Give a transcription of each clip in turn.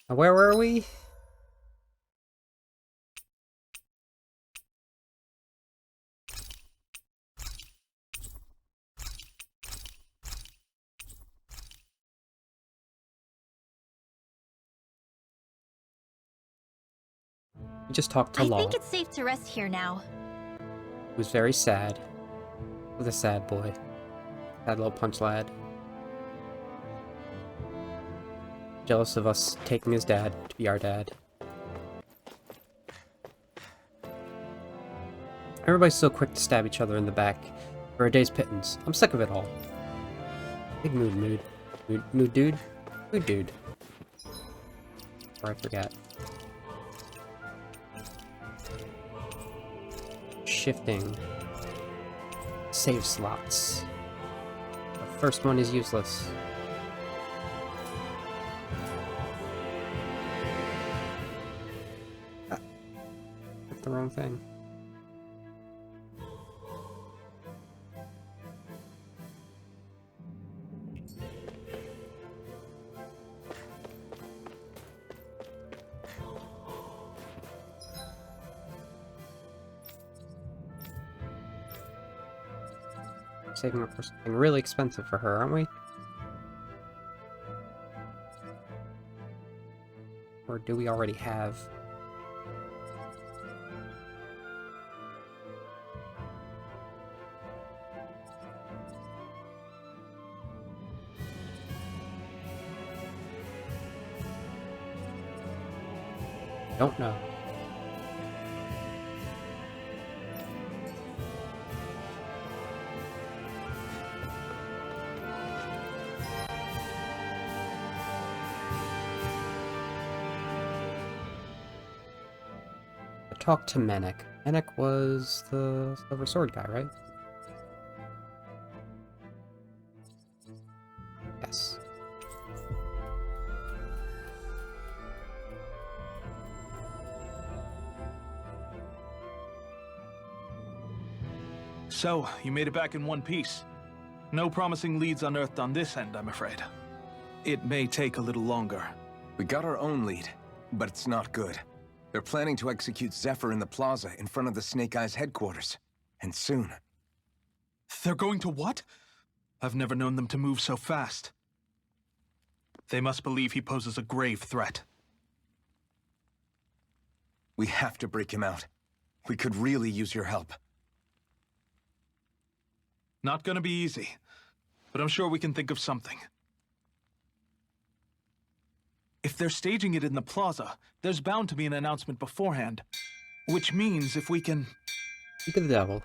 Now, where were we? We just talked to Law. I think it's safe to rest here now. He was very sad. With a sad boy. Sad little punch lad. Jealous of us taking his dad to be our dad. Everybody's so quick to stab each other in the back for a day's pittance. I'm sick of it all. Big mood dude? Mood dude. Or I forget. Shifting. Save slots. The first one is useless. Ah, that's the wrong thing. Saving up for something really expensive for her, aren't we? Or do we already have? Don't know. Talk to Menek. Menek was the Silver Sword guy, right? Yes. So, you made it back in one piece. No promising leads unearthed on this end, I'm afraid. It may take a little longer. We got our own lead, but it's not good. They're planning to execute Zephyr in the plaza in front of the Snake Eyes headquarters. And soon. They're going to what? I've never known them to move so fast. They must believe he poses a grave threat. We have to break him out. We could really use your help. Not gonna be easy, but I'm sure we can think of something. If they're staging it in the plaza, there's bound to be an announcement beforehand. Which means if we can... Speak of the devil.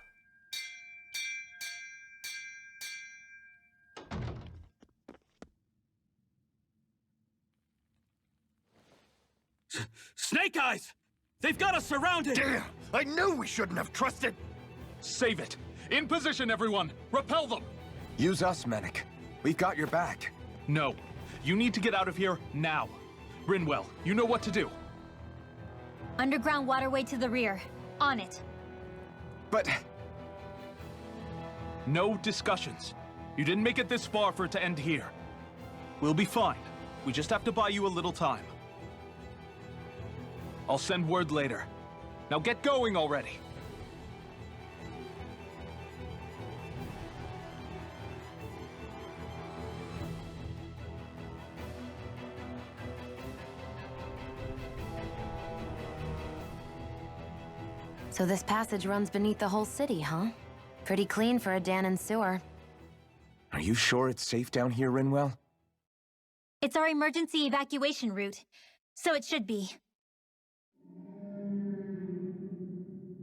Snake Eyes! They've got us surrounded! Damn! I knew we shouldn't have trusted! Save it! In position, everyone! Repel them! Use us, Menek. We've got your back. No. You need to get out of here now. Rinwell, you know what to do. Underground waterway to the rear. On it. But... No discussions. You didn't make it this far for it to end here. We'll be fine. We just have to buy you a little time. I'll send word later. Now get going already. So this passage runs beneath the whole city, huh? Pretty clean for a Danon sewer. Are you sure it's safe down here, Rinwell? It's our emergency evacuation route, so it should be.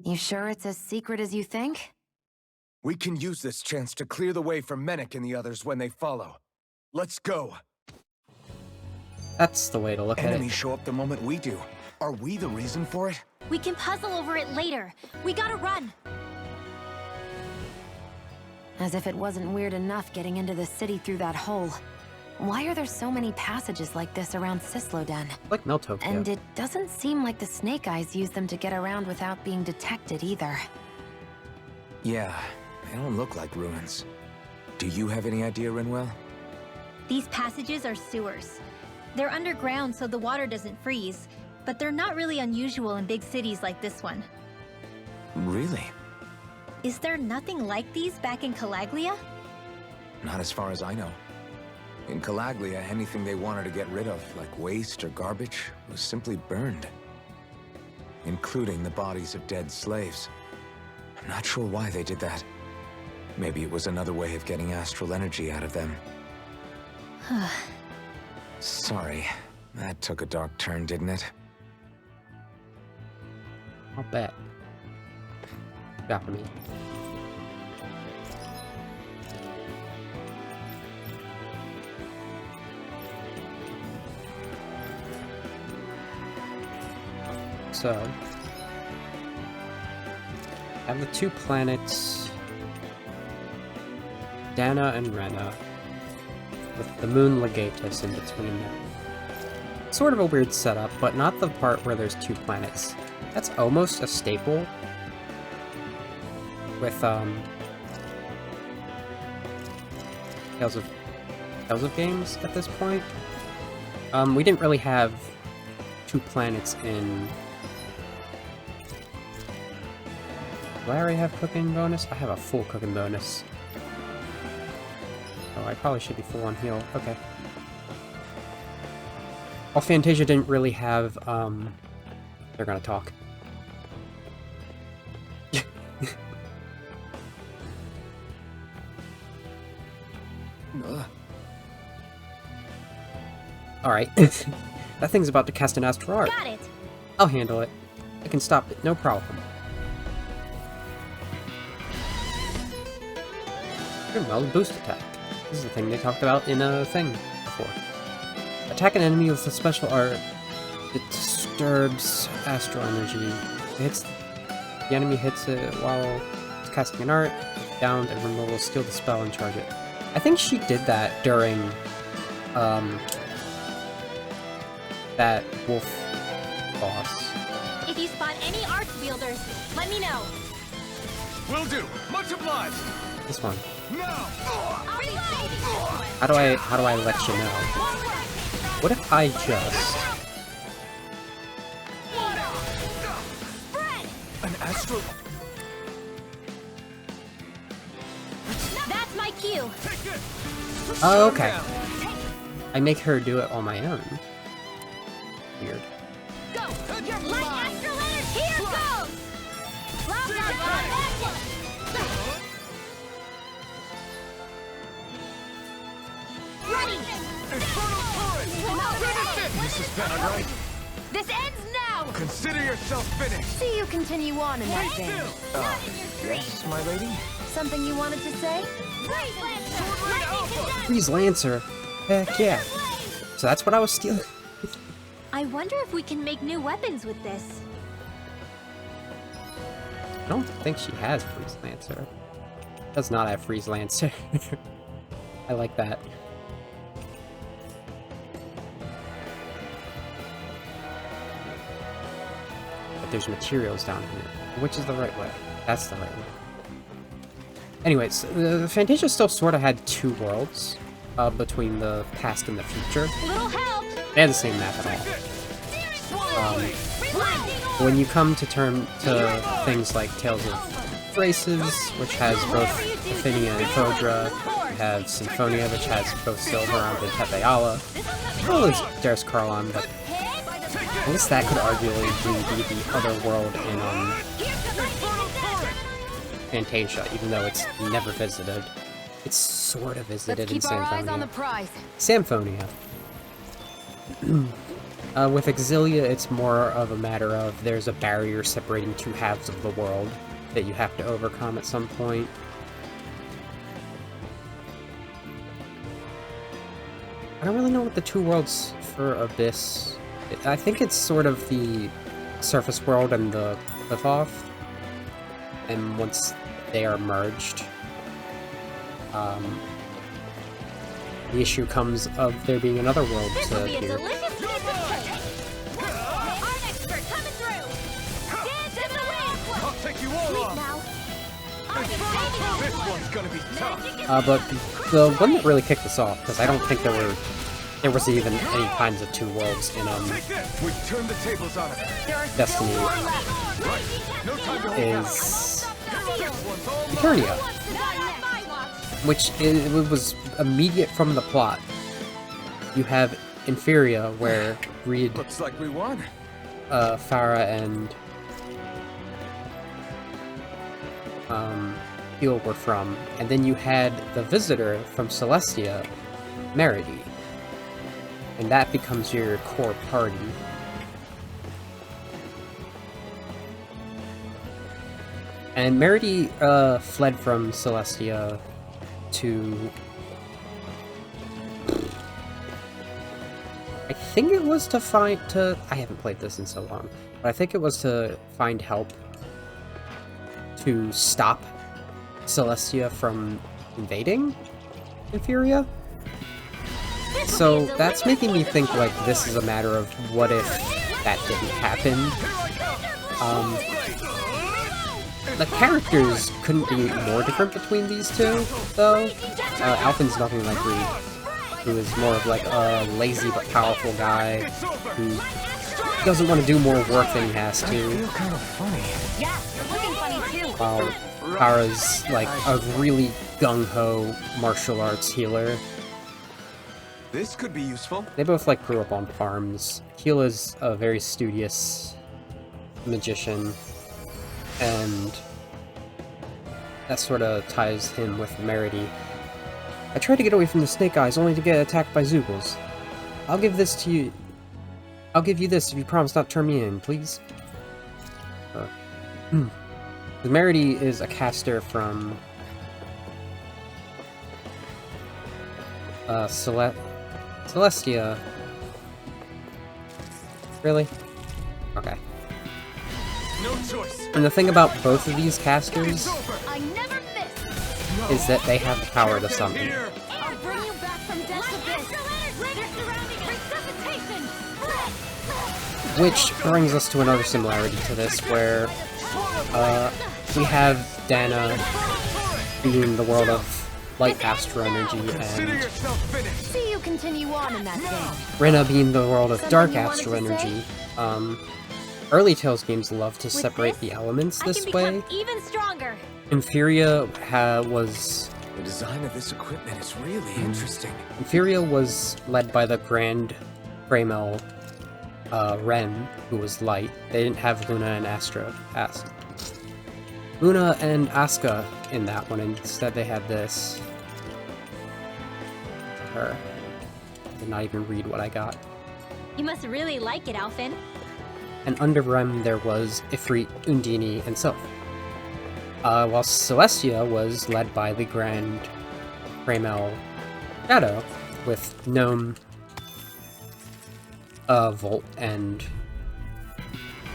You sure it's as secret as you think? We can use this chance to clear the way for Menek and the others when they follow. Let's go. That's the way to look at Enemies it. show up the moment we do. Are we the reason for it? We can puzzle over it later. We gotta run. As if it wasn't weird enough getting into the city through that hole. Why are there so many passages like this around Sisloden? Like Meltopia. And it doesn't seem like the Snake Eyes use them to get around without being detected either. Yeah, they don't look like ruins. Do you have any idea, Rinwell? These passages are sewers. They're underground so the water doesn't freeze, but they're not really unusual in big cities like this one. Really? Is there nothing like these back in Calaglia? Not as far as I know. In Calaglia, anything they wanted to get rid of, like waste or garbage, was simply burned. Including the bodies of dead slaves. I'm not sure why they did that. Maybe it was another way of getting astral energy out of them. Sorry, that took a dark turn, didn't it? I'll bet. Got me. So, I have the two planets, Dana and Rena, with the moon Legatus in between them. Sort of a weird setup, but not the part where there's two planets. That's almost a staple with Tales of games at this point. We didn't really have two planets in. Do I already have cooking bonus? I have a full cooking bonus. Oh, I probably should be full on heal. Okay. Well, Fantasia didn't really have, they're gonna talk. Alright. That thing's about to cast an astral art. Got it! I'll handle it. I can stop it, no problem. Well, boost attack. This is the thing they talked about in a thing before. Attack an enemy with a special art. It disturbs astral energy. The enemy hits it while it's casting an art. Down, and removal will steal the spell and charge it. I think she did that during that wolf boss. If you spot any arch wielders, let me know. Will do. Much obliged. This one. Now. How do I let you know? What if I just An astral... That's my cue. Oh, okay. I make her do it on my own. Weird. Go! Light astral energy! Here goes! Blah, blah, blah. Ready! This is bad, right? This ends now! Consider yourself finished. See you continue on in that vein. Yes, my lady? Something you wanted to say? Freeze Lancer. Heck yeah. So that's what I was stealing. I wonder if we can make new weapons with this. I don't think she has Freeze Lancer. Does not have Freeze Lancer. I like that. But there's materials down here. Which is the right way? That's the right way. Anyways, Fantasia still sort of had two worlds between the past and the future. Little help! They had the same map at all. When you come to things like Tales of Graces, which has both Affinia and Phodra, you have Symphonia, which has both Silverand and Tepeala, as well as Dares Carlon, but I guess that could arguably be the other world in Fantasia, even though it's never visited. It's sort of visited in Let's keep our eyes on the Symphonia. prize. Symphonia. With Exilia, it's more of a matter of there's a barrier separating two halves of the world that you have to overcome at some point. I don't really know what the two worlds for Abyss... I think it's sort of the surface world and the cliff-off. And once they are merged, the issue comes of there being another world This will to be a appear. delicious piece of cake! Art expert coming through! Dance in the wind! I'll take you all Sleep off. now! This one's gonna be tough. But the one that really kicked us off, because I don't think there were there wasn't even any kinds of two worlds in We turn the tables on him. Destiny No time to hold is Eternia, which it was immediate from the plot. You have Inferior, where Reed, Looks like we won. Farah, and Heal were from, and then you had the Visitor from Celestia, Meredy, and that becomes your core party. And Meredy fled from Celestia to... I think it was to find... I haven't played this in so long, but I think it was to find help to stop Celestia from invading Inferior. So that's making me think like this is a matter of what if that didn't happen. The characters couldn't be more different between these two, though. Alphen's nothing like Reed, who is more of like a lazy but powerful guy who doesn't want to do more work than he has to. Feel kind of funny. Yeah, you're looking funny too. While Kara's like a really gung-ho martial arts healer. This could be useful. They both like grew up on farms. Keel is a very studious magician, and that sort of ties him with Meredy. I tried to get away from the Snake Eyes only to get attacked by Zoogles. I'll give this to you. I'll give you this if you promise not to turn me in, please. Meredy is a caster from Celestia. Really? Okay. No choice. And the thing about both of these casters I never miss. is that they have the power to summon. Here. I'll bring you back from death's abyss. They're surrounding us. Resuscitation. Which brings us to another similarity to this, where we have Dana being the world of light astral energy, Consider and yourself finished. See you continue on in that game. Rena being the world of dark Something you astral wanted to energy. Early Tales games love to separate the elements I can this become way. even stronger. Inferior was The design of this equipment is really interesting. led by the Grand Framel Ren, who was light. They didn't have Luna and Luna and Asuka in that one, and instead they had this. Her. I did not even read what I got. You must really like it, Alphen. And under Rem there was Ifrit, Undine, and Sylph. While Celestia was led by the Grand Framel Shadow, with Gnome, Volt, and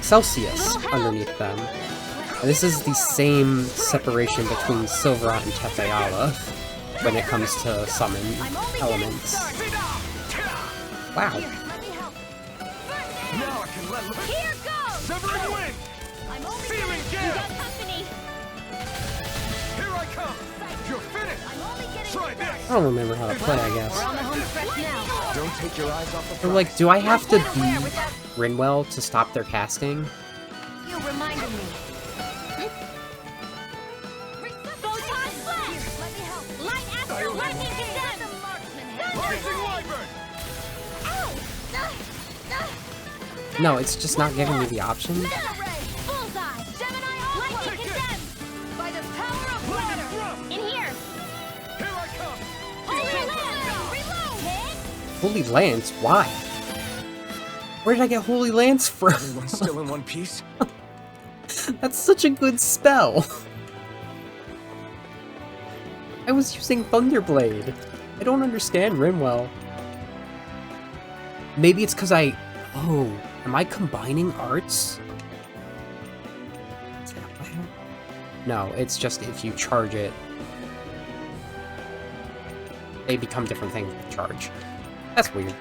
Celsius underneath them. And this is the same separation between Silverot and Tefeala when it comes to summon elements. Wow. Let me help. Now I can let loose. Here goes. Severing wind. I'm only Searing getting. gale. You got company. Here I come. You're finished. I'm only getting. Try this. I don't remember how to play, I We're guess. on the home stretch now. Don't take your eyes off the So, prize. like, do I have to beat Rinwell to stop their casting? You reminded me. Photon flash. Let me help. Light astral lightning condemn. Rising wyvern. No, it's just not giving me the option. Bullseye. Gemini lightning condemn. By the power of water. In here. Here I come. Holy Lance. Reload. Holy Lance? Why? Where did I get Holy Lance from? Everyone's still in one piece. That's such a good spell. I was using Thunderblade. I don't understand Rinwell. Maybe it's because I... Oh, am I combining arts? Is that what I... No, it's just if you charge it, they become different things with charge. That's weird.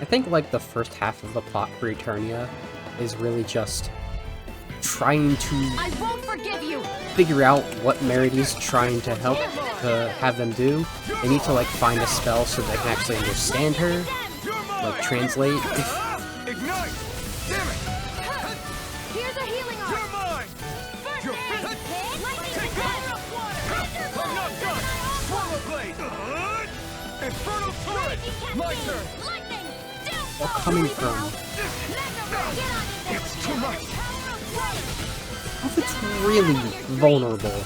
I think like the first half of the plot for Eternia is really just trying to I won't forgive you. figure out what Meridy's trying to help to have them do. They need to like find a spell so they can actually understand her, like translate. Ignite! Damn it! Here's a healing You're arm. mine! First You're aid. finished! Lightning Take to death. I'm not done! Swallow blade! Infernal turret! My turn! Lightning. Down. All coming from. It's too much! If it's really vulnerable.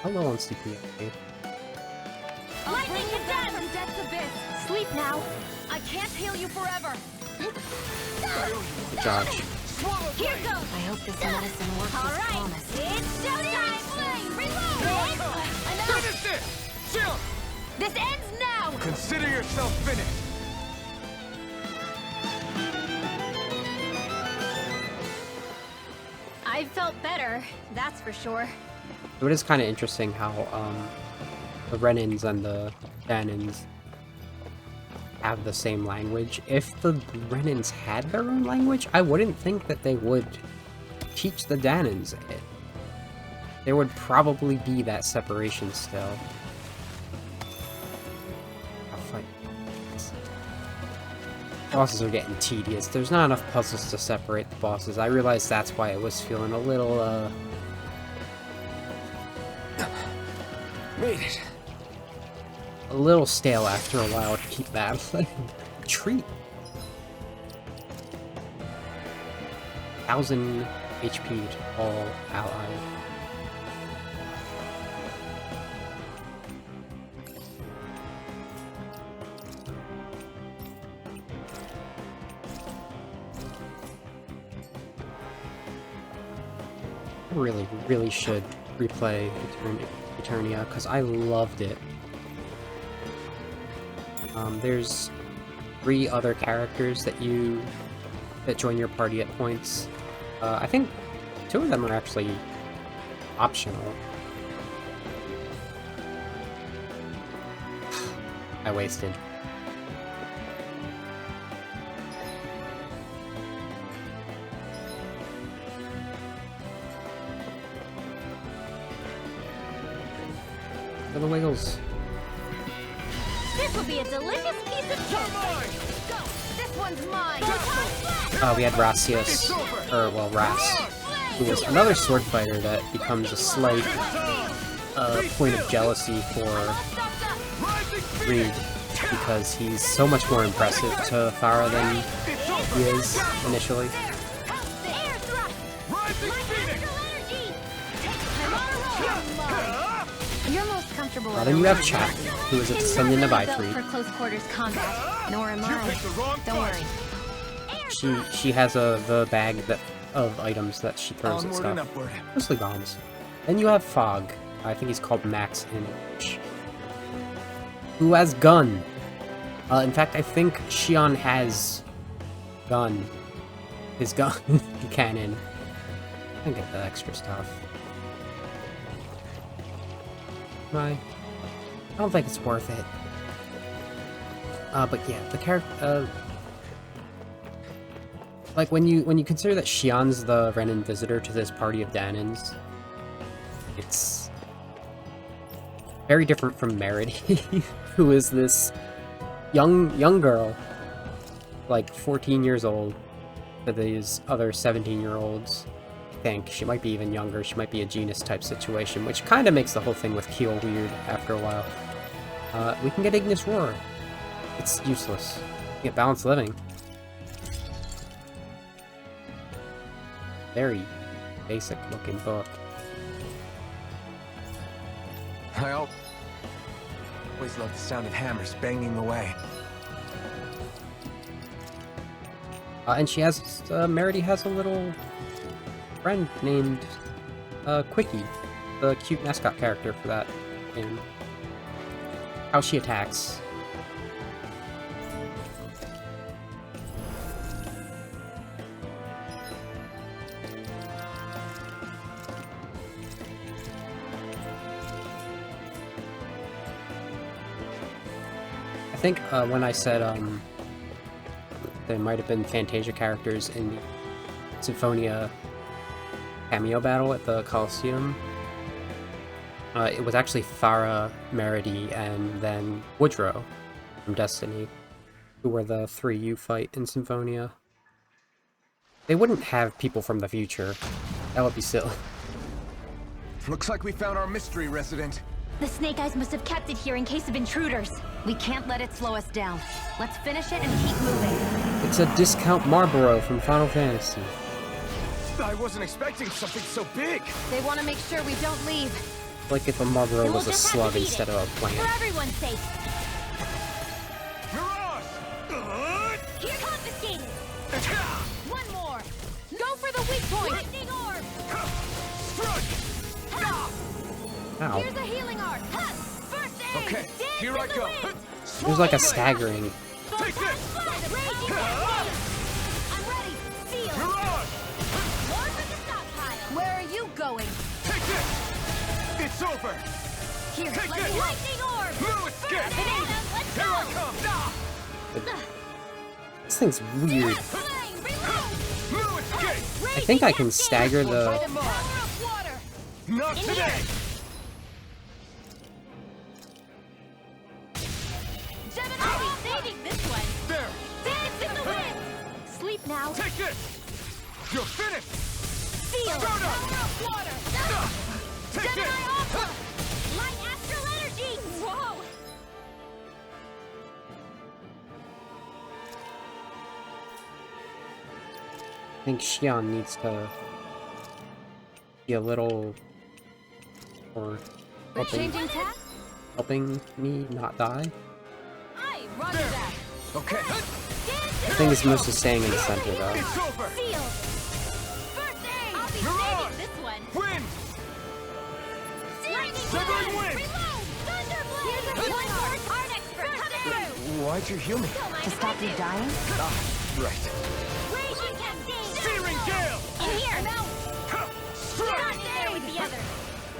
How low on CP? Lightning to death from death's abyss. Sleep now. I can't heal you forever. Good job. Here goes. I hope this medicine works All as right. promised. It's showtime. Reload. Enough. Finish it! Jump! This ends now. Consider yourself finished! I felt better, that's for sure. So it is kind of interesting how the Renins and the Danins have the same language. If the Renins had their own language, I wouldn't think that they would teach the Danins it. There would probably be that separation still. I'll fight. Bosses are getting tedious. There's not enough puzzles to separate the bosses. I realize that's why it was feeling a little, Made it. a little stale after a while to keep battling. Treat. 1000 HP to all allies. I really should replay Eternia, because I loved it. There's 3 other characters that join your party at points. I think 2 of them are actually optional. I wasted. For the wiggles. This will be a delicious piece of cake. Go. This one's mine. We had Rasius, or well, Ras, who was another sword fighter that becomes a slight point of jealousy for Reed, because he's so much more impressive to Farah than he is initially. Air thrust. My astral energy. I'm on a roll. You're most comfortable. Then you have Chat, who is a descendant of built Ifrit. for close quarters combat. Nor am You I. picked the wrong Don't fight. worry. She has the bag of items that she throws at Onward and stuff. upward. Mostly bombs. Then you have Fog. I think he's called Max Inch. Who has gun. In fact, I think Xion has gun. His gun cannon. I can get the extra stuff. I don't think it's worth it. But yeah, the character. Like when you consider that Xion's the Renin visitor to this party of Danins, it's very different from Merity, who is this young girl, like 14 years old, to these other 17-year-olds. I think she might be even younger. She might be a Genus type situation, which kind of makes the whole thing with Keel weird after a while. We can get Ignis Roar. It's useless. We get Balanced Living. Very basic looking book. I always loved the sound of hammers banging away. And she has, Merity has a little friend named, Quickie, the cute mascot character for that game. How she attacks. I think when I said there might have been Fantasia characters in the Symphonia cameo battle at the Coliseum, it was actually Farah, Meredy, and then Woodrow from Destiny, who were the three you fight in Symphonia. They wouldn't have people from the future. That would be silly. Looks like we found our mystery resident. The Snake Eyes must have kept it here in case of intruders. We can't let it slow us down. Let's finish it and keep moving. It's a discount Marlboro from Final Fantasy. I wasn't expecting something so big. They want to make sure we don't leave. Like if a Marlboro We'll was a just have to slug beat instead it. of a For plant. everyone's sake. Mirage! Here, confiscated. One more. Go for the weak point. Lightning orb. Strike! Ow. Here's a healing arc. First aid. Okay, Dance here in I the go. wind. It was like a staggering. Take this! Raging cascade. I'm ready. Seal. Mirage! More for the stockpile. Where are you going? Take this! It's over! Here, Take let this! me help. Lightning orb. No escape! Banana, let's Here go. I come! This thing's weird. Flame, reload. No escape! I think I can stagger the... Power of water. Not In today! Gemini, I'll be saving this one. There! Dance in the wind. Sleep now. Take this! You're finished! Seal. Start up. Power of water. Take Gemini this! Alpha. Light astral energy. Whoa. I think Xion needs to be a little... or We're helping, changing tack? helping me not die. I roger There. that. Okay, I think it's mostly staying in the center though. it's over! Seal. First aid. I'll be Mirage. saving this one. Win! Lightning Severing blast. wind. Reload. Thunderblade. Here's a healing arc. Art expert coming through. Why'd you heal me? To stop you dying? Ah, right. Raging cascade. Searing gale! In here. I'm out. Strike! Not there with the others.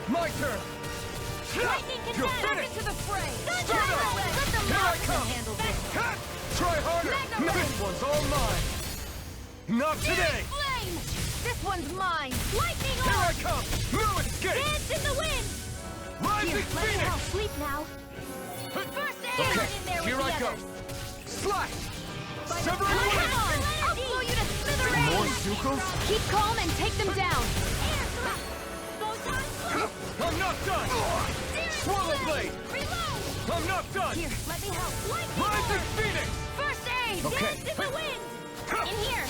My turn! Lightning can You're back finished! into the fray. Start up. Let the Here I monster come! handle this. Ha! Try harder! Mega This one's all mine! Not today! Flame. This one's mine. Lightning Here I orb. come! No escape! Dance in the wind. Rising Let me Phoenix! help. Sleep now. First aid. Okay, Get in there here with I the go! others. Slash! Severing Come wind! on. I'll blow you to smithereens. More Zuko's? Keep calm and take them down. Air thrust. Photon blast. I'm not done! Swallow blade! Reload. I'm not done! Here, let me help. Lightning Rising orb. Phoenix! First aid. Okay. Dance in the wind. In here.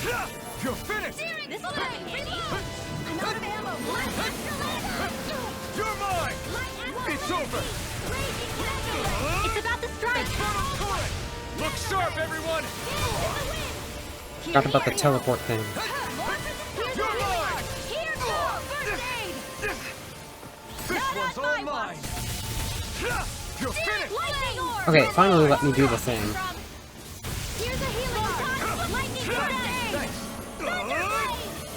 You're finished! This will come in handy. I'm out of ammo. Light astral. You're mine! Light astral It's over! Raging cascade. It's about to strike. Infernal turret! Look sharp, everyone! Dance in the wind. Forgot about the teleport thing. You're mine! Here goes first aid. This one's on all my mine! You're finished! Lightning orb. Okay, finally let me do the thing. Here's a healing arc. Lightning orb.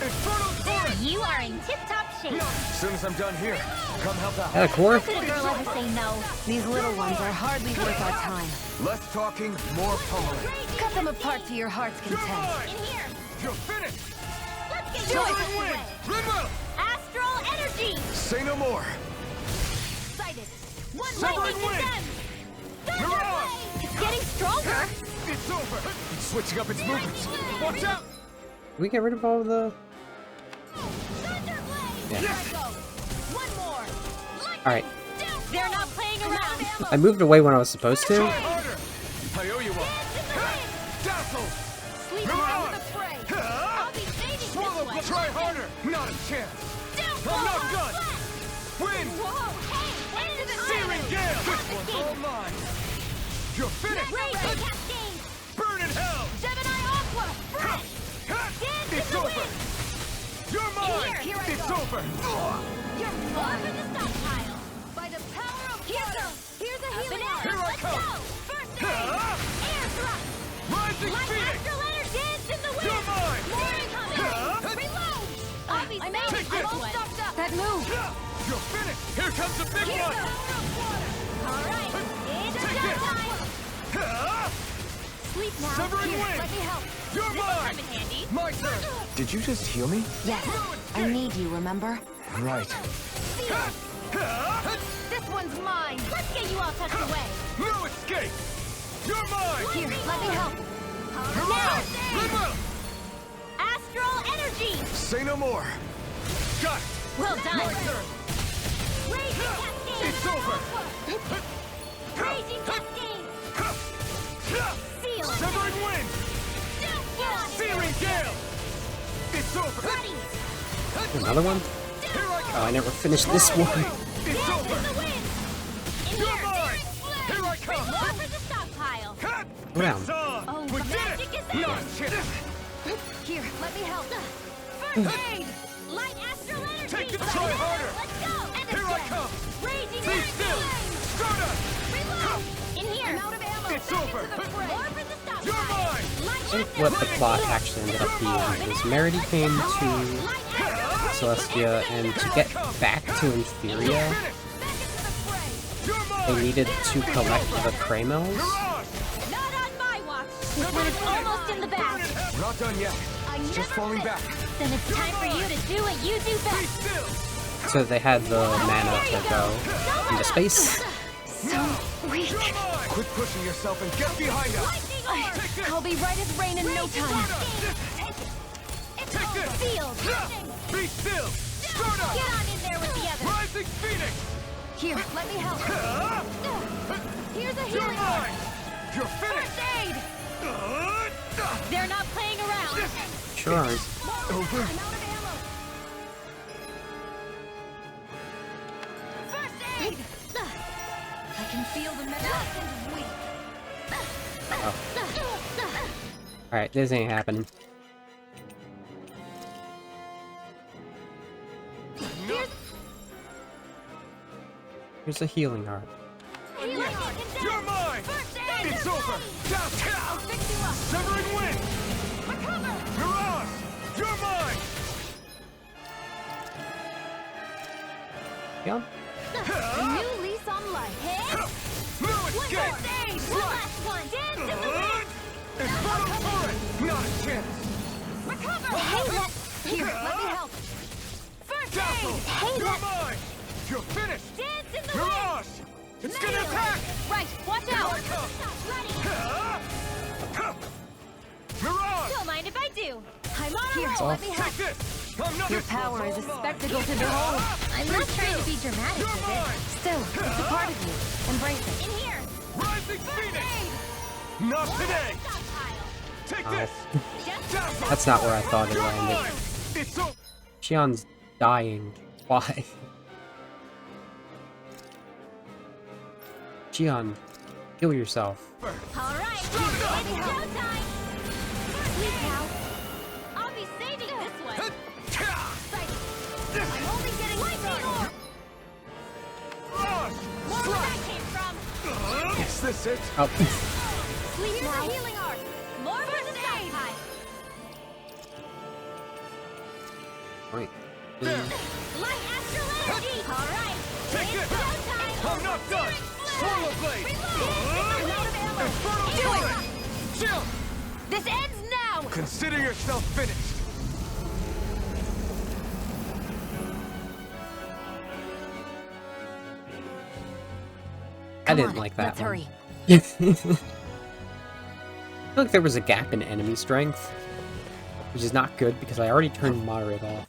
Infernal turret! You are in tip-top shape. As soon as I'm done here, come help out. That a core? Could a girl ever say no? These little ones are hardly worth our time. Less talking, more pummeling. Cut them apart to your heart's You're content. mine! In here. You're finished! Let's get Severing going. wind! Remote! Astral energy. Say no more! Sighted. One Severing lightning wind. descends. Mirage! Thunderblade. It's getting stronger. It's over! It's switching up its movements. Watch out! Did we get rid of all of the... Thunderblade. Yeah. Here I go. One more. Lightning. Alright, They're not playing around. I moved away when I was supposed Try to. harder! I owe you one. Dance in the wind. Dazzle! Sleep Mirage. out the fray. I'll be saving Swallow this one. Try harder! Not a chance! I'm not done! Win! Whoa! Hey! Into the Searing gale! This one's Confiscate. all mine! You're finished! Raging cascade. Burn in hell! Gemini Aqua. Fresh. Dance in It's the over! wind. You're mine! Here I It's go. over! You're far from the stockpile. By the power of water. Here's a healing arc. Here I Let's come. go. First aid. Air thrust. Rising Light Phoenix! astral energy. Dance in the wind. You're mine. More incoming. Reload. I'll be saving Take this this. one. Stocked up. That move. You're finished! Here comes the big Here one! goes. All right. It's Take this. showtime. Sleep now. Severing Here, wing. let me help. You're This will mine. come in handy. My turn. Did you just heal me? Yes, I need you, remember? Right. This one's mine. Let's get you all tucked away. No escape. You're mine. Here, let me help. Now. Lemme. Astral energy. Say no more. Got it. Well done. My turn. Raging cascade. It's over. Raging cascade. Seal. Severing wind. Get on it. Searing gale. It's over. Buddy. Another one? Here I Oh, come. I never finished this one. It's Dance over. in the wind. In You're here. mine. Flame. Here I come. More for the stockpile. Cut. Wow. It's on. Oh, We the did magic it. is No out. shit. Here, let me help. First aid. Light astral energy. Take it, try harder. Let's go. And Here I again. come. Raging Be energy. still. Stardust. Reload. In here. I'm out of ammo. It's Back over. into the fray. More for the stockpile. You're mine. Light I think astral what the plot actually ended up being is Merity came to Light astral Celestia, and to get back to Inferia, Finish. back into the fray. You're mine. they needed to collect the Kraymels. Mirage. Not on my watch. This one is almost in the bag. Not done yet. I Just never falling miss. back. Then it's time for you to do what you do Be best. still. So they had the mana to go into space. So weak. You're mine. Quit pushing yourself and get behind us. Lightning orb. Take this. I'll be right as rain in no time. It's Take this. sealed. Be still. Get Stardust. on in there with the others. Rising Phoenix. Here, let me help. Here's a You're healing orb. mine. You're finished. First aid. They're not playing around. Sure aren't. Over. I'm out of ammo. First aid. I can feel the medicine's weak. Alright, this ain't happening. Here's a healing heart. Healing orb. You're mine. First aid. It's over. Down. I'll fix you up. Severing wind. Recover. Mirage. You're mine. Yeah. A new lease on life. Hit. No One escape. first aid. One last one. Dance in the wind. Infernal turret. Not a chance. Recover. Hey, here, let me help. First Dazzle. aid. Hey, You're mine. You're finished. dance in the wind. Mirage. It's gonna attack. Right, watch Here out. I come. Ready. Mirage. Don't mind if I do. I'm on Here, a roll. let me help. Take this. Another Your power is a spectacle to behold. I'm not trying to be dramatic You're with mine. Still, it's a part of you. Embrace it. it. In here. Rising Phoenix. Not today. Take this. Dazzle. That's not where I thought it You're landed. mine. It's over. Shion's dying. Why? Shion, kill yourself. All right, it's showtime. Sweet cow. I'll be saving this one. I'm only getting started. Mirage. More where that came from. Is this it? Oh, Sleep now. Healing art. More for the stockpile. wait. Light astral energy. All right. Take It's this. showtime. I'm not done. Solar blade. I'm out of ammo. Infernal Do it. turret. Jump. This ends now. Consider yourself finished. I Come didn't on, like that let's one. hurry. I feel like there was a gap in enemy strength, which is not good because I already turned moderate off.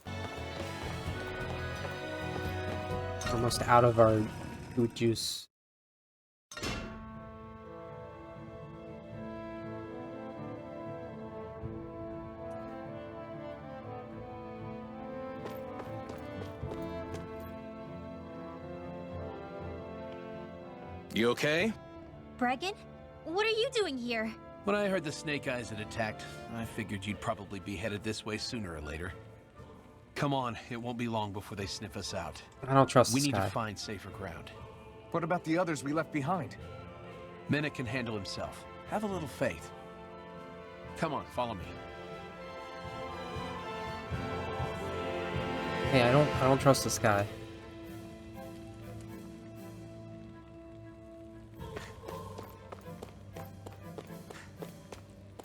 Almost out of our food juice. You okay? Bregan, what are you doing here? When I heard the Snake Eyes had attacked, I figured you'd probably be headed this way sooner or later. Come on, it won't be long before they sniff us out. I don't trust We this need guy. to find safer ground. What about the others we left behind? Minute can handle himself. Have a little faith. Come on, follow me. Hey, I don't trust this guy.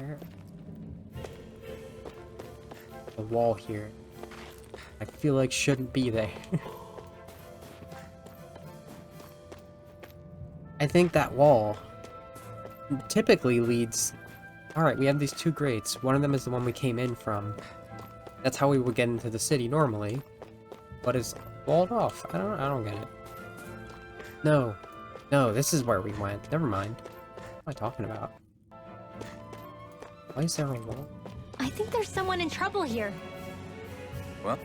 Where? The wall here. I feel like shouldn't be there. I think that wall typically leads... Alright, we have these two grates. One of them is the one we came in from. That's how we would get into the city normally. But it's walled off. I don't get it. No. No, this is where we went. Never mind. What am I talking about? Why is there a wall? I think there's someone in trouble here. What?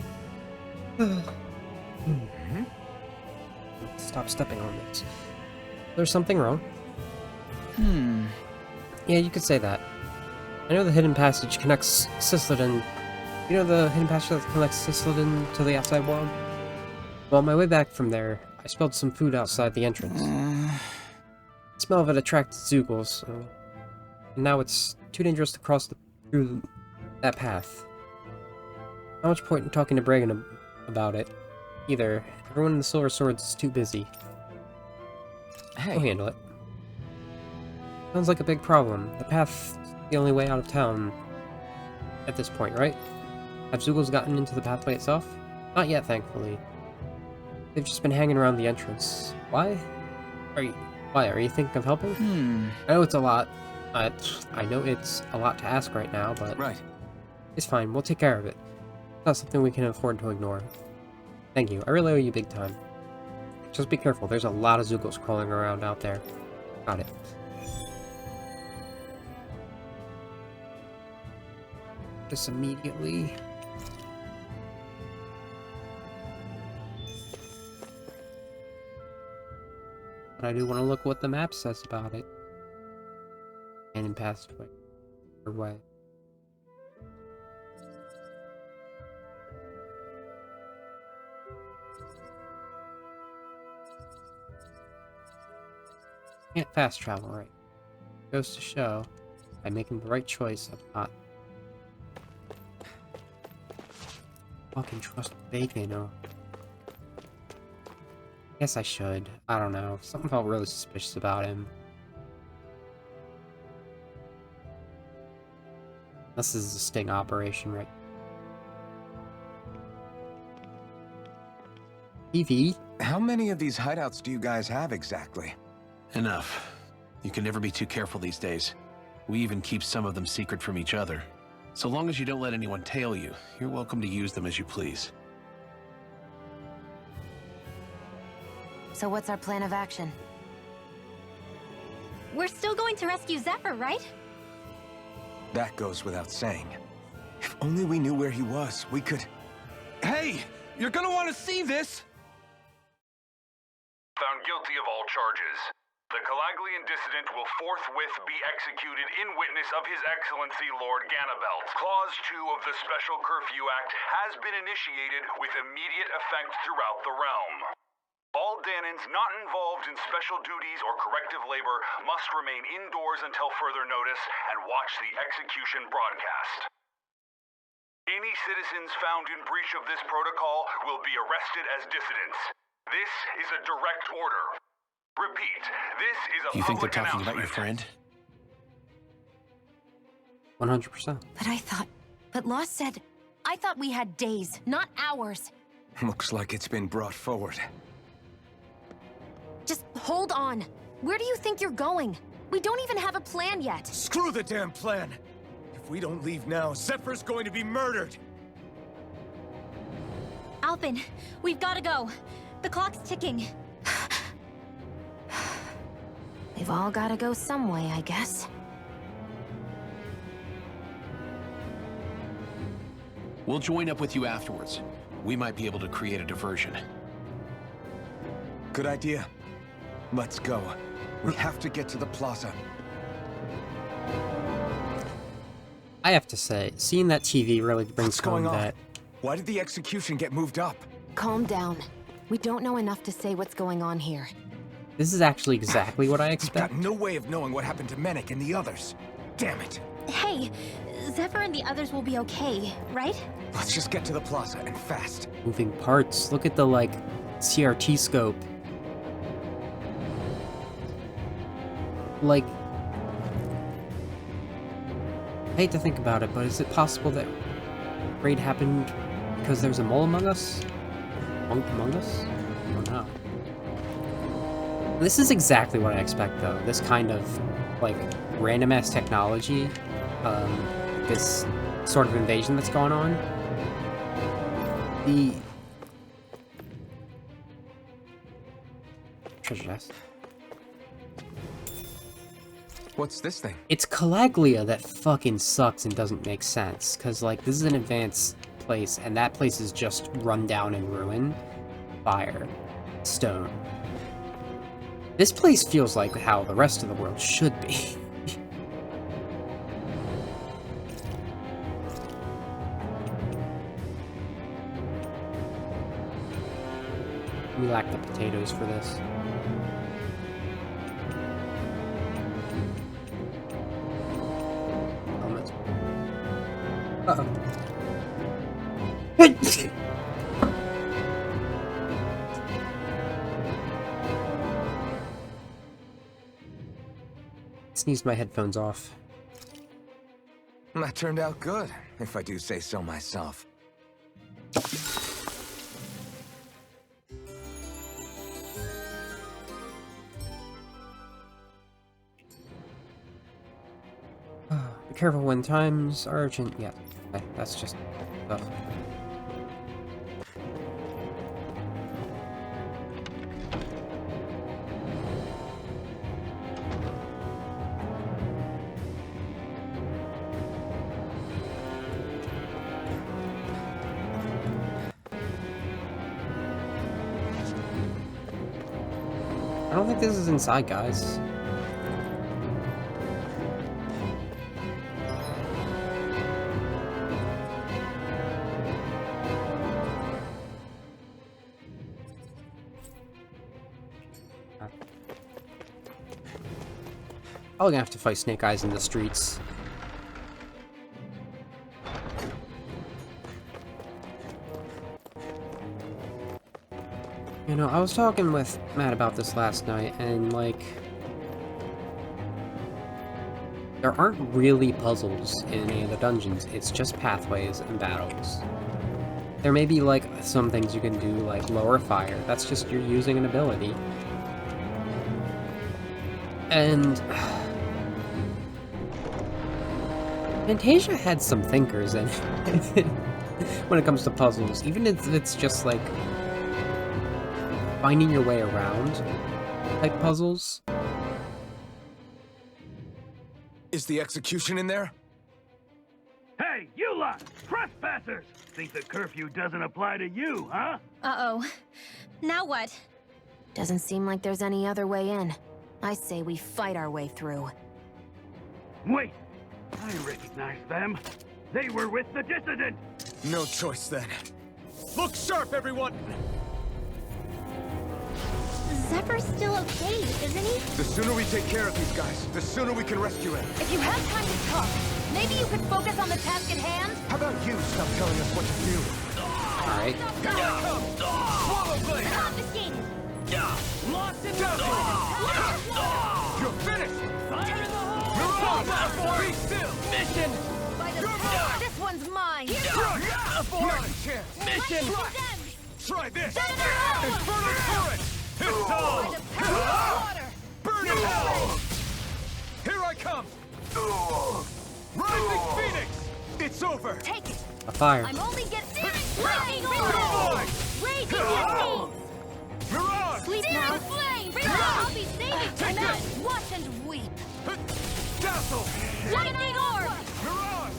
Stop stepping on this. There's something wrong. Yeah, you could say that. I know the hidden passage connects Sisleton. You know the hidden passage that connects Sisleton to the outside world? Well, on my way back from there, I spilled some food outside the entrance. The smell of it attracted Zoogles, and now it's too dangerous to cross through that path. Not much point in talking to Bragan about it, either. Everyone in the Silver Swords is too busy. We'll handle it. Sounds like a big problem. The path's the only way out of town at this point, right? Have Zoogles gotten into the pathway itself? Not yet, thankfully. They've just been hanging around the entrance. Why? Are you thinking of helping? I know it's a lot. I know it's a lot to ask right now, but... Right. It's fine, we'll take care of it. It's not something we can afford to ignore. Thank you, I really owe you big time. Just be careful, there's a lot of Zoogles crawling around out there. Got it. This immediately. But I do want to look what the map says about it. And in past way. Can't fast travel, right? Goes to show, by making the right choice, I'm not fucking trust Bacon, or... Guess I should. I don't know. Something felt really suspicious about him. This is a sting operation, right? TV? How many of these hideouts do you guys have exactly? Enough. You can never be too careful these days. We even keep some of them secret from each other. So long as you don't let anyone tail you, you're welcome to use them as you please. So what's our plan of action? We're still going to rescue Zephyr, right? That goes without saying. If only we knew where he was, we could... Hey! You're gonna want to see this! Found guilty of all charges. The Calaglian dissident will forthwith be executed in witness of His Excellency Lord Ganabelt. Clause 2 of the Special Curfew Act has been initiated with immediate effect throughout the realm. All Danans not involved in special duties or corrective labor must remain indoors until further notice and watch the execution broadcast. Any citizens found in breach of this protocol will be arrested as dissidents. This is a direct order. Repeat, this is a Do you think they're public talking about your announcement. friend? 100%. But Lost said... I thought we had days, not hours. Looks like it's been brought forward. Just hold on. Where do you think you're going? We don't even have a plan yet. Screw the damn plan! If we don't leave now, Zephyr's going to be murdered! Alpin, we've got to go. The clock's ticking. We've all got to go some way, I guess. We'll join up with you afterwards. We might be able to create a diversion. Good idea. Let's go. We have to get to the plaza. I have to say, seeing that TV really brings What's going home on? that... Why did the execution get moved up? Calm down. We don't know enough to say what's going on here. This is actually exactly what I We've expect. got no way of knowing what happened to Menik and the others. Damn it. Hey, Zephyr and the others will be okay, right? Let's just get to the plaza and fast. Moving parts. Look at the, like, CRT scope. Like... hate to think about it, but is it possible that raid happened because there's a mole among us? Among us? I don't know. This is exactly what I expect, though. This kind of, like, random-ass technology. This sort of invasion that's going on. The... treasure chest. What's this thing? It's Calaglia that fucking sucks and doesn't make sense. Because, like, this is an advanced place, and that place is just run down and ruined. Fire. Stone. This place feels like how the rest of the world should be. We lack the potatoes for this. Helmet. Uh-oh. Sneezed my headphones off. That turned out good, if I do say so myself. Be careful when times are urgent. Yeah, okay, that's just... Ugh. I don't think this is inside, guys. Probably gonna have to fight Snake Eyes in the streets. You know, I was talking with Matt about this last night, and, like, there aren't really puzzles in any of the dungeons, it's just pathways and battles. There may be, like, some things you can do, like lower fire, that's just you're using an ability. And... Fantasia had some thinkers in it when it comes to puzzles, even if it's just, like, finding your way around type puzzles. Is the execution in there? Hey, you lot! Trespassers! Think the curfew doesn't apply to you, huh? Uh-oh. Now what? Doesn't seem like there's any other way in. I say we fight our way through. Wait! I recognize them. They were with the dissident! No choice then. Look sharp, everyone! Zephyr's still okay, isn't he? The sooner we take care of these guys, the sooner we can rescue him. If you have time to talk, maybe you could focus on the task at hand? How about you stop telling us what to do? Alright. Confiscated! Lost in You're finished! Fire in the hole! Be still! Mission! By the power, this one's mine! Not a chance! Mission! Try this! Infernal Infernal turret! By the power of water! Burn in hell! Here I come! Rising Phoenix! It's over! Take it! A fire. I'm only getting... Lightning orb! Raging cascades! Mirage! Sleep now! Flame! I'll be saving tonight! Watch and weep! Dazzle! Lightning orb! Mirage!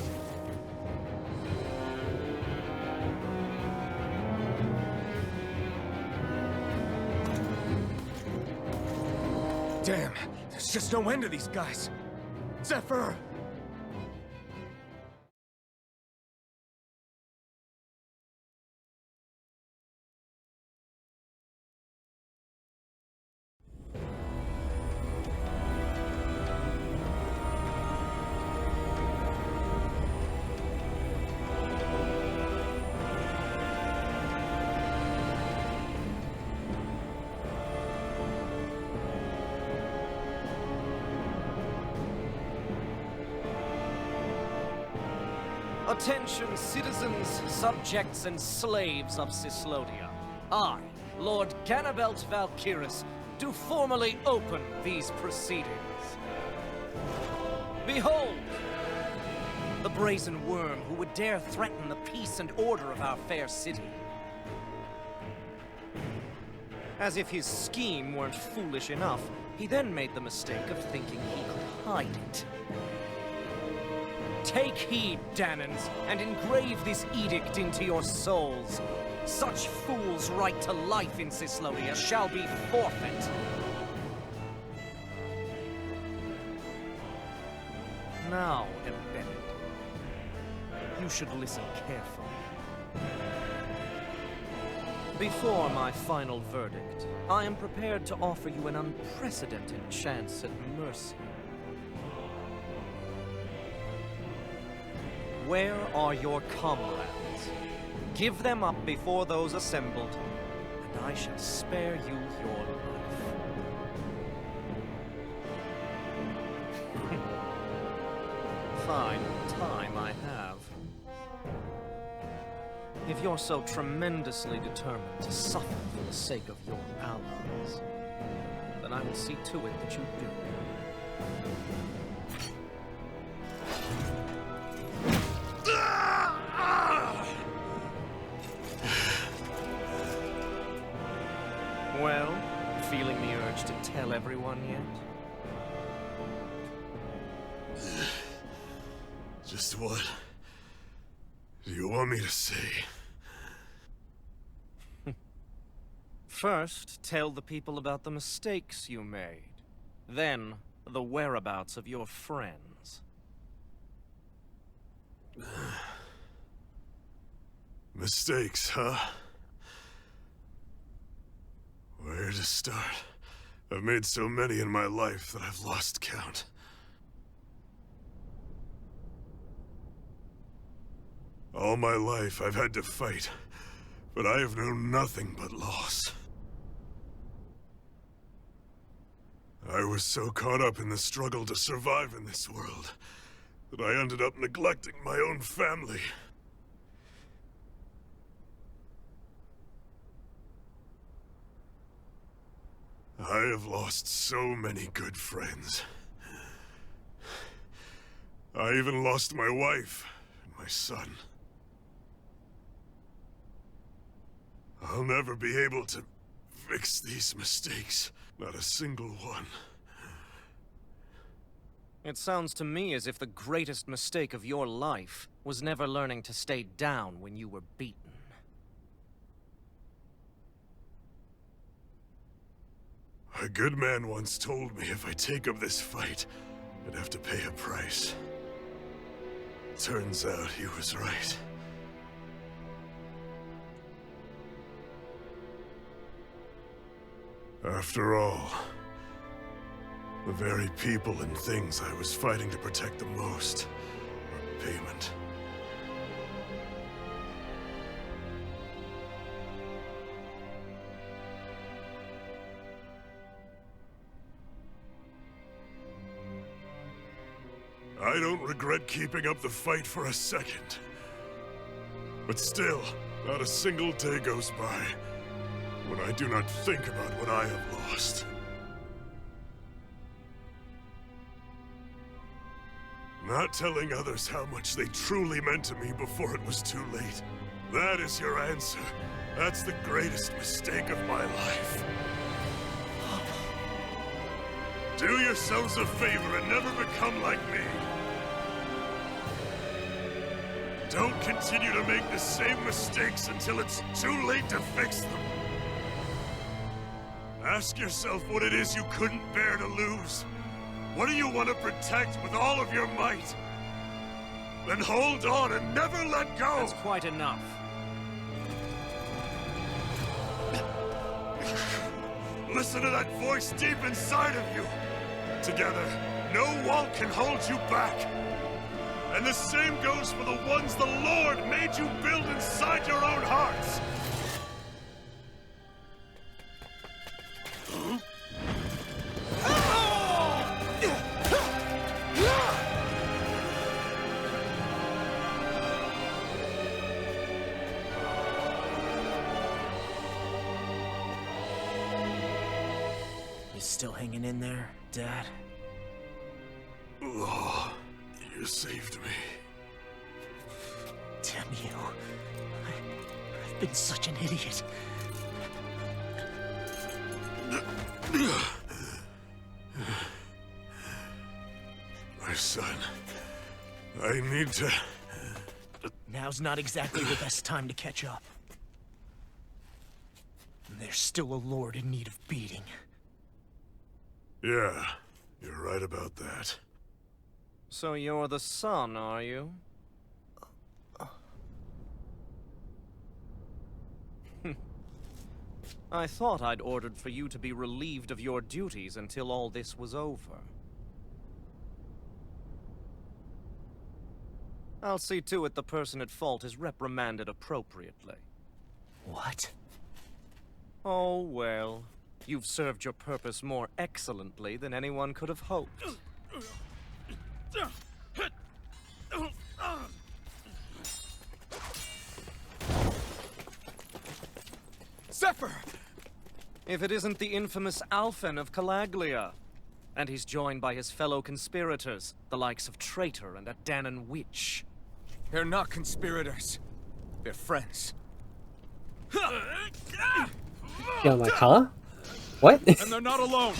Damn, there's just no end to these guys. Zephyr! Attention, citizens, subjects, and slaves of Cyslodia. I, Lord Ganabelt Valkyrus, do formally open these proceedings. Behold! The brazen worm who would dare threaten the peace and order of our fair city. As if his scheme weren't foolish enough, he then made the mistake of thinking he could hide it. Take heed, Danans, and engrave this edict into your souls. Such fools' right to life in Cyslodia shall be forfeit. Now, embedded, you should listen carefully. Before my final verdict, I am prepared to offer you an unprecedented chance at mercy. Where are your comrades? Give them up before those assembled, and I shall spare you your life. Fine time I have. If you're so tremendously determined to suffer for the sake of your allies, then I will see to it that you do. Well, feeling the urge to tell everyone yet? Just what do you want me to say? First, tell the people about the mistakes you made. Then, the whereabouts of your friends. Mistakes, huh? Where to start? I've made so many in my life that I've lost count. All my life I've had to fight, but I have known nothing but loss. I was so caught up in the struggle to survive in this world that I ended up neglecting my own family. I have lost so many good friends. I even lost my wife and my son. I'll never be able to fix these mistakes. Not a single one. It sounds to me as if the greatest mistake of your life was never learning to stay down when you were beaten. A good man once told me if I take up this fight, I'd have to pay a price. Turns out he was right. After all, the very people and things I was fighting to protect the most were payment. I don't regret keeping up the fight for a second. But still, not a single day goes by when I do not think about what I have lost. Not telling others how much they truly meant to me before it was too late. That is your answer. That's the greatest mistake of my life. Do yourselves a favor and never become like me. Don't continue to make the same mistakes until it's too late to fix them. Ask yourself what it is you couldn't bear to lose. What do you want to protect with all of your might? Then hold on and never let go! That's quite enough. Listen to that voice deep inside of you. Together, no wall can hold you back. And the same goes for the ones the Lord made you build inside your own hearts. still hanging in there, Dad? Oh, you saved me. Damn you. I've been such an idiot. My son, I need to... Now's not exactly the best time to catch up. There's still a lord in need of beating. Yeah, you're right about that. So you're the son, are you? I thought I'd ordered for you to be relieved of your duties until all this was over. I'll see to it the person at fault is reprimanded appropriately. What? Oh, well. You've served your purpose more excellently than anyone could have hoped. Zephyr! If it isn't the infamous Alphen of Calaglia. And he's joined by his fellow conspirators, the likes of Traitor and a Danon Witch. They're not conspirators. They're friends. Yeah, I'm like, huh? What? And they're not alone.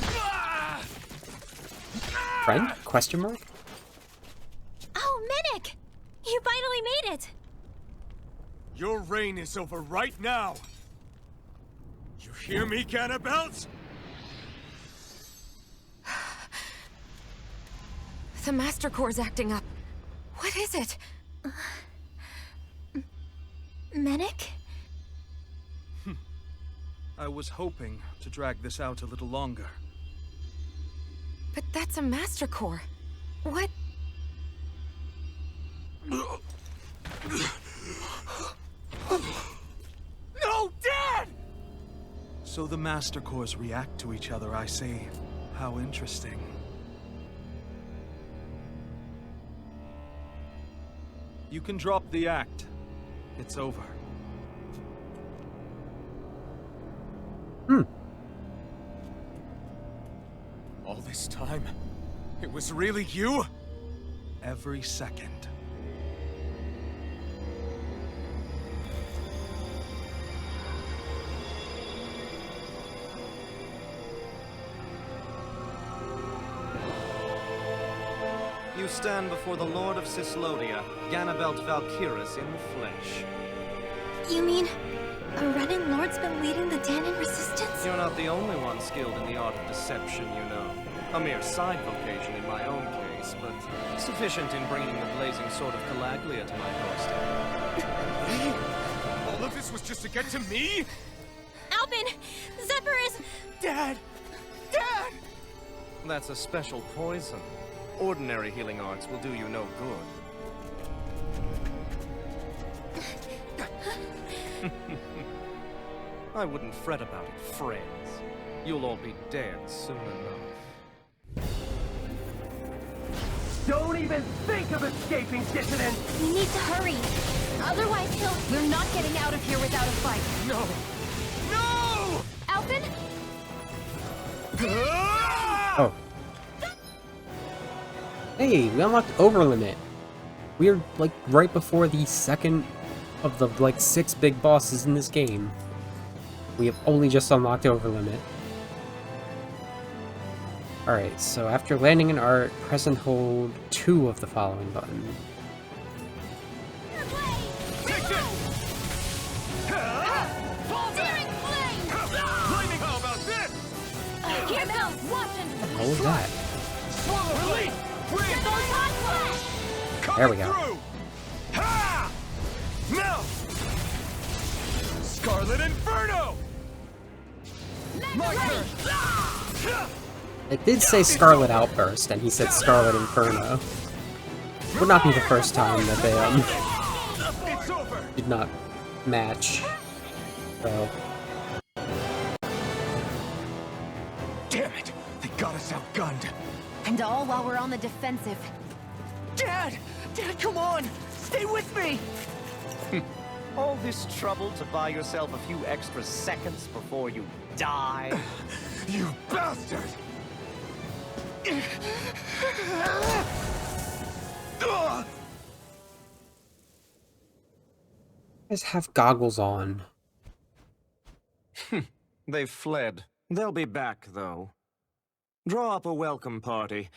Friend? Question mark? Oh, Minnick! You finally made it! Your reign is over right now. You hear me, Cannibals? The Master Core's acting up. What is it? Minnick? I was hoping to drag this out a little longer. But that's a Master Core. What? No, Dad! So the Master Cores react to each other, I see. How interesting. You can drop the act. It's over. All this time, it was really you? Every second. You stand before the Lord of Cyslodia, Ganabelt Valkyris in the flesh. You mean a running lord's been leading the Danon resistance? You're not the only one skilled in the art of deception, you know. A mere side vocation in my own case, but sufficient in bringing the blazing sword of Calaglia to my doorstep. All of this was just to get to me? Alphen! Zephyr is... Dad! Dad! That's a special poison. Ordinary healing arts will do you no good. I wouldn't fret about it, friends. You'll all be dead soon enough. Don't even think of escaping, dissident! We need to hurry. Otherwise he'll... We're not getting out of here without a fight. No! No! Alphen? Oh. Hey, we unlocked Overlimit. We're, like, right before the second of the, like, 6 big bosses in this game. We have only just unlocked Overlimit. Alright, so after landing an art, press and hold 2 of the following buttons. Here goes! Watch and... What the hell was that? Here goes hot flash! There we go. Ha! Now! Scarlet Inferno! My turn! It did say Scarlet Outburst, and he said Scarlet Inferno. Would not be the first time that they, It's over! did not match. So, Damn it! They got us outgunned! And all while we're on the defensive. Dad! Dad, come on! Stay with me! All this trouble to buy yourself a few extra seconds before you die? You bastard! Guys have goggles on. They've fled. They'll be back, though. Draw up a welcome party.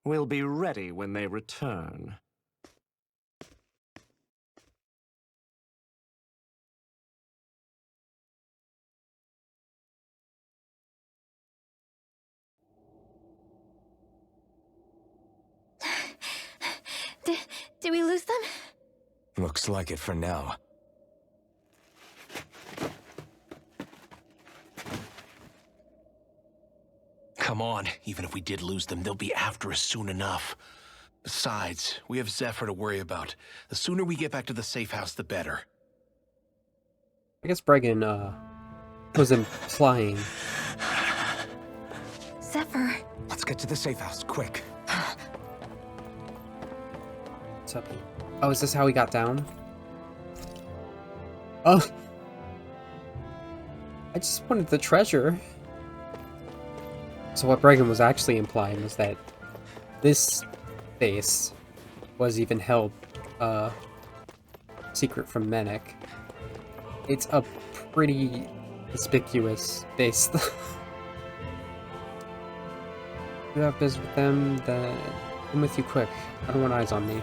We'll be ready when they return. Did we lose them? Looks like it for now. Come on, even if we did lose them, they'll be after us soon enough. Besides, we have Zephyr to worry about. The sooner we get back to the safe house, the better. I guess Bregan, was implying. Zephyr. Let's get to the safe house, quick. What's up? Oh, is this how he got down? Oh! I just wanted the treasure. So what Bregan was actually implying was that this base was even held secret from Menek. It's a pretty conspicuous base. You have business with them, then I'm with you quick. I don't want eyes on me.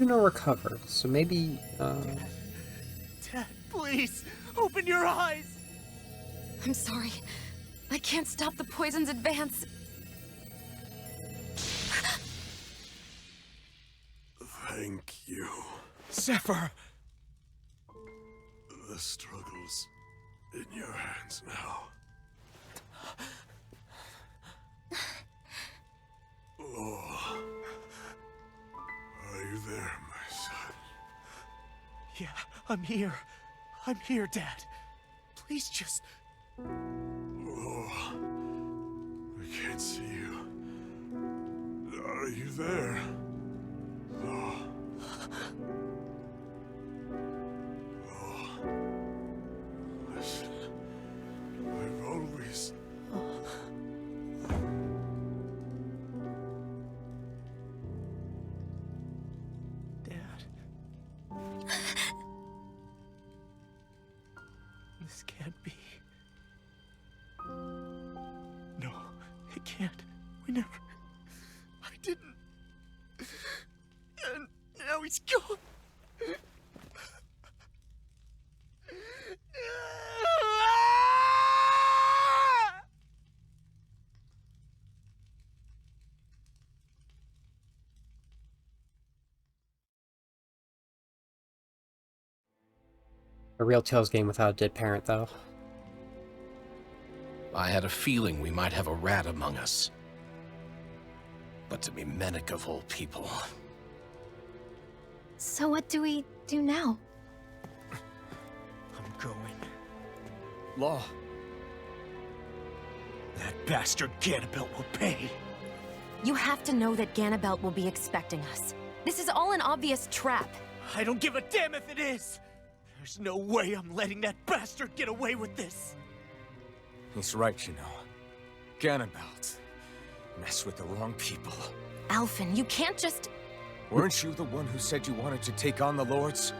No recover, so maybe Dad, please open your eyes. I'm sorry. I can't stop the poison's advance. Thank you. Zephyr! The struggle's in your hands now. Oh. Are you there, my son? Yeah, I'm here. I'm here, Dad. Please just... Oh. I can't see you. Are you there? Oh. Oh. Listen. I've always... This can't be. No, it can't. We never... I didn't. And now he's gone. a real Tales game without a dead parent, though. I had a feeling we might have a rat among us. But to be Menek of all people... So what do we do now? I'm going. Law. That bastard Ganabelt will pay. You have to know that Ganabelt will be expecting us. This is all an obvious trap. I don't give a damn if it is! There's no way I'm letting that bastard get away with this! He's right, you know. Ganabelt. Mess with the wrong people. Alphen, you can't just... Weren't you the one who said you wanted to take on the Lords?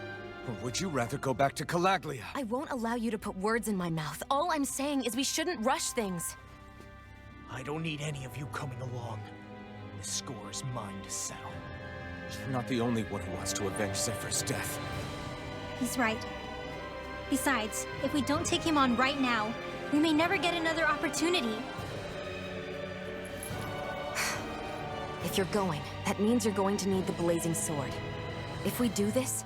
Or would you rather go back to Calaglia? I won't allow you to put words in my mouth. All I'm saying is we shouldn't rush things. I don't need any of you coming along. The score is mine to settle. You're not the only one who wants to avenge Zephyr's death. He's right. Besides, if we don't take him on right now, we may never get another opportunity. If you're going, that means you're going to need the Blazing Sword. If we do this,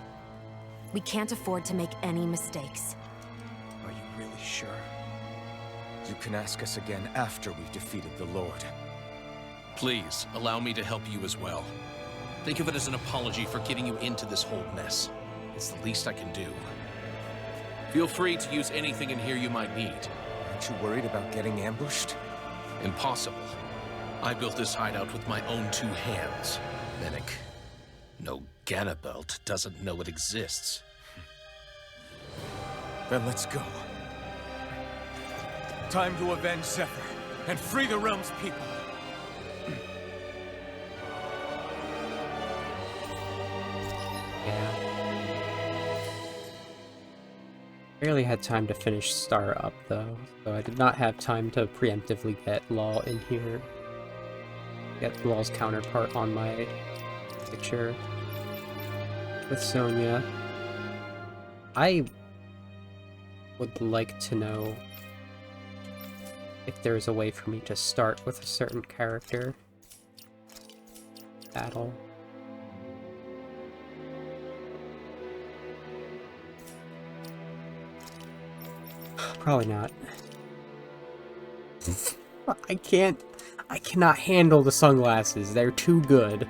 we can't afford to make any mistakes. Are you really sure? You can ask us again after we've defeated the Lord. Please, allow me to help you as well. Think of it as an apology for getting you into this whole mess. It's the least I can do. Feel free to use anything in here you might need. Aren't you worried about getting ambushed? Impossible. I built this hideout with my own 2 hands. pathetic. No Ganabelt doesn't know it exists. Then let's go. Time to avenge Zephyr and free the realm's people. Yeah. Barely had time to finish Star up though, so I did not have time to preemptively get Law in here. Get Law's counterpart on my picture with Sonya. I would like to know if there's a way for me to start with a certain character. Battle. Probably not. I cannot handle the sunglasses. They're too good.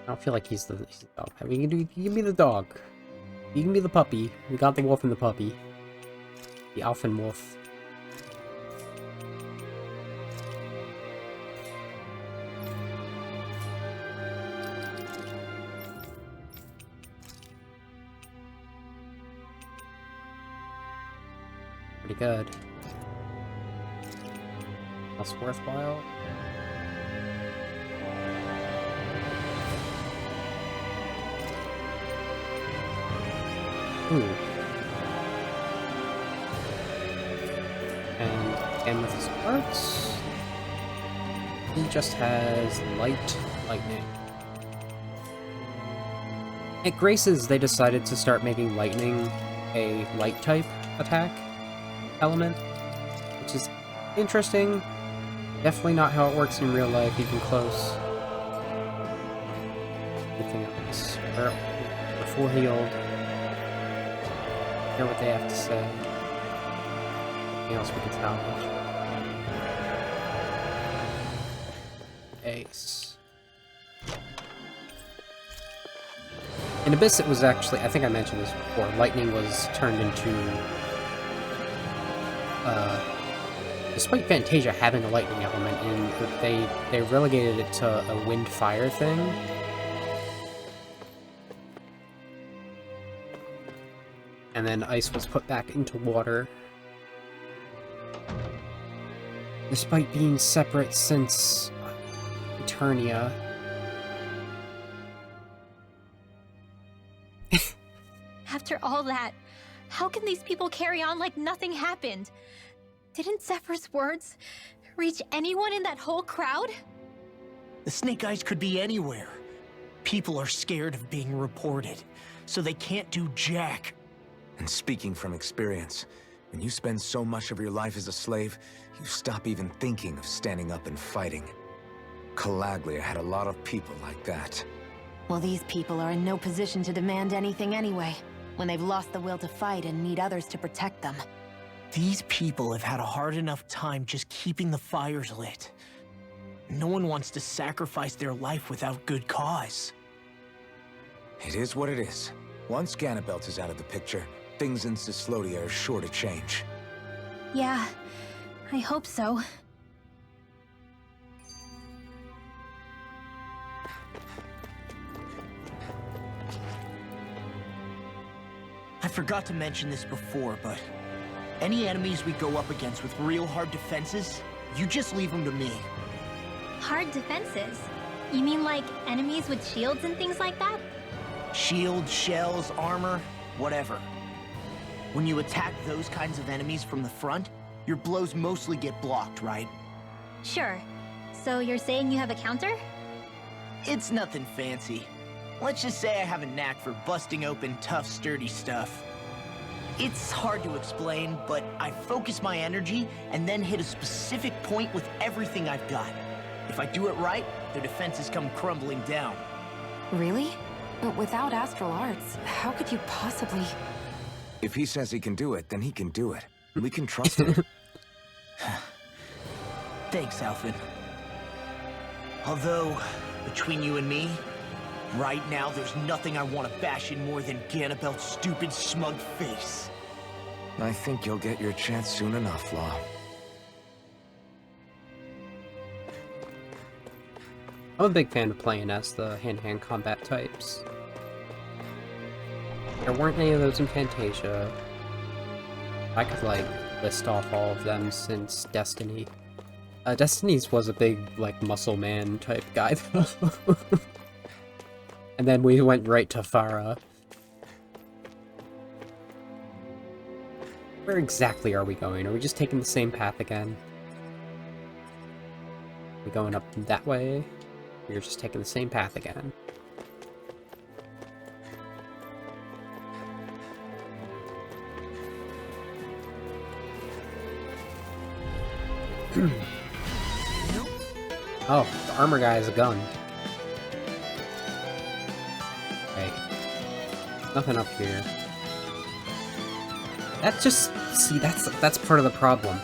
I don't feel like he's the dog. I mean, you can be the dog. You can be the puppy. We got the wolf and the puppy. The Alphen wolf. Pretty good. That's worthwhile. Ooh. And with his arts, he just has lightning. At Grace's, they decided to start making lightning a light type attack element, which is interesting. Definitely not how it works in real life, even close. Anything else? We're full healed. Hear what they have to say. Anything else we can salvage? Ace. In Abyss, it was actually, I think I mentioned this before, lightning was turned into, despite Fantasia having a lightning element, and they relegated it to a wind-fire thing. And then ice was put back into water. Despite being separate since Eternia. After all that, how can these people carry on like nothing happened? Didn't Zephyr's words reach anyone in that whole crowd? The Snake Eyes could be anywhere. People are scared of being reported, so they can't do jack. And speaking from experience, when you spend so much of your life as a slave, you stop even thinking of standing up and fighting. Calaglia had a lot of people like that. Well, these people are in no position to demand anything anyway, when they've lost the will to fight and need others to protect them. These people have had a hard enough time just keeping the fires lit. No one wants to sacrifice their life without good cause. It is what it is. Once Ganabelt is out of the picture, things in Cislodia are sure to change. Yeah, I hope so. I forgot to mention this before, but any enemies we go up against with real hard defenses, you just leave them to me. Hard defenses? You mean like enemies with shields and things like that? Shields, shells, armor, whatever. When you attack those kinds of enemies from the front, your blows mostly get blocked, right? Sure. So you're saying you have a counter? It's nothing fancy. Let's just say I have a knack for busting open tough, sturdy stuff. It's hard to explain, but I focus my energy and then hit a specific point with everything I've got. If I do it right, their defenses come crumbling down. Really? But without astral arts, how could you possibly... If he says he can do it, then he can do it. We can trust him. Thanks, Alphen. Although, between you and me, Right now, there's nothing I want to bash in more than Ganabel's stupid, smug face. I think you'll get your chance soon enough, Law. I'm a big fan of playing as the hand-to-hand combat types. There weren't any of those in Fantasia. I could, like, list off all of them since Destiny. Destiny's was a big, like, muscle man type guy, though. And then we went right to Farah. Where exactly are we going? Are we just taking the same path again? Are we going up that way? We're just taking the same path again. Oh, the armor guy has a gun. Hey. Nothing up here. That just... See, that's part of the problem.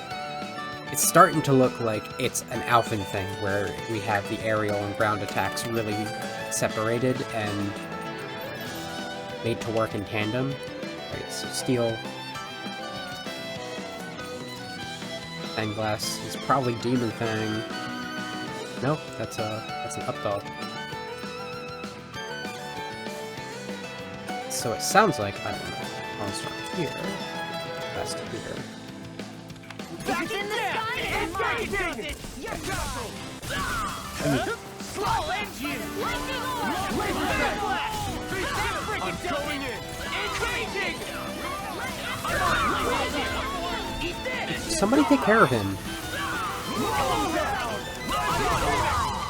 It's starting to look like it's an Alphen thing, where we have the aerial and ground attacks really separated and made to work in tandem. Right, so steel... Fang Glass is probably Demon Fang. Nope, that's an up dog. So it sounds like I don't know. I'll start here. That's here. Back in the sky and engaging! Slow engine! Lightning I'm going in! Engaging! Eat this! Somebody take care of him.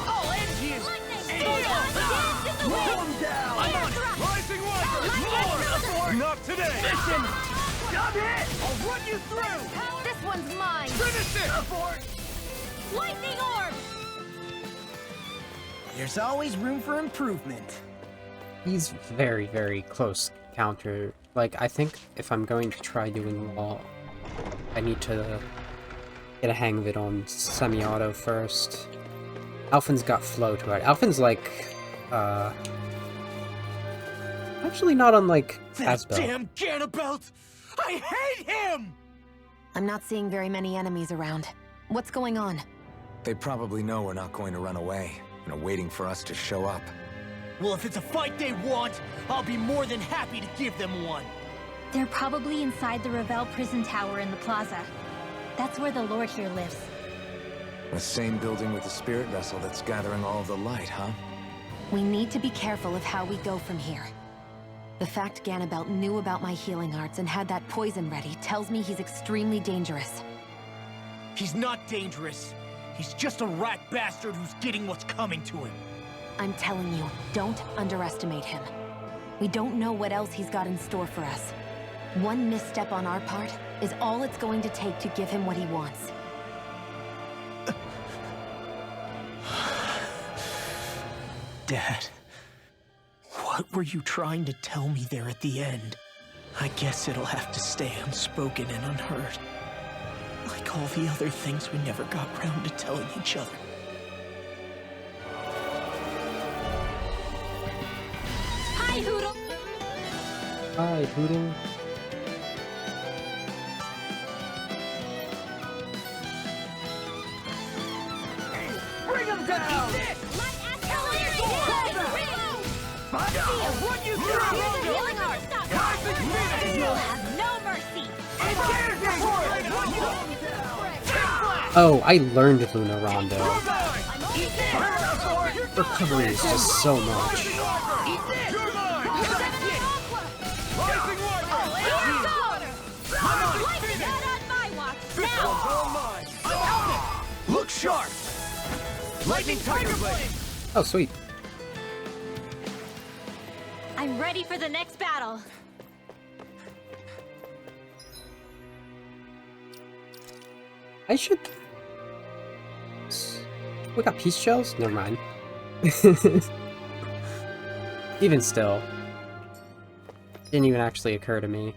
All engines! Roll him down! Rising water! Not today! Listen! Stop it! I'll run you through! This one's mine! Finish it! Abort! Lightning orb! There's always room for improvement. He's very, very close counter. Like, I think if I'm going to try doing Law, I need to get a hang of it on semi-auto first. Alphen's got flow to it. Alphen's like, actually not unlike Asbel. Damn Ganabelt! I hate him! I'm not seeing very many enemies around. What's going on? They probably know we're not going to run away, and are waiting for us to show up. Well, if it's a fight they want, I'll be more than happy to give them one. They're probably inside the Revel prison tower in the plaza. That's where the Lord here lives. The same building with the spirit vessel that's gathering all the light, huh? We need to be careful of how we go from here. The fact Ganabelt knew about my healing arts and had that poison ready tells me he's extremely dangerous. He's not dangerous. He's just a rat bastard who's getting what's coming to him. I'm telling you, don't underestimate him. We don't know what else he's got in store for us. One misstep on our part is all it's going to take to give him what he wants. Dad, what were you trying to tell me there at the end? I guess it'll have to stay unspoken and unheard. Like all the other things we never got round to telling each other. Hi, Hoodle! Hi, Hoodle. Bring him down! I'll run you through! You'll have no mercy! Oh, I learned Luna Rondo. Recovery is just so much. Look sharp! Lightning Tiger Blade! Oh, sweet. I'm ready for the next battle. I should... We got peace shells? Never mind. Even still. Didn't even actually occur to me.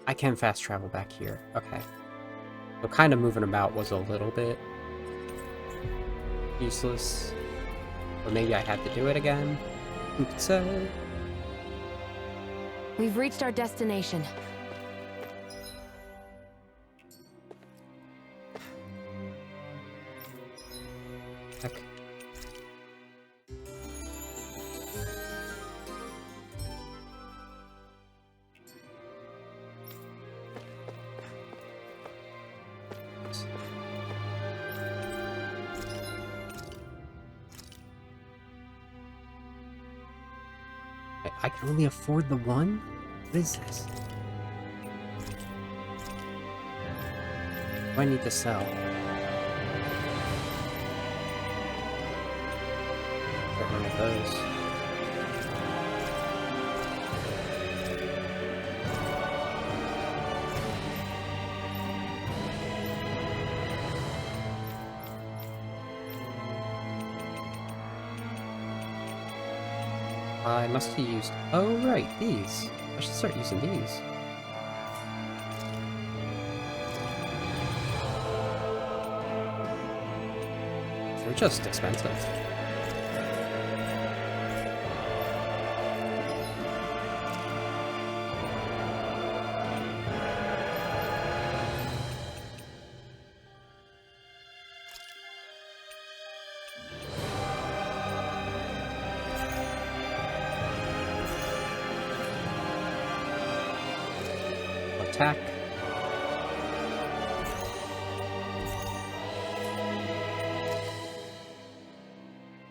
I can fast travel back here. Okay. So kind of moving about was a little bit useless. Or maybe I had to do it again. Who could say? We've reached our destination. Heck. I can only afford the one? What is this? What do I need to sell? Get rid of those. I must have used... Oh, right, these. I should start using these. They're just expensive. Attack.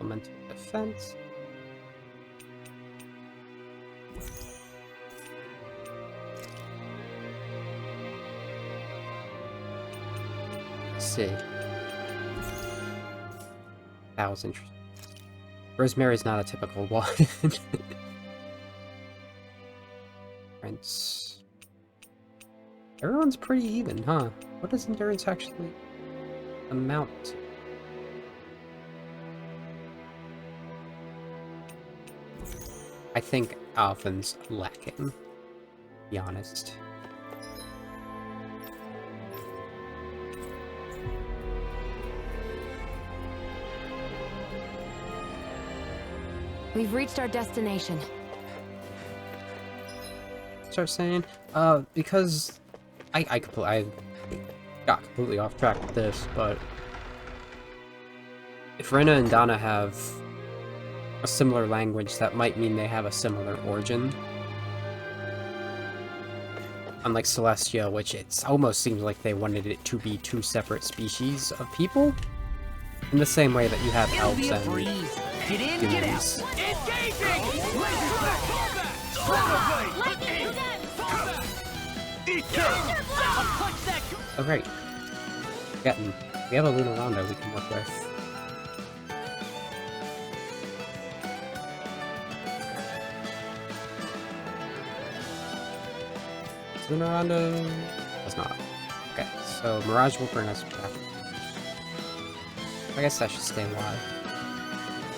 Elemental defense. Let's see. That was interesting. Rosemary's not a typical one. Prince. Everyone's pretty even, huh? What does endurance actually amount to? I think Alvin's lacking, to be honest. We've reached our destination. Start saying, because I got completely off track with this, but if Rena and Donna have a similar language, that might mean they have a similar origin. Unlike Celestia, which it almost seems like they wanted it to be two separate species of people. In the same way that you have elves and humans. Oh great. We have a Luna Rondo we can work with. Luna Rondo does not. Okay, so Mirage will bring us back. I guess that should stay Y.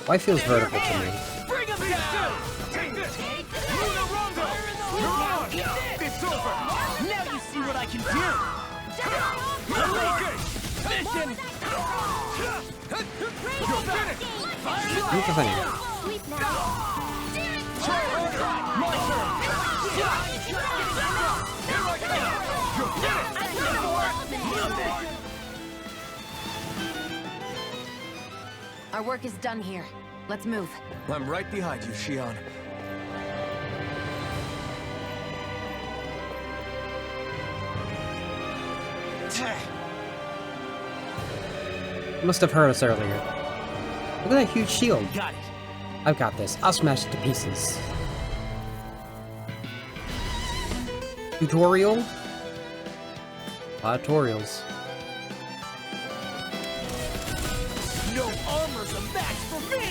Y feels vertical to me. Bring him down! Take this! Luna Rondo! You're on! It's over! Now you see what I can do! Mission! You're finished! Here's the thing. My turn! Here I come! Our work is done here. Let's move. I'm right behind you, Shion. You must have heard us earlier. Look at that huge shield. Got it. I've got this. I'll smash it to pieces. Tutorial? A lot of tutorials. No armor's a match for me!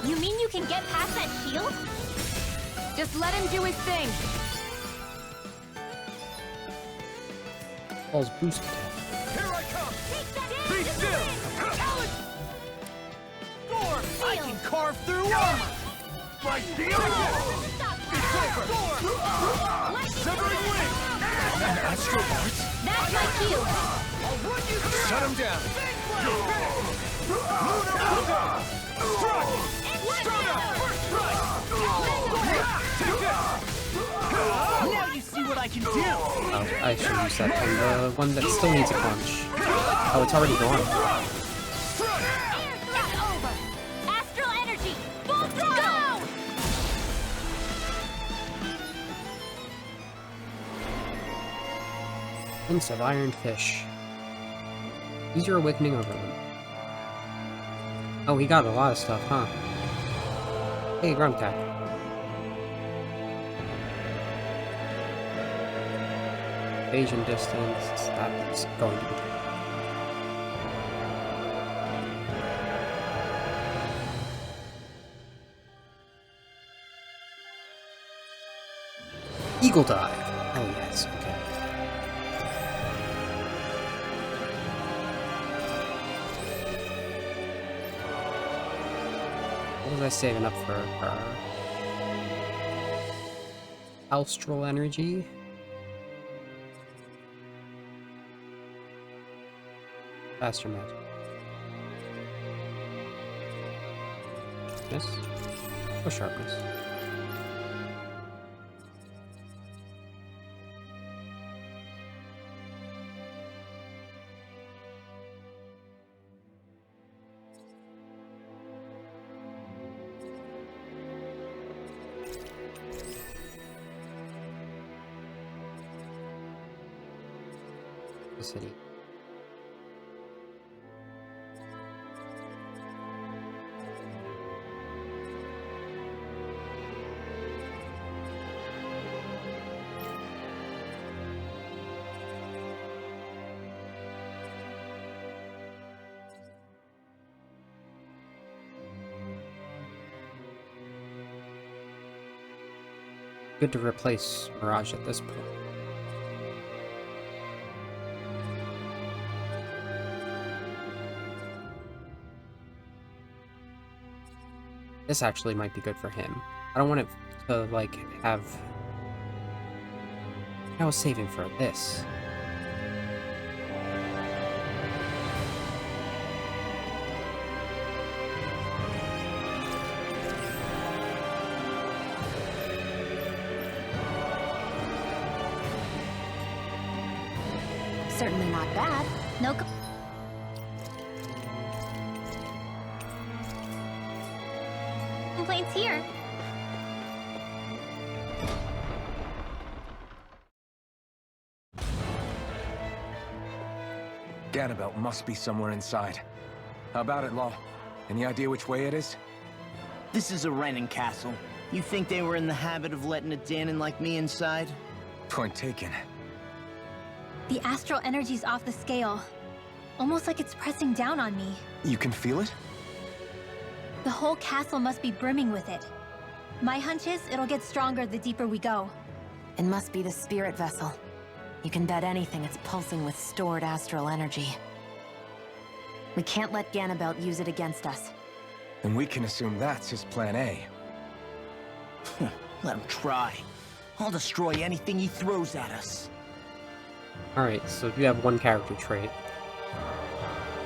You mean you can get past that shield? Just let him do his thing. Ball's boost. Here I come! Be still! Gore! I can carve through armor! My shield! It's over! Severing wing! Astral Arts? That's my cue! Shut him down! Lunar Rondo! Strike! Stronger! First strike! Take this! Now you see what I can do! Oh, I should use that thing. The one that still needs a punch. Oh, it's already gone. It's over! Astral energy! Full throttle! Prince of Iron Fish. Use your awakening over them. Oh, he got a lot of stuff, huh? Hey, Grumcat. Evasion distance, that's going to be... Eagle Dive! Oh yes, okay. What was I saving up for? Astral energy? Faster magic. Yes? Or sharpness? The city. Good to replace Mirage at this point. This actually might be good for him. I don't want it to, like, have... I was saving for this. Certainly not bad. No complaints here. Ganabelt must be somewhere inside. How about it, Law? Any idea which way it is? This is a Renin castle. You think they were in the habit of letting a Danon like me inside? Point taken. The astral energy's off the scale. Almost like it's pressing down on me. You can feel it? The whole castle must be brimming with it. My hunch is it'll get stronger the deeper we go. It must be the spirit vessel. You can bet anything it's pulsing with stored astral energy. We can't let Ganabelt use it against us. And we can assume that's his plan A. Let him try. I'll destroy anything he throws at us. Alright, so you have one character trait.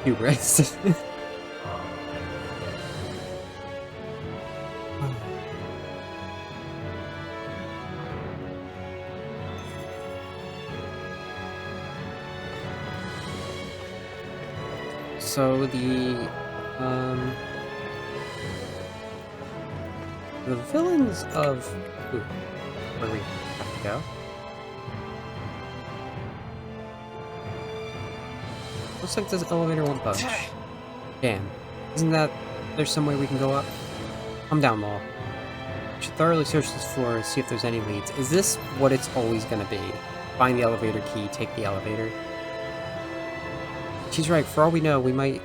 Hubris. So the villains of where we have to go. Looks like this elevator won't budge. Damn. Isn't that there's some way we can go up? Come down, Law. We should thoroughly search this floor and see if there's any leads. Is this what it's always gonna be? Find the elevator key, take the elevator. She's right, for all we know, we might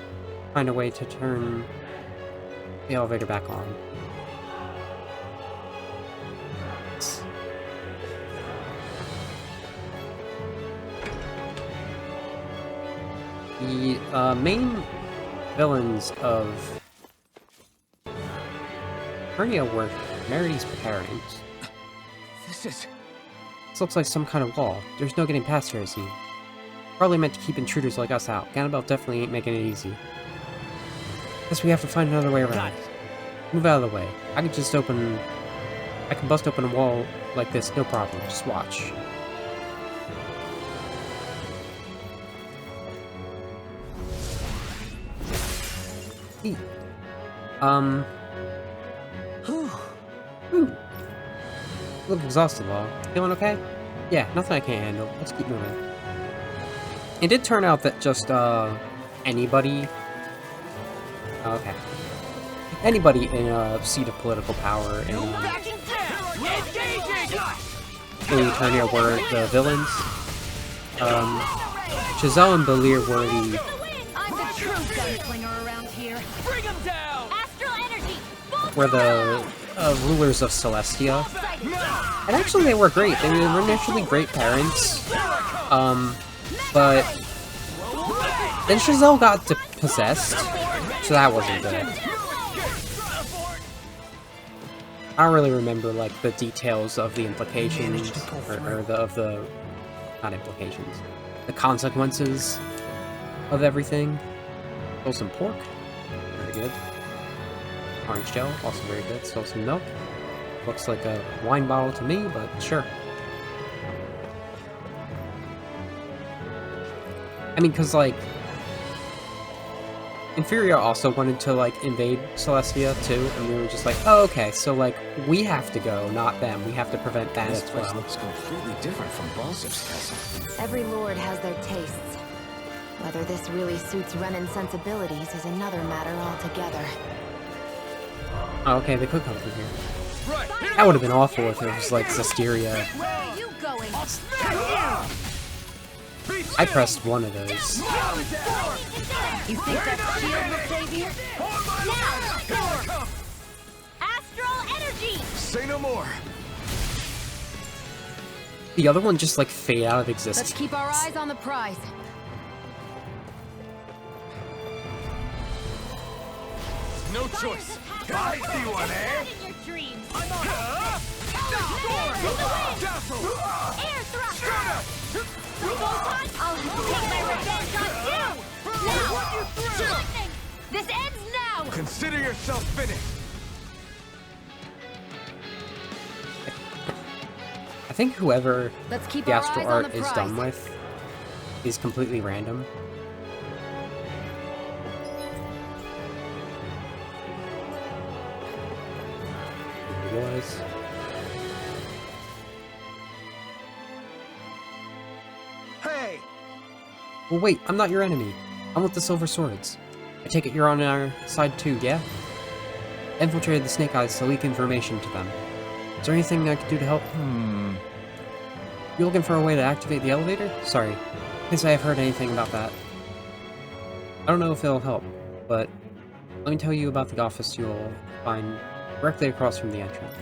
find a way to turn the elevator back on. The main villains of Hernia were Mary's parents. This is... It's looks like some kind of wall. There's no getting past here, I see. Probably meant to keep intruders like us out. Ganabel definitely ain't making it easy. Guess we have to find another way around. Move out of the way. I can bust open a wall like this, no problem. Just watch. Eat. Look exhausted, Law. Feeling okay? Yeah, nothing I can't handle. Let's keep moving. It did turn out that just, anybody... Okay. Anybody in a seat of political power in Eternia were the villains. Giselle and Belir were the... I'm the true gunslinger around here. Bring him down! Astral energy! Were the rulers of Celestia. And actually they were great. They were initially great parents. But then Giselle got possessed, so that wasn't good. I don't really remember like the details of the implications or the not implications, the consequences of everything. Stole some pork, very good. Orange gel, also very good. Stole some milk. Looks like a wine bottle to me, but sure. I mean, cause like Inferior also wanted to like invade Celestia too, and we were just like, oh, okay, so like we have to go, not them. We have to prevent that as well. This looks completely different from Balzer's castle. Every lord has their tastes. Whether this really suits Renan's sensibilities is another matter altogether. Oh, okay, they could come through here. That would have been awful if it was like Zestiria. I pressed one of those. You think that shield will save you? Now! Astral energy! Say no more! The other one just like fade out of existence. Let's keep our eyes on the prize. No choice. I see one, eh? In your dreams. Air thrust! I'll take my revenge on you! Now! Lightning! This ends now! Consider yourself finished. I think whoever Let's keep the our astral eyes on art the is prize. done with is completely random. Was. Hey! Well, wait, I'm not your enemy. I'm with the Silver Swords. I take it you're on our side too, yeah? I infiltrated the Snake Eyes to leak information to them. Is there anything I could do to help? You looking for a way to activate the elevator? Sorry, can't say I've heard anything about that. I don't know if it'll help, but let me tell you about the office you'll find directly across from the entrance.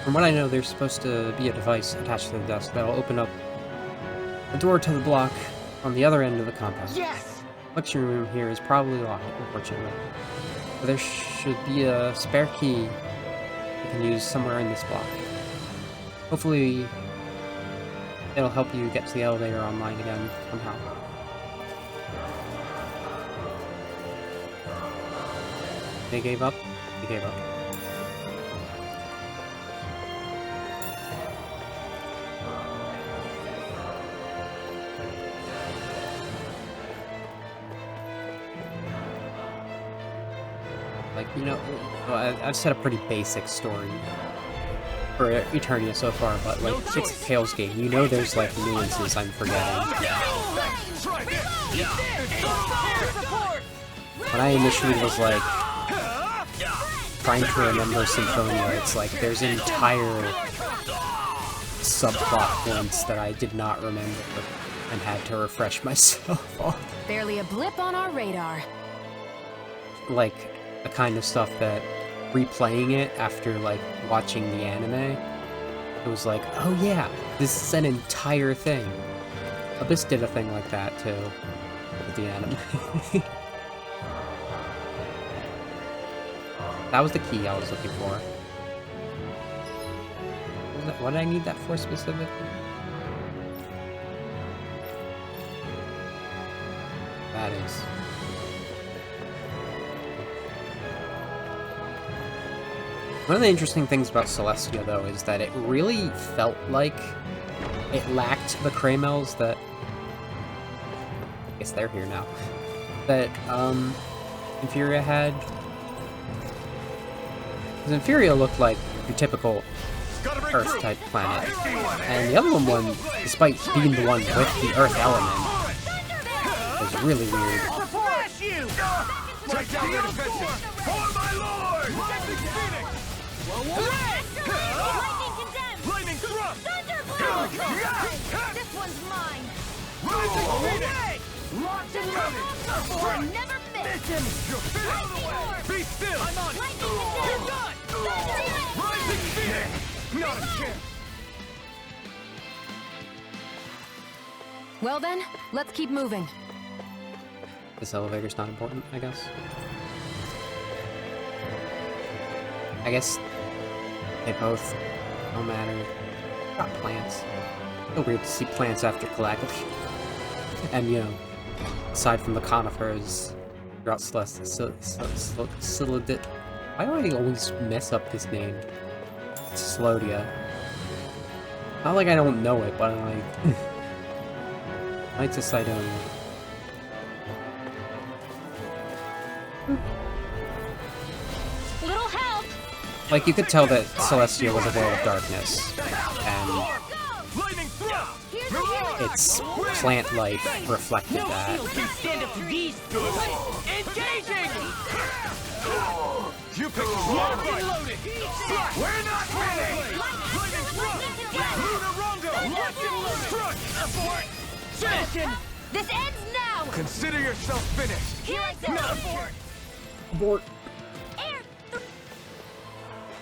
From what I know, there's supposed to be a device attached to the desk that'll open up a door to the block on the other end of the compound. Yes! Lecture room here is probably locked, unfortunately. But there should be a spare key you can use somewhere in this block. Hopefully, it'll help you get to the elevator online again, somehow. They gave up? They gave up. Like, you know, I've set a pretty basic story for Eternia so far, but like, it's a Tales game. You know there's like nuances I'm forgetting. When I initially was like, trying to remember Symphonia, it's like there's entire subplot points that I did not remember and had to refresh myself on. Barely a blip on our radar. Like, the kind of stuff that replaying it after like watching the anime, it was like, oh yeah, this is an entire thing. Abyss did a thing like that too with the anime. That was the key I was looking for. What did I need that for specifically? That is. One of the interesting things about Celestia, though, is that it really felt like it lacked the Cramels that... I guess they're here now. That, Inferior had. Because Inferior looked like your typical Earth-type planet. And the other one, despite being the one with the Earth element, was really weird. Take down their defenses! For my lord! Lightning thrust! This one's mine! Rising Phoenix! Locked and loaded! Never miss him! Be still! I'm on it! You're done! Rising Phoenix! Not a chance! Well then, let's keep moving. This elevator's not important, I guess. I guess they both don't matter. Got plants. Still weird to see plants after Calagly. And, you know, aside from the conifers throughout Celestia, why do I always mess up this name? Celodia. Not like I don't know it, but I'm like... Knights of Cydonia. Little help! Like, you could tell that Celestia was a world of darkness, and its plant life reflected that. You picked the wrong fight! We're not ready! This ends now! Consider yourself finished! Here I come! Not abort! Abort.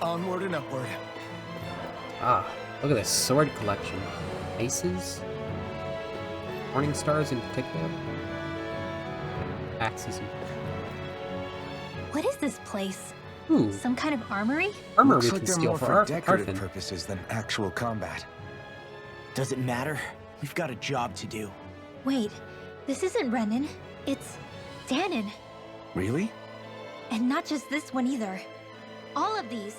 Onward and upward. Ah, look at this sword collection. Aces? Morning stars in particular? Axes in What is this place? Ooh. Some kind of armory? Armor Looks we like can they're steal more for for decorative Arfin. purposes than actual combat. Does it matter? We've got a job to do. Wait, this isn't Renan. It's Danon. Really? And not just this one either. All of these.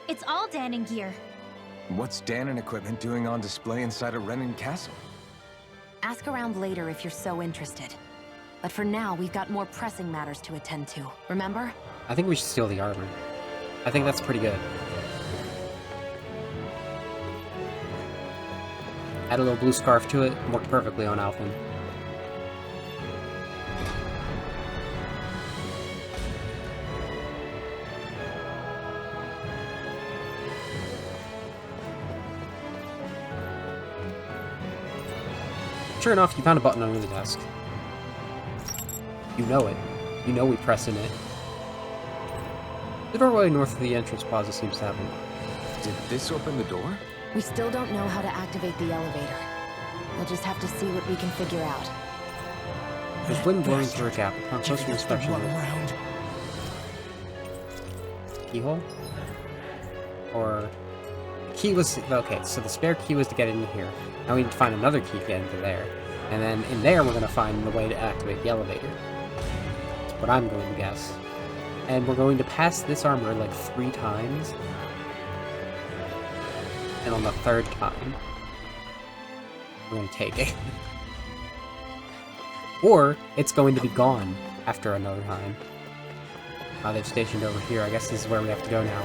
It's all Danon gear. What's Danon equipment doing on display inside a Renan castle? Ask around later if you're so interested. But for now, we've got more pressing matters to attend to. Remember? I think we should steal the armor. I think that's pretty good. Add a little blue scarf to it, worked perfectly on Alphen. Sure enough, you found a button under the desk. You know it. You know we press in it. The doorway north of the entrance plaza seems to have one. Did this open the door? We still don't know how to activate the elevator. We'll just have to see what we can figure out. There's wind blowing through a gap upon closer inspection. Keyhole? Or... Key was... Okay, so the spare key was to get into here. Now we need to find another key to get into there. And then in there we're going to find the way to activate the elevator. That's what I'm going to guess. And we're going to pass this armor like 3 times. And on the 3rd time, we're going to take it. Or it's going to be gone after another time. They've stationed over here. I guess this is where we have to go now.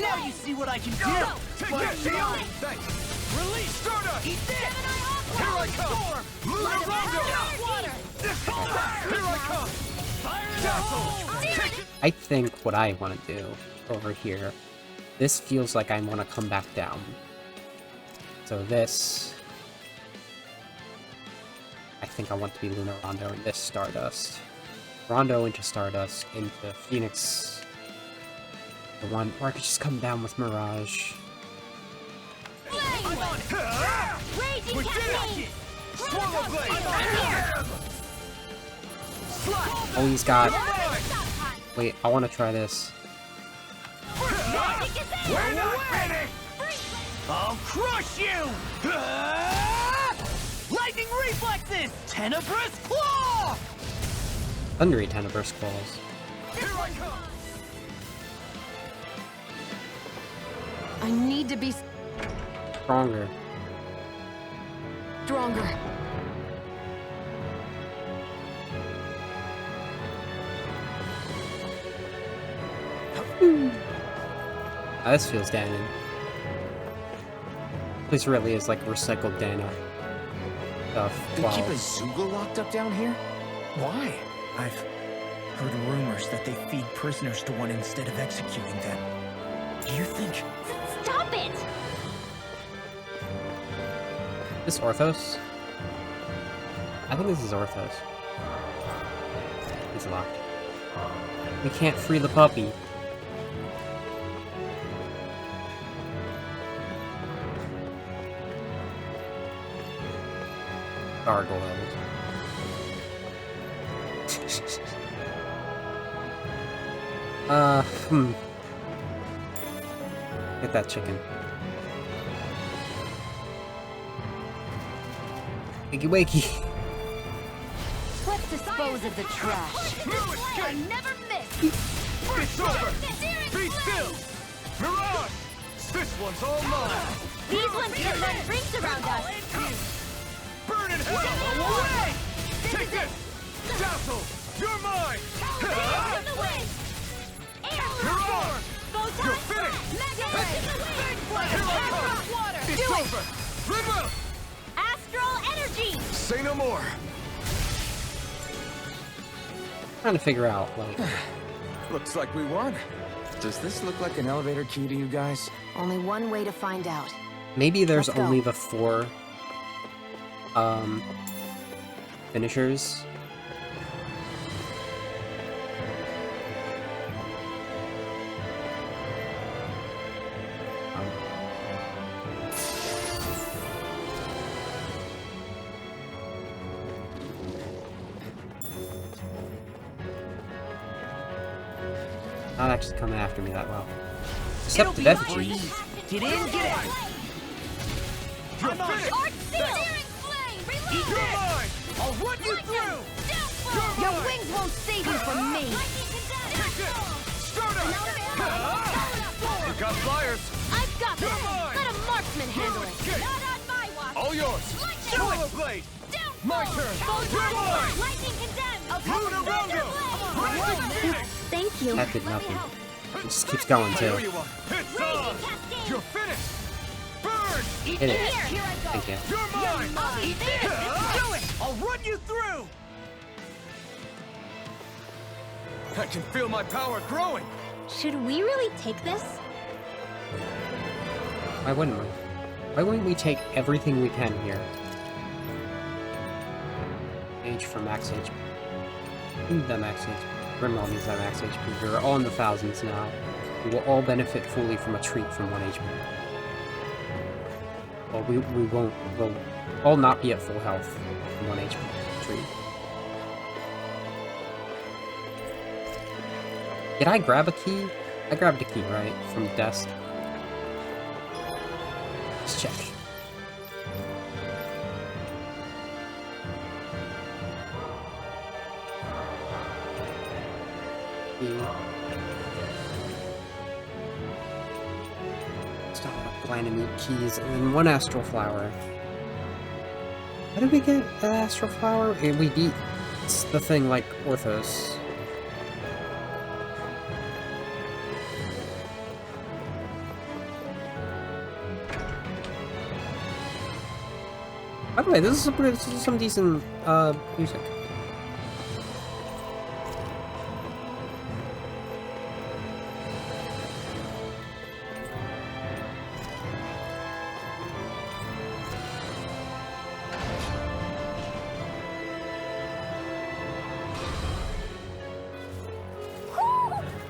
Now you see what I can do! Take that shield! Thanks! Release Stardust! He's dead! Here I come! Here I come! Dazzle! I think what I want to do over here, this feels like I want to come back down. So this, I think I want to be Luna Rondo and this Stardust. Rondo into Stardust, into Phoenix. The one, or I could just come down with Mirage. Oh, he's got... Wait, I want to try this. We're not finished! I'll crush you! Lightning reflexes! Tenebrous claw! Thundery Tenebrous Claws. Here I come! I need to be Stronger. stronger. This feels Danon. This really is like recycled Dana. They keep a Zoogle locked up down here? Why? I've heard rumors that they feed prisoners to one instead of executing them. Do you think... Stop it! This Orthos? I think this is Orthos. It's locked. We can't free the puppy. Gargoyles. Get that chicken. Wakey wakey. Let's dispose of the trash. I never miss! It's over! Be still! Mirage! This one's all mine! These ones can run rings around us! Burn in hell! Away! Take this! Dazzle! You're mine! Mirage! You're finished! Here I come! It's over! Remove! Astral energy! Say no more! Trying to figure out, like... Looks like we won. Does this look like an elevator key to you guys? Only one way to find out. Maybe there's Let's go. only the 4... finishers. Not actually coming after me that well. Except the effigies. Get in, get out! You're finished! You're mine! I'll run you through! Your wings won't save you from me. Take this! Start up! You got flyers! I've got this! You're mine! Let a marksman handle it! Okay. Not on my watch! All yours! Solar Blade! My turn! You're mine! Lightning condemned! Luna Rondo! Thank you. That did nothing. It just keeps going I too. know you are! It's on! You're finished! Burn! Hit it. Here I go. Thank you. You're mine! Eat this! Do it! I'll run you through! I can feel my power growing! Should we really take this? Why wouldn't we? Why wouldn't we take everything we can here? Age for max HP. Need that max HP. Grimwell needs that max HP. We're all in the thousands now. We will all benefit fully from a treat from 1 HP. Well, we won't. We'll all not be at full health from 1 HP treat. Did I grab a key? I grabbed a key, right? From the desk. Let's check. Stop planning to need keys and then 1 astral flower. How did we get an astral flower? We beat the thing like Orthos. By the way, this is some decent music.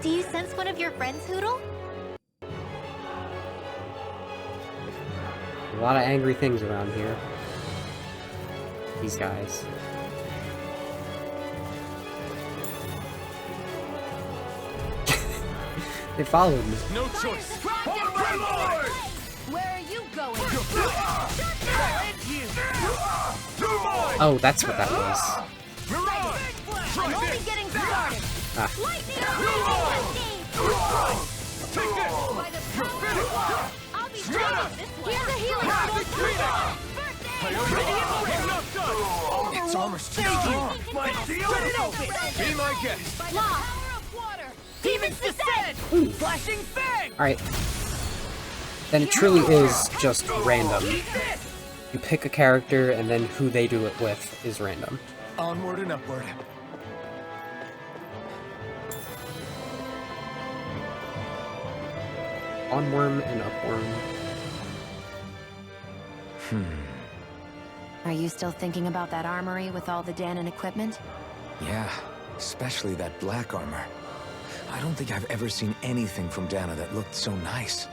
Do you sense one of your friends, Hoodle? A lot of angry things around here. These guys. It followed me. No choice. Where are you going? Oh, that's what that was. I'm only getting started. Ah. By the power of war, I'll be ready. Here's a healing Its armor's too strong. My shield is open. Be my guest. Power of water. Demons descend. Flashing fang. Alright. Then it truly is just random. You pick a character, and then who they do it with is random. Onward and upward. Onworm and upworm. Are you still thinking about that armory with all the Danon equipment? Yeah, especially that black armor. I don't think I've ever seen anything from Dana that looked so nice.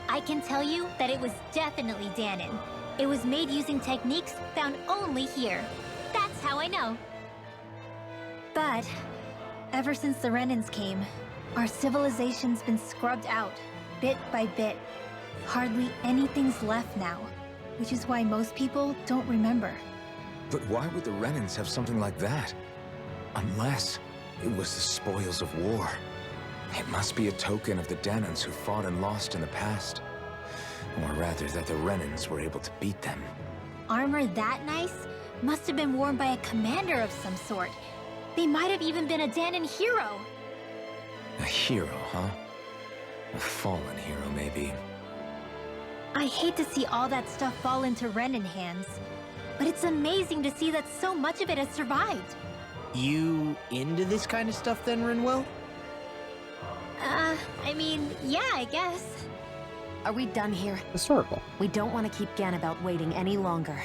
I can tell you that it was definitely Danon. It was made using techniques found only here. That's how I know. But ever since the Renans came, our civilization's been scrubbed out, bit by bit. Hardly anything's left now, which is why most people don't remember. But why would the Renans have something like that? Unless it was the spoils of war. It must be a token of the Danans who fought and lost in the past. Or rather, that the Renans were able to beat them. Armor that nice must have been worn by a commander of some sort. They might have even been a Danon hero. A hero, huh? A fallen hero, maybe. I hate to see all that stuff fall into Renan hands, but it's amazing to see that so much of it has survived. You into this kind of stuff then, Rinwell? I mean, yeah, I guess. Are we done here? Historical. We don't want to keep Ganabelt waiting any longer.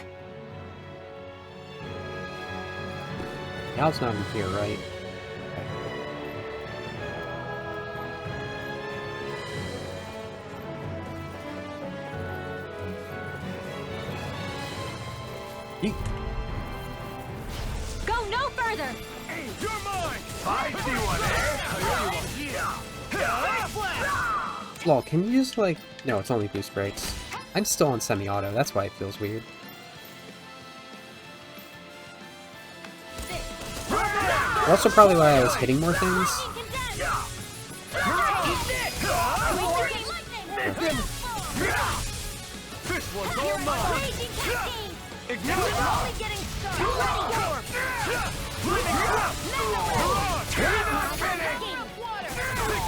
Gal's not in here, right? Yeet. Go no further! You're mine. I see one. Lol, can you use, like... No, it's only boost breaks. I'm still on semi-auto, that's why it feels weird. Also probably why I was hitting more things. This one's all mine. Ignore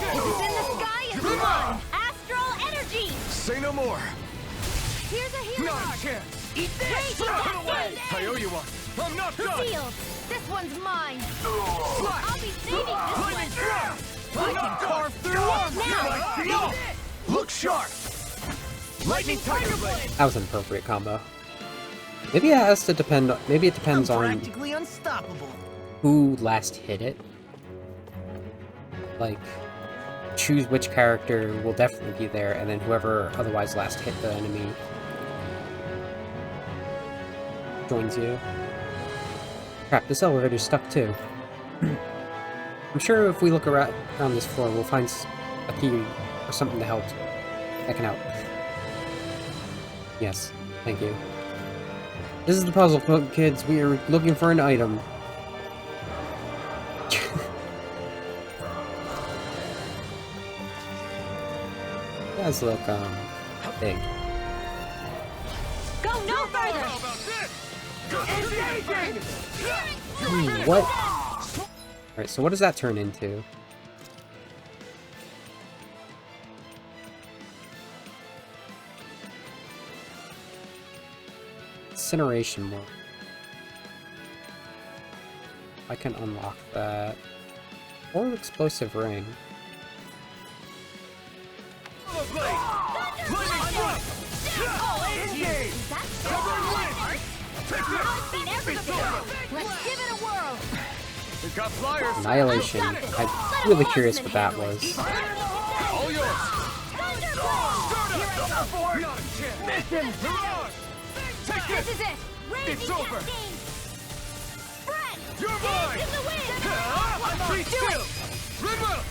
If it's in the sky, it's mine! Astral energy! Say no more. Here's a hero! Not a chance. Eat this! I owe you one. I'm not done. Sealed! This one's mine! I'll be saving this one! I can carve through Now! Look sharp. Lightning Tiger Blade. That was an appropriate combo. Maybe it has to depend. Maybe it depends on Practically unstoppable. who last hit it. Like, choose which character will definitely be there, and then whoever otherwise last hit the enemy joins you. Crap, this elevator's stuck too. I'm sure if we look around this floor, we'll find a key or something to help. That can help. Yes, thank you. This is the puzzle, kids. We are looking for an item. You guys look, big. Go no further! What? Alright, so what does that turn into? Incineration more. I can unlock that. Or explosive ring. Annihilation. I'm really curious what that was. All yours. Take This is it! It's over. Spread! You're mine. In the wind! Be still. Rinwell.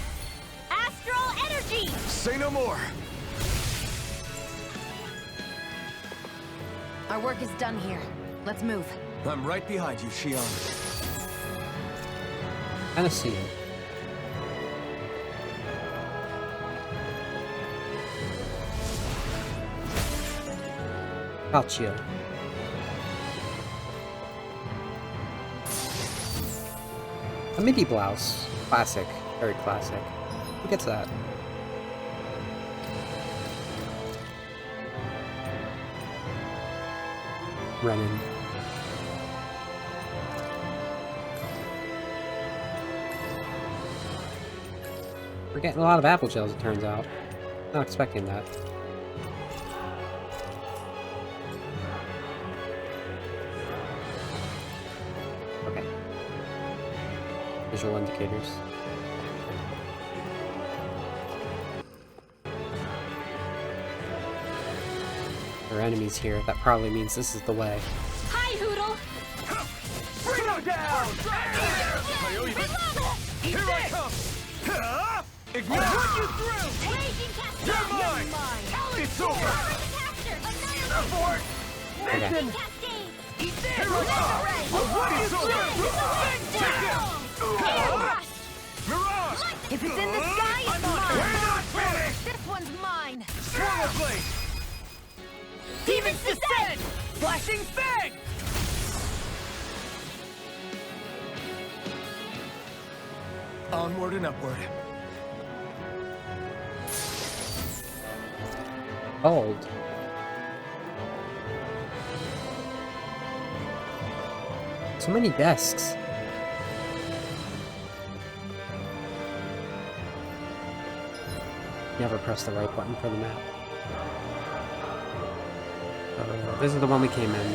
After all, energy! Say no more. Our work is done here. Let's move. I'm right behind you, Shion. Kinda see it. Calcio. A midi blouse. Classic. Very classic. Who gets that? Renan. We're getting a lot of apple shells, it turns out. Not expecting that. Okay. Visual indicators. There are enemies here. That probably means this is the way. Hi, Hoodle! Bring him down! Here I come! Ignore! I'll put you through! Raging Cascade! You're mine! It's over! Abort! Okay. Raging Cascade! Eat this! Here I come! I'll put you through! Take it! Airbrush! Mirage! If it's in the sky, it's We're mine! not finished! This one's mine! Swallow blade! Demon's Descent! Flashing Fang! Onward and upward. Old. So many desks. Never press the right button for the map. This is the one we came in,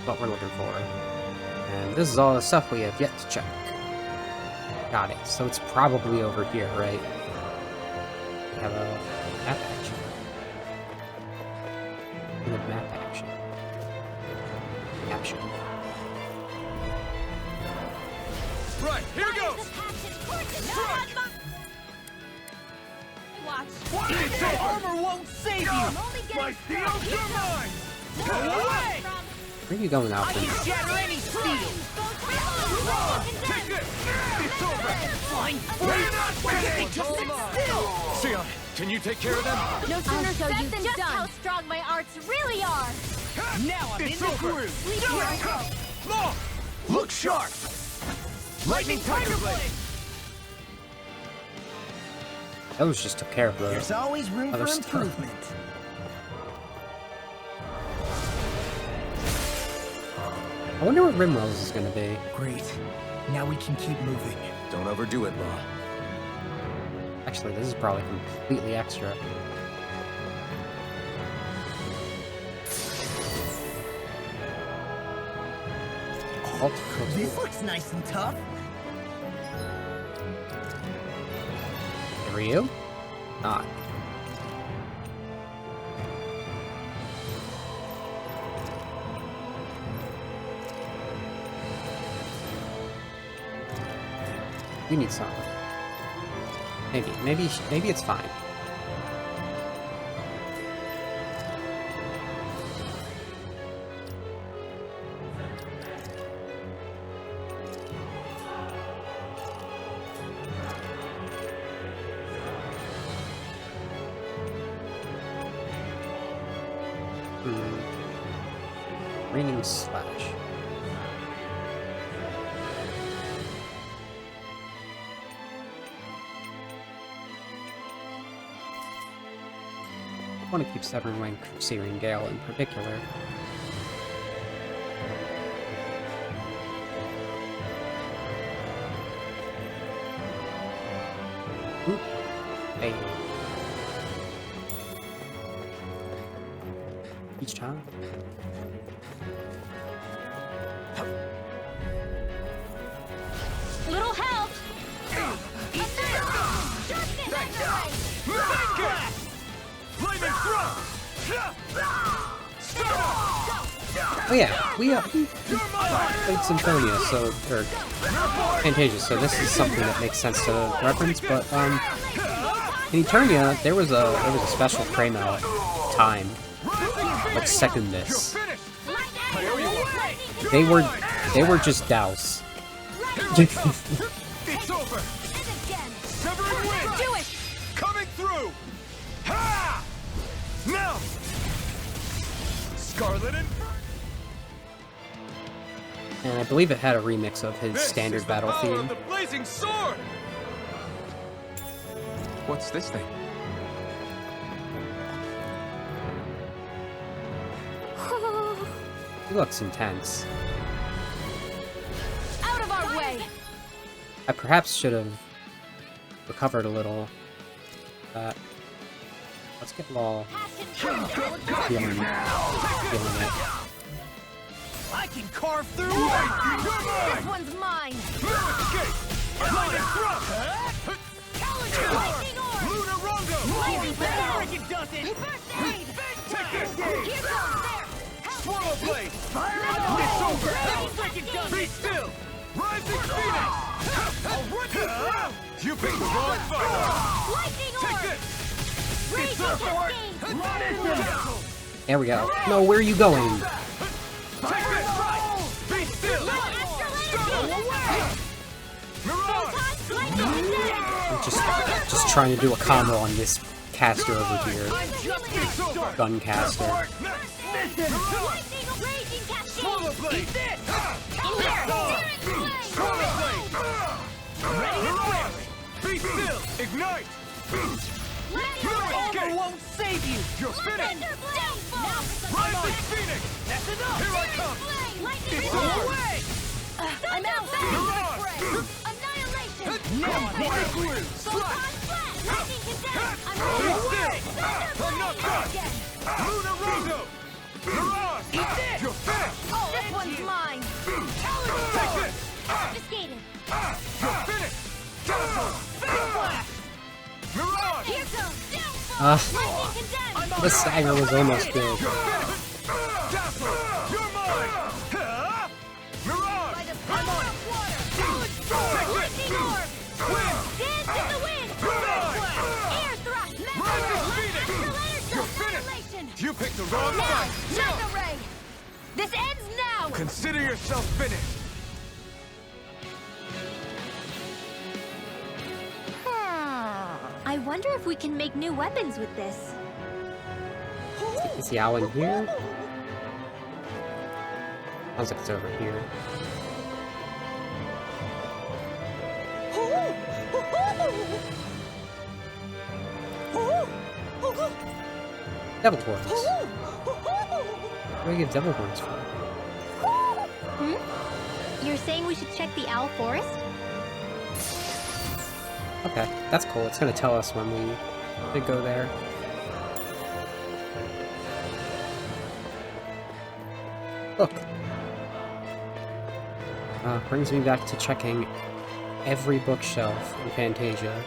what we're looking for. And this is all the stuff we have yet to check. Got it. So it's probably over here, right? We have a map action. We have map action. Caption. Right, here goes! Your armor won't save you! My steel, you're mine! Go away! Where are you going, I Alfred? can shatter any steel! Take it! It's over! Fine! We're not finished! Just sit still! Sion, can you take care of them? No sooner show you Just done. how strong my arts really are! Now I'm in It's the over! groove! Here I go! Long! Look sharp! Lightning Tiger Blade! Those just took care of the There's always room other for stuff. improvement. I wonder what Rimwell's is gonna be. Great. Now we can keep moving. Don't overdo it, Law. Actually, this is probably completely extra. Alt code. This looks nice and tough. Ryu? Not. You need something. Maybe it's fine. Raining slash. I want to keep Severn Wing, Searing Gale in particular. Oop. Hey. Each time. Little help! Lightning Thrust! Oh yeah, we played Symphonia, so, or Fantasia, so this is something that makes sense to reference, but, In Eternia, there was a special Primo time, like second miss. They were just douse. It's over. Severing wind. Do it. Coming through. Ha! Now. Scarlet and And I believe it had a remix of his standard battle power of theme. the blazing sword. What's this thing? He looks intense. Out of our way! I perhaps should have recovered a little. Let's get Law feeling it. I can carve through. This one's mine! Lightning thrust. Lightning orb. Lunar rondo. Lightning I blade. can does it. First aid. Take this. Here goes there. Swallow blade. Fire It's over. freaking does Be it. still. Rising phoenix. I'll run you through. You picked the wrong fight. Lightning Take orb. this. Raging cascade. There we go. No, where are you going? Take this. Be still. Mirage. I'm just trying to do a combo on this caster over here. Gun caster. Lightning raging cascade. Swallow blade. Be still. Ignite. Over won't save you. You're finished. Rising phoenix. That's enough. Here I come. Lightning over. away. I'm out. Mirage. Annihilation. Now I'm Lightning Photon flash. Lightning condemned. I'm Be ready. still. I'm not done. Lunar rondo. Mirage. You're finished. This one's mine! Take this. Confiscated. You're finished. Teleport. Mirage. Here goes. Ah, Lightning condemned. the stagger was almost good. Dazzle. You're mine. Mirage. I'm on Lightning orb. Dance in the wind. Air thrust. Rising phoenix. You're finished. Annihilation. You picked the wrong Now, fight. Mega ray. This ends now. Consider yourself finished. I wonder if we can make new weapons with this. Is Yao in here? Sounds like it's over here. Devil horns. What do we get devil horns for? You're saying we should check the Owl Forest? Okay, that's cool. It's gonna tell us when we did go there. Look. Brings me back to checking every bookshelf in Fantasia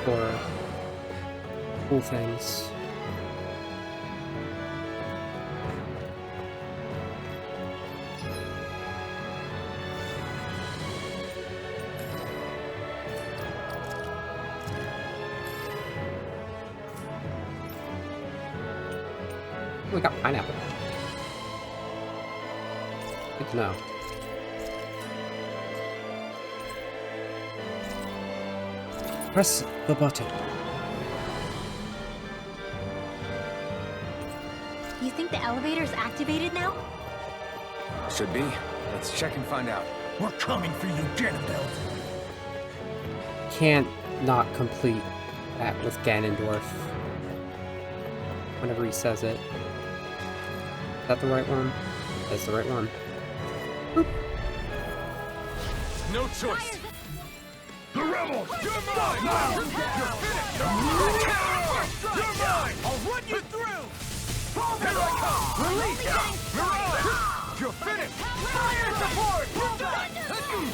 for cool things. We got pineapple. Good to know. Press the button. You think the elevator's activated now? Should be. Let's check and find out. We're coming for you, Ganondorf. Can't not complete that with Ganondorf. Whenever he says it. Is that the right one? That's the right one. Boop. No choice. The rebels! You're mine! You're finished! You're mine! I'll run you through! Here I come! Release! Mirage! You're finished! Fire support! You're done!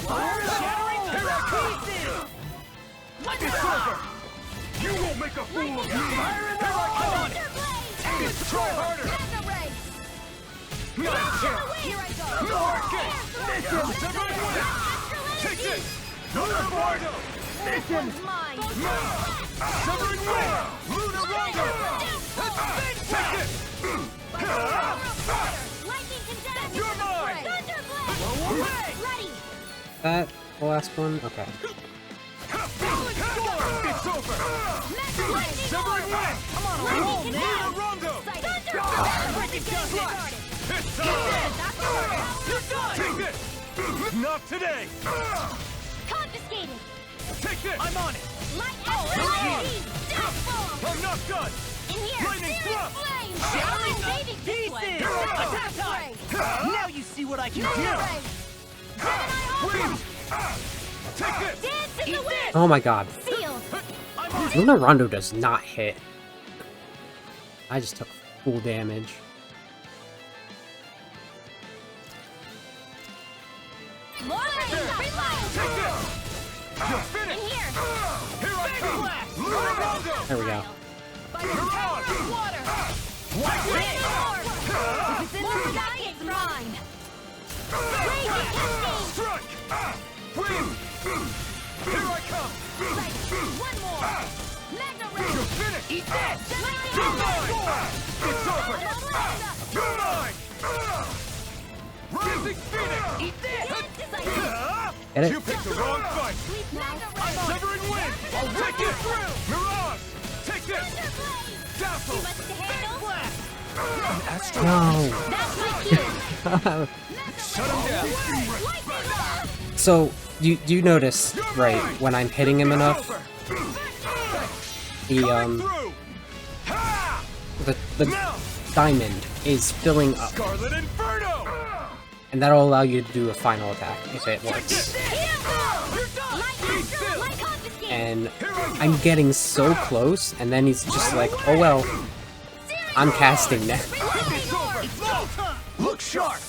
Shattering Here I come! pieces! It's over! You won't make a fool of me! Here I come! Try harder! Not a chance! Here I go. No escape! Take this! Lunar Bardo! This one's mine! Severing Wind! Luna Rondo! Take it! Lightning condenser! You're mine! Thunderblade! Ready! That the last one? Okay. It's over! Severing Wind! Come on, roll Luna now! Rondo! Thunderblade! It's over! You're done! Take this! Not today! Confiscated! Take this! I'm on it! Light energy! Death bomb! I'm not done! In here! Lightning Searing thrust! flame! Shattering Saving this way! Attack time! Now you see what I can do! Wind! Take this! Dance in the wind! Oh my god. Sealed! Luna Rondo does not hit. I just took full damage. Take this! You're finished! In here! Here I come! Luna Rondo! There we go. Mirage! Water! Like More! this! If it's in the sky, it's mine! Raging cascade! Strike! Wind! Here I come! Right! One more! Magna ray! You're finished! Eat this! You're mine! It's over! You're mine! Rising Phoenix! Eat this! Get it? You picked the wrong fight! Severing Wind! I'll take it through! Mirage! Take this! Dazzle! No. That's my cue! Shut him down! So, you notice, right, when I'm hitting him enough, the Through! Ha! the diamond is filling up, Scarlet Inferno! and that'll allow you to do a final attack if it works. And I'm getting so close, and then he's just like, oh well, I'm casting now. It's over! Look sharp!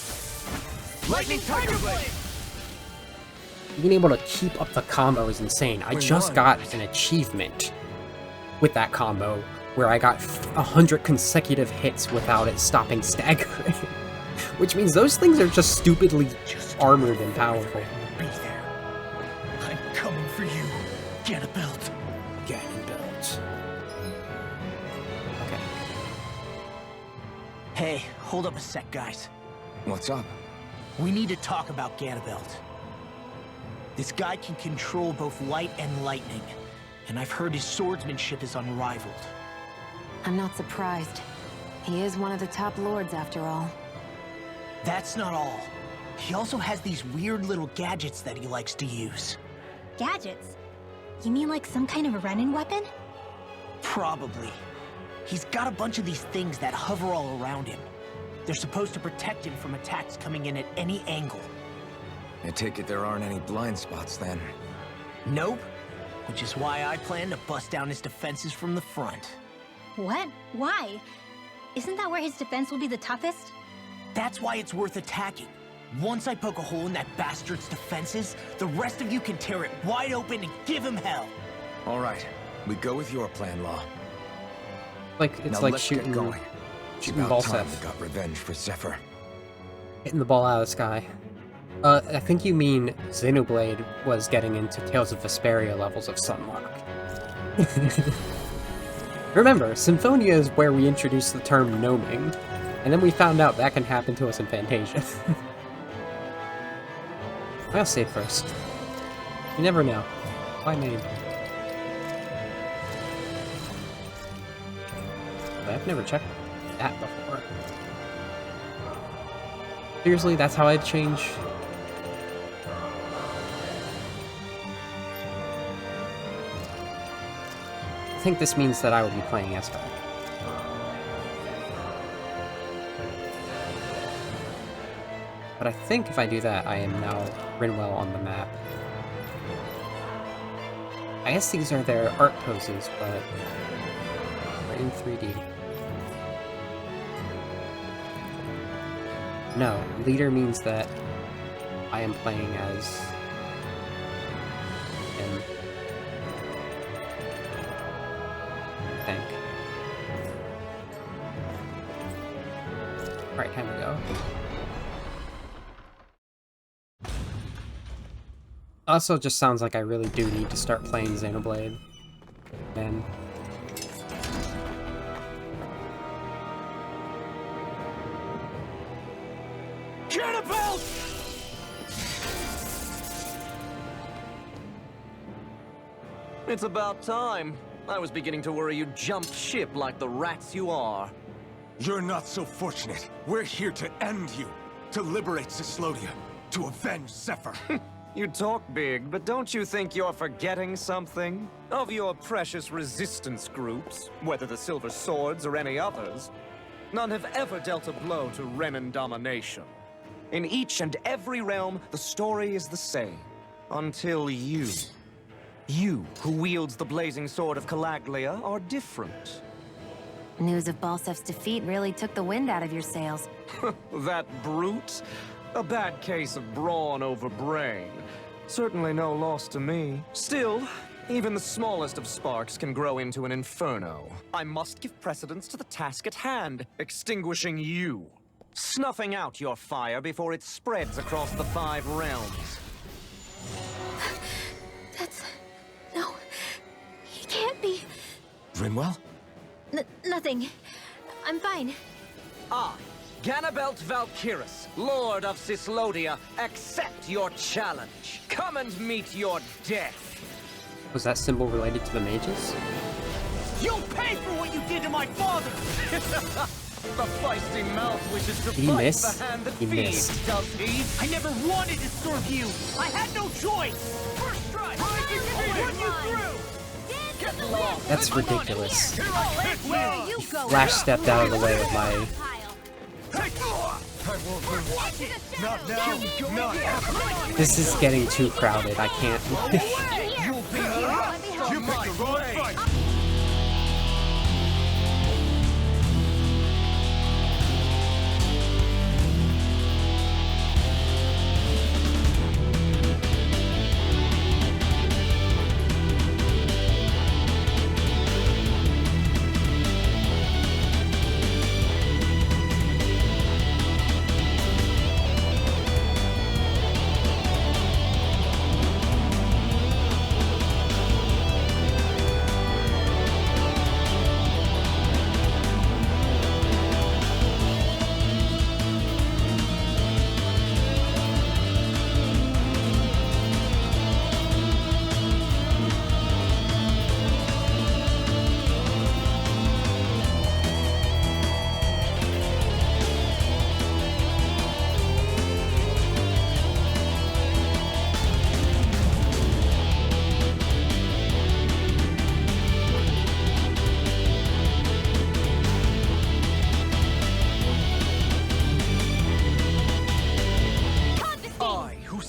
Lightning Tiger Blade! Being able to keep up the combo is insane. I just got an achievement with that combo where I got 100 consecutive hits without it stopping staggering. Which means those things are just stupidly armored and powerful. Be there. I'm coming for you, Ganabelt. Ganabelt. Okay. Hey, hold up a sec, guys. What's up? We need to talk about Ganabelt. This guy can control both light and lightning, and I've heard his swordsmanship is unrivaled. I'm not surprised. He is one of the top lords, after all. That's not all. He also has these weird little gadgets that he likes to use. Gadgets? You mean like some kind of a run-in weapon? Probably. He's got a bunch of these things that hover all around him. They're supposed to protect him from attacks coming in at any angle. I take it there aren't any blind spots then. Nope. Which is why I plan to bust down his defenses from the front. What? Why? Isn't that where his defense will be the toughest? That's why it's worth attacking. Once I poke a hole in that bastard's defenses, the rest of you can tear it wide open and give him hell. All right, we go with your plan, Law. Like it's Now like let's shooting, get going. shooting About ball time stuff, we got revenge for Zephyr. hitting the ball out of the sky. I think you mean Xenoblade was getting into Tales of Vesperia levels of Sunlock. Remember, Symphonia is where we introduced the term gnoming, and then we found out that can happen to us in Fantasia. I'll save first. You never know. Why me? I've never checked that before. Seriously, that's how I'd change. I think this means that I will be playing Esco. But I think if I do that, I am now Rinwell on the map. I guess these are their art poses, but they're in 3D. No, leader means that I am playing as him. I think. Alright, time to go. Also, just sounds like I really do need to start playing Xenoblade. again. Catapult! It's about time. I was beginning to worry you jumped ship like the rats you are. You're not so fortunate. We're here to end you. To liberate Cyslodia. To avenge Zephyr. You talk big, but don't you think you're forgetting something? Of your precious resistance groups, whether the Silver Swords or any others, none have ever dealt a blow to Renan domination. In each and every realm, the story is the same. Until you. You, who wields the blazing sword of Calaglia, are different. News of Balsef's defeat really took the wind out of your sails. That brute? A bad case of brawn over brain. Certainly no loss to me. Still, even the smallest of sparks can grow into an inferno. I must give precedence to the task at hand, extinguishing you. Snuffing out your fire before it spreads across the 5 realms. No, he can't be. Rinwell? Nothing. I'm fine. I, Ganabelt Valkyris, Lord of Cyslodia, accept your challenge. Come and meet your death. Was that symbol related to the mages? You'll pay for what you did to my father! The feisty mouth wishes to Did he bite miss? the hand that He feeds, missed. does he? I never wanted to serve you! I had no choice! First try! I'll run you through! Get lost! That's ridiculous. Where you go? Flash stepped out of the way of my... Not now! Not ever! This is getting too crowded. I can't... You'll be last You picked the wrong fight!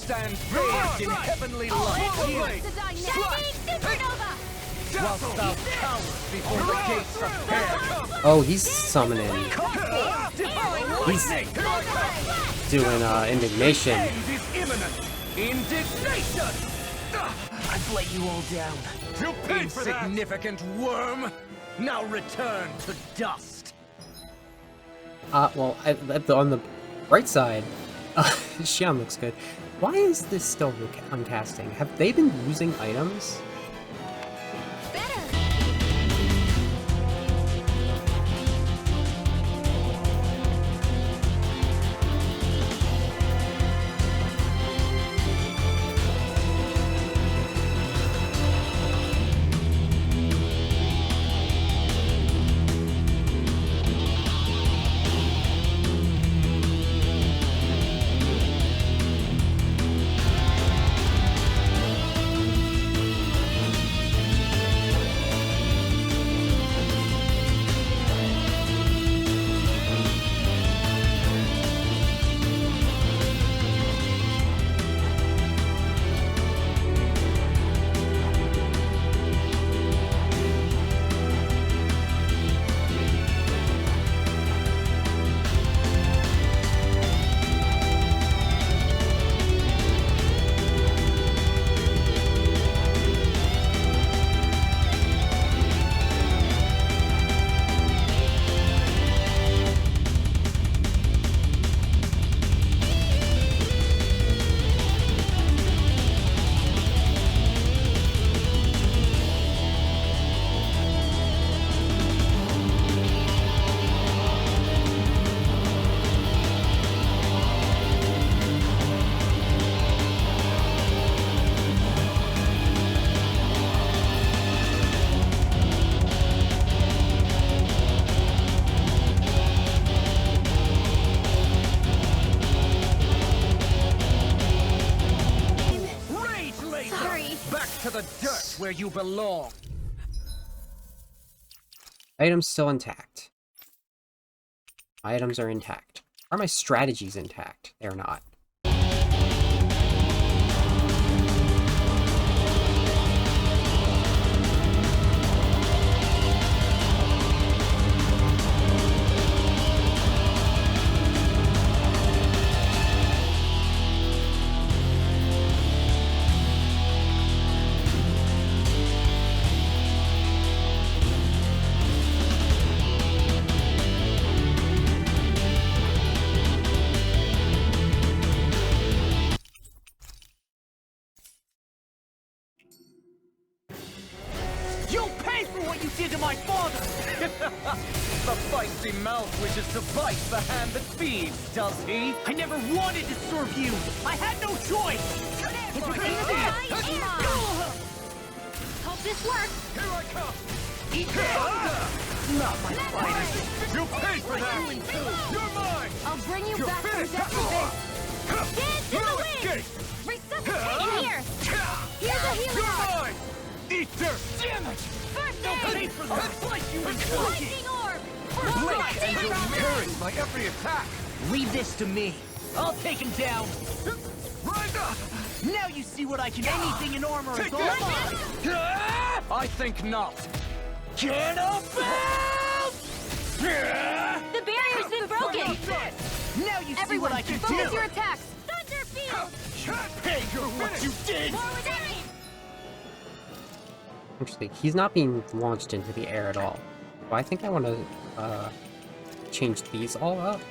Stands bathed in heavenly light. Shining supernova! Whilst thou cowerest before the gates of hell. Oh, he's summoning. He's doing indignation. Indignation! I've let you all down. You'll pay for that! Insignificant worm! Now return to dust! Well, on the right side, Xian looks good. Why is this still uncasting? Have they been using items? where you belong. Items still intact. Items are intact. Are my strategies intact? They're not. You'll pay for what you did to my father! The feisty mouth wishes to bite the hand that feeds, does he? I never wanted to serve you! I had no choice! If you're gonna die, hope this works. Here I come! Not my finest. You pay for that! You're mine! I'll bring you back from finished. death to this. Dance in the wind! Resuscitate in here! Here's a healing You're orb! mine! Eat dirt! Damn it! First Pay aid! for that! I'll slice you in Lightning orb! Blink and you'll perish by every attack! Leave this to me. I'll take him down. Rise up! Now you see what I can. Anything in armor is Take all this! mine. I think not. Get up! The barrier's been broken! Now you see Everyone, what I can focus do. your attacks! Thunderfield! Pay for what you did. Forward aim! Actually, he's not being launched into the air at all. So I think I want to change these all up.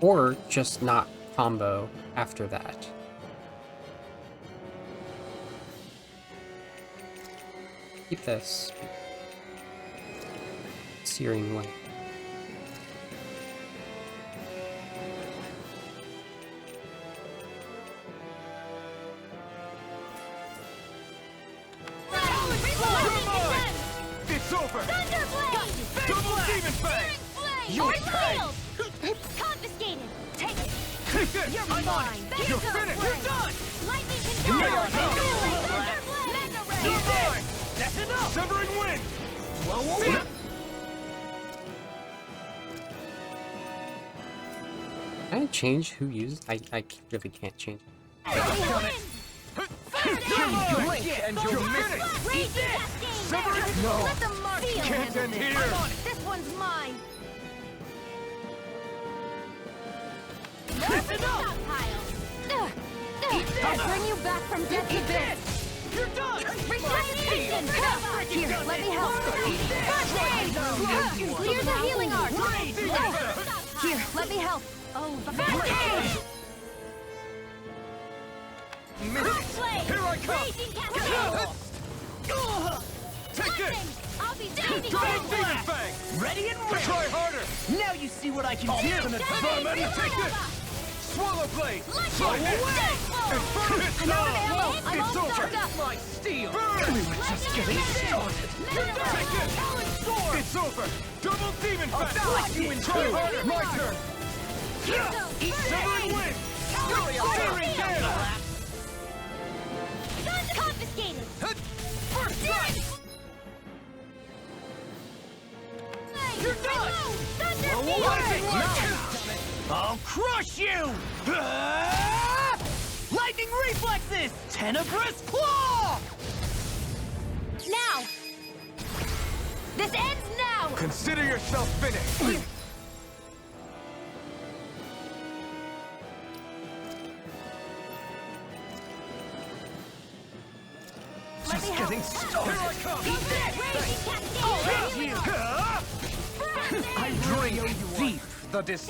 Or just not combo after that. Keep this. Searing light. It's over! Thunderblade! Double demon fang! You're killed! Confiscated! Take it! Take this! You're mine! You're finished! You're done! Lightning Here control! I go! Thunderblade! Mega ray! You're mine! That's enough. Severing wind! Whoa. Can I change who uses? I really can't change. Blink and you'll miss it. Raging cascade! No. Let the mark Can't end here! This one's mine! That's enough. Stockpile! I'll bring you back from death to this! You're done. Resuscitation! Here, let me help! First aid! Here's a healing art! Here, let me help! Oh, first aid! Crossblade! Here I come! Raging cascade! Take this! Lightning! I'll be saving Double you! demon fang! Ready and ready. Try harder! Now you see what I can do. Take this! Swallow blade! Slide Lightning! in! Deathful! It's I'm out of ammo! over! I'm all It's over! stocked up! My steel. Burn! We were just getting started. Take this! It's over! Double demon fang! you in Try two. harder! My turn! Severing wind! Searing gale! Confiscated! First strike! You're done! Thunderfield! I'll crush you! Lightning reflexes! Tenebrous claw! Now! This ends now! Consider yourself finished! Let me help! Getting started. Here I come! Raging cascade! I drink deep the dis...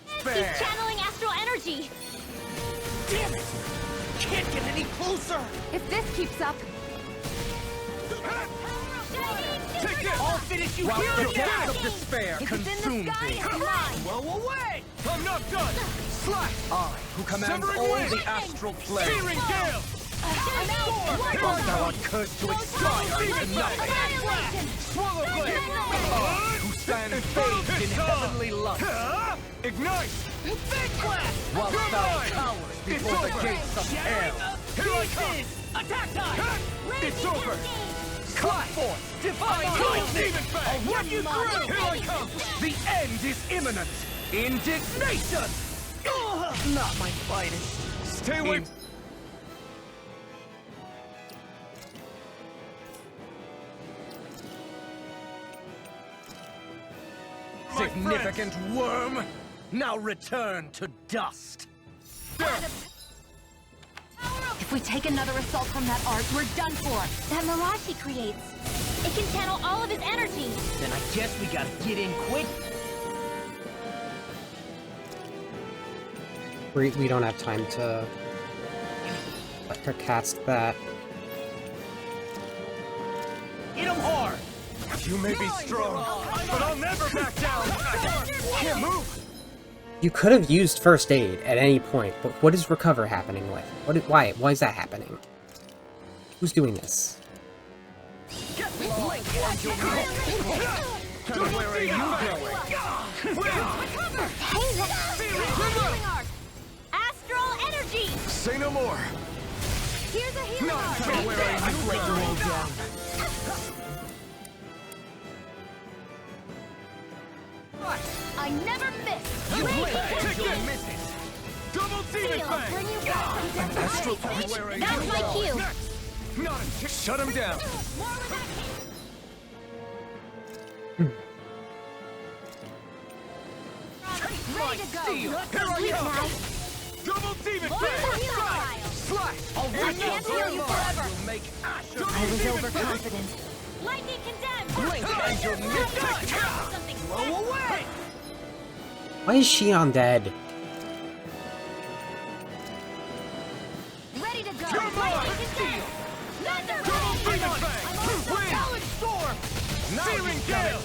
Keep channeling astral energy! Damn it! Can't get any closer! If this keeps up... I'll finish you While here. the depths of despair If it's in consume the sky, thee. it's mine. Whoa, away! I'm not done. Slash! I, who commands Severing all wing. the astral plane. Searing gale! Art thou on curse to expire into nothing? Swallow blade! Who stands bathed in heavenly light. Ignite! Big blast! Whilst thou cowers before the gates of hell. Here I come! Attack time! It's over! Clap forth divine lightning! I'll run you through! Here I come! The end is imminent! Indignation! Not my finest. Stay away! Significant worm! Now return to dust! If we take another assault from that art, we're done for. That mirage he creates. It can channel all of his energy. Then I guess we gotta get in quick. We don't have time to cast that. Hit him hard! You may be strong, but I'll never back down! Can't move! You could have used first aid at any point, but what is recover happening with? Why is that happening? Who's doing this? Where are you going? Astral energy! Say no more! Here's a healing arc! Where are you going? I never miss! Take this! Double demon I'll fang! bring you back from death. Astral punch! That's my cue! Not a shut him down! More with that Ready to go! Here I come! Double demon fang! Slash! I can't heal you forever! Make I was overconfident. Lightning condemned! Blink and you'll miss Something Blow away! Why is she undead? ready to go! You're mine! Lightning condemned! Thunder Double blade! demon fang! Win! Solid storm! Searing gale!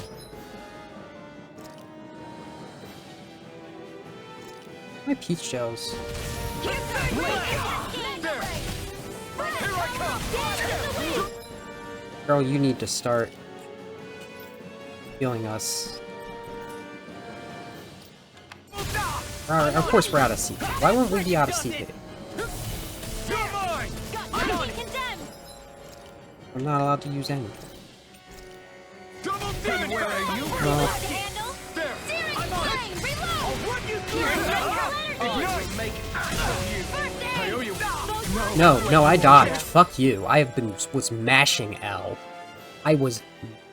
My peach shells. There! Here I come! Girl, you need to start healing us. Alright, of course we're out of CP. Why won't we be out of CP? You're mine! Lightning condemned! I'm not allowed to use any. Double demon where fang! are you No. Handle! There! Searing I'm on it! flame! Reload! I'll run you through! Here's astral energy! Ignite! make First aid! I owe you! No, I dodged. Fuck you. I have was mashing L. I was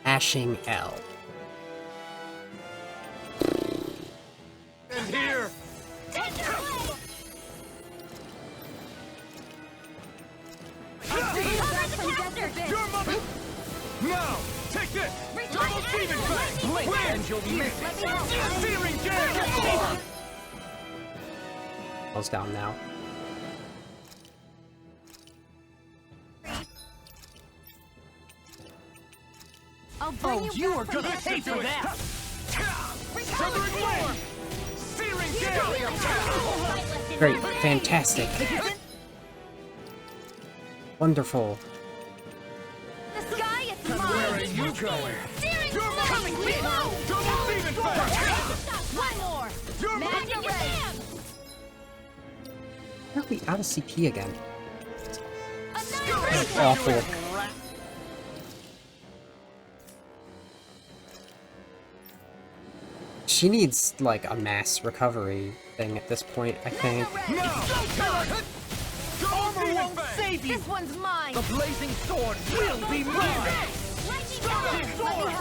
mashing L. And here! You're mine! Now! Take this! Double demon fang! blink Win! and you'll miss it. Searing gale! L's down now. I'll bring Oh, you you back are from gonna death. pay for that! Severing flame! Searing gale! Great, fantastic. The Wonderful. sky is mine! Where are you going? Searing You're flame! mine! Reload! Double demon fang! One more! You're mine! Magic Ram! Why are we out of CP again? Annihilation! Awful. She needs, like, a mass recovery thing at this point, I think. Armor won't save you! This one's mine! The blazing sword will be mine! Lightning Thunder!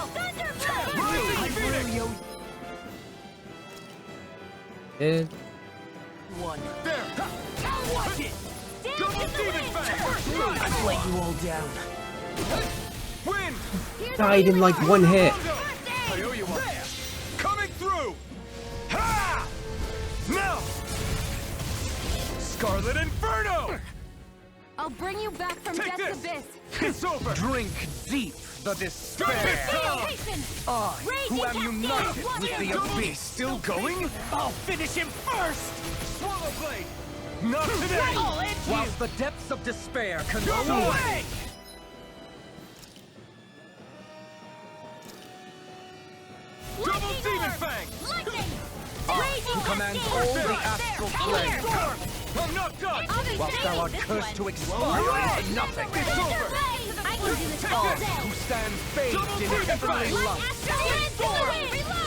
Did One. Double demon fang! I've let you all down. Win! died in like one hit. I owe you one. Coming through! Ha! Now! Scarlet Inferno! I'll bring you back from Take death's this! abyss! It's over! Drink deep the despair! Retaliation! I, who am Raging united cascade! with the abyss, still going? I'll finish him first! Swallow blade! Not today! I'll end you! Whilst the depths of despair Go consume away! Double demon fang! Lightning! who commands all the astral plane. I'm not done! Whilst thou art cursed to expire into nothing. It's over! I can do this Take all this! day! Who stands bathed Double in demon heavenly fang! light.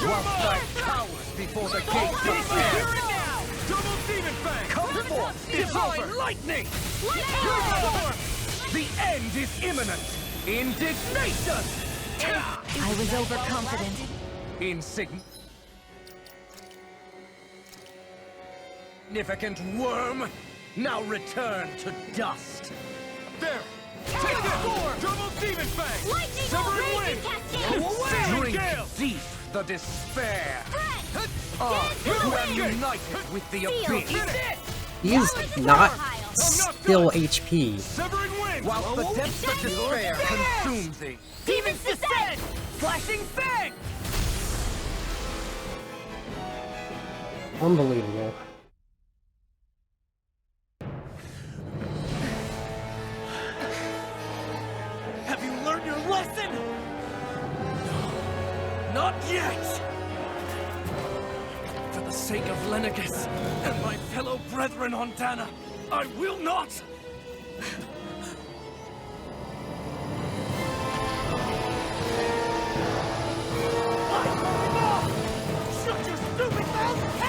Whilst thou cowers before the gates of Here hell. and now! Double demon fang! Come forth, divine lightning! The end is imminent! Indignation! I was overconfident. Insignificant worm! Now return to dust! There! Take this! Double demon fang! Lightning Severing bolt, wind! raging cascade! Severing Drink gale! deep the despair! Threat! I, who am Feel united with the Feel abyss! it! He's not still HP. Severing wind! Whilst the depths of despair consume thee! Demons descend! Flashing fang! Unbelievable. Have you learned your lesson? No, not yet! For the sake of Lennicus and my fellow brethren on Dana, I will not! Shut your stupid mouth and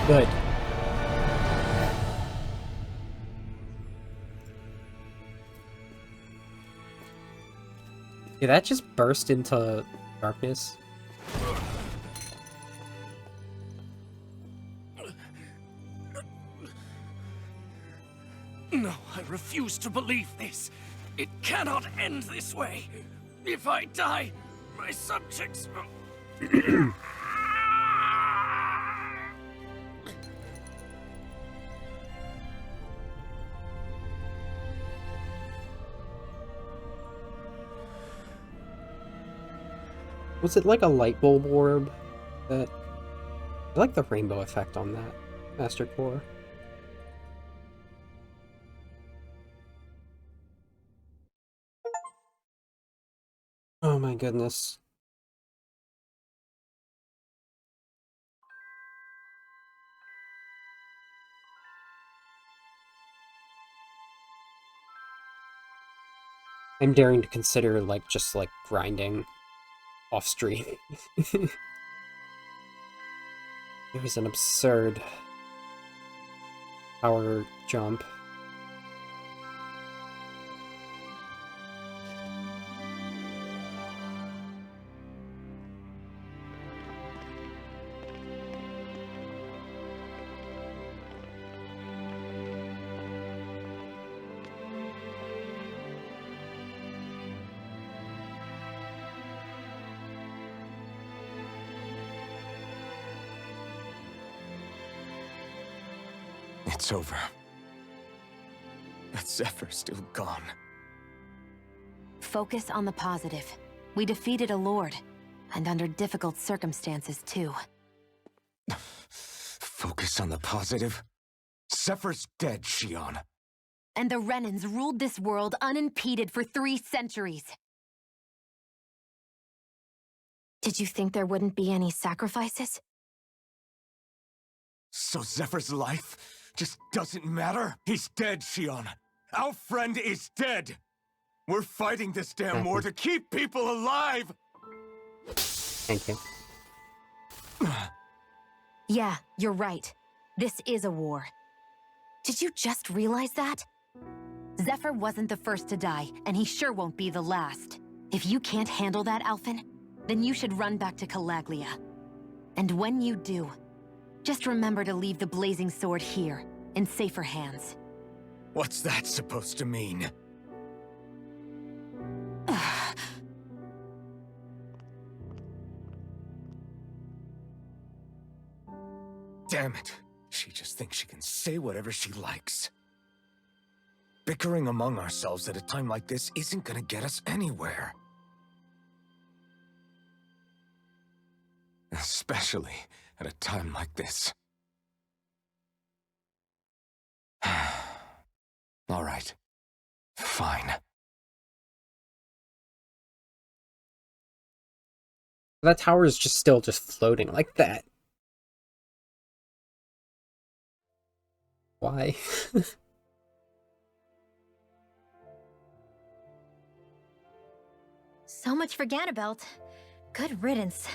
Good. Did that just burst into darkness? No, I refuse to believe this. It cannot end this way. If I die, my subjects will... Was it like a light bulb orb? That I like the rainbow effect on that Master Core. Oh my goodness. I'm daring to consider just grinding off stream. It was an absurd power jump. It's over. That Zephyr's still gone. Focus on the positive. We defeated a lord, and under difficult circumstances, too. Focus on the positive? Zephyr's dead, Shion. And the Renans ruled this world unimpeded for 3 centuries. Did you think there wouldn't be any sacrifices? So Zephyr's life just doesn't matter? He's dead, Shion. Our friend is dead. We're fighting this damn war to keep people alive! Thank you. Yeah, you're right. This is a war. Did you just realize that? Zephyr wasn't the first to die, and he sure won't be the last. If you can't handle that, Alphen, then you should run back to Calaglia. And when you do, just remember to leave the blazing sword here, in safer hands. What's that supposed to mean? Damn it. She just thinks she can say whatever she likes. Bickering among ourselves at a time like this isn't gonna get us anywhere. Especially at a time like this. All right. Fine. That tower is just still just floating like that. Why? So much for Ganabelt. Good riddance.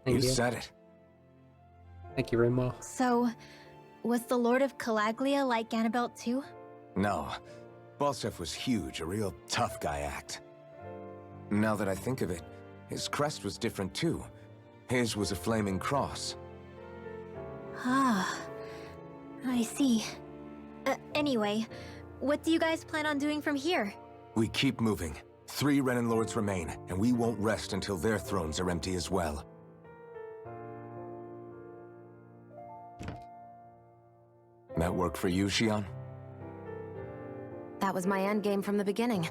Thank you. Said it. Thank you, Remo. So, was the Lord of Calaglia like Ganabelt too? No. Balsef was huge, a real tough guy act. Now that I think of it, his crest was different too. His was a flaming cross. Ah, I see. Anyway, what do you guys plan on doing from here? We keep moving. 3 Renin Lords remain, and we won't rest until their thrones are empty as well. That work for you, Xion? That was my endgame from the beginning.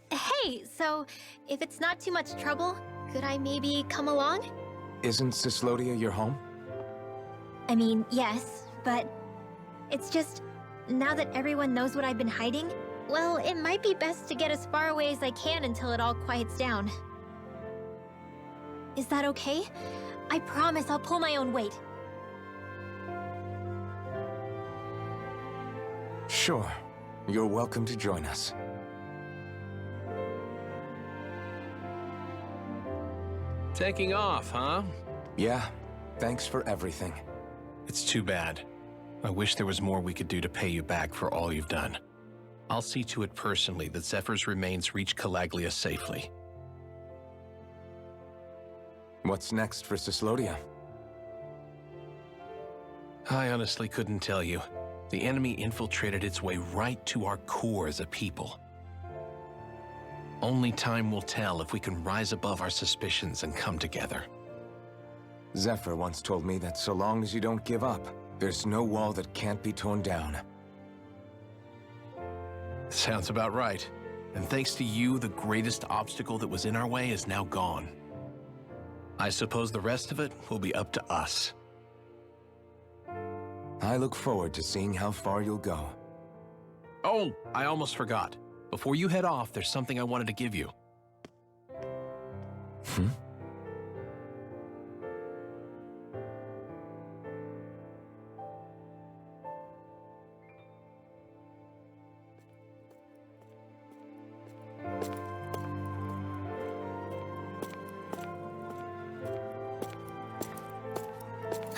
Hey, so if it's not too much trouble, could I maybe come along? Isn't Cyslodia your home? I mean, yes, but it's just, now that everyone knows what I've been hiding, well, it might be best to get as far away as I can until it all quiets down. Is that okay? I promise I'll pull my own weight. Sure. You're welcome to join us. Taking off, huh? Yeah. Thanks for everything. It's too bad. I wish there was more we could do to pay you back for all you've done. I'll see to it personally that Zephyr's remains reach Calaglia safely. What's next for Cyslodia? I honestly couldn't tell you. The enemy infiltrated its way right to our core as a people. Only time will tell if we can rise above our suspicions and come together. Zephyr once told me that so long as you don't give up, there's no wall that can't be torn down. Sounds about right. And thanks to you, the greatest obstacle that was in our way is now gone. I suppose the rest of it will be up to us. I look forward to seeing how far you'll go. Oh, I almost forgot. Before you head off, there's something I wanted to give you.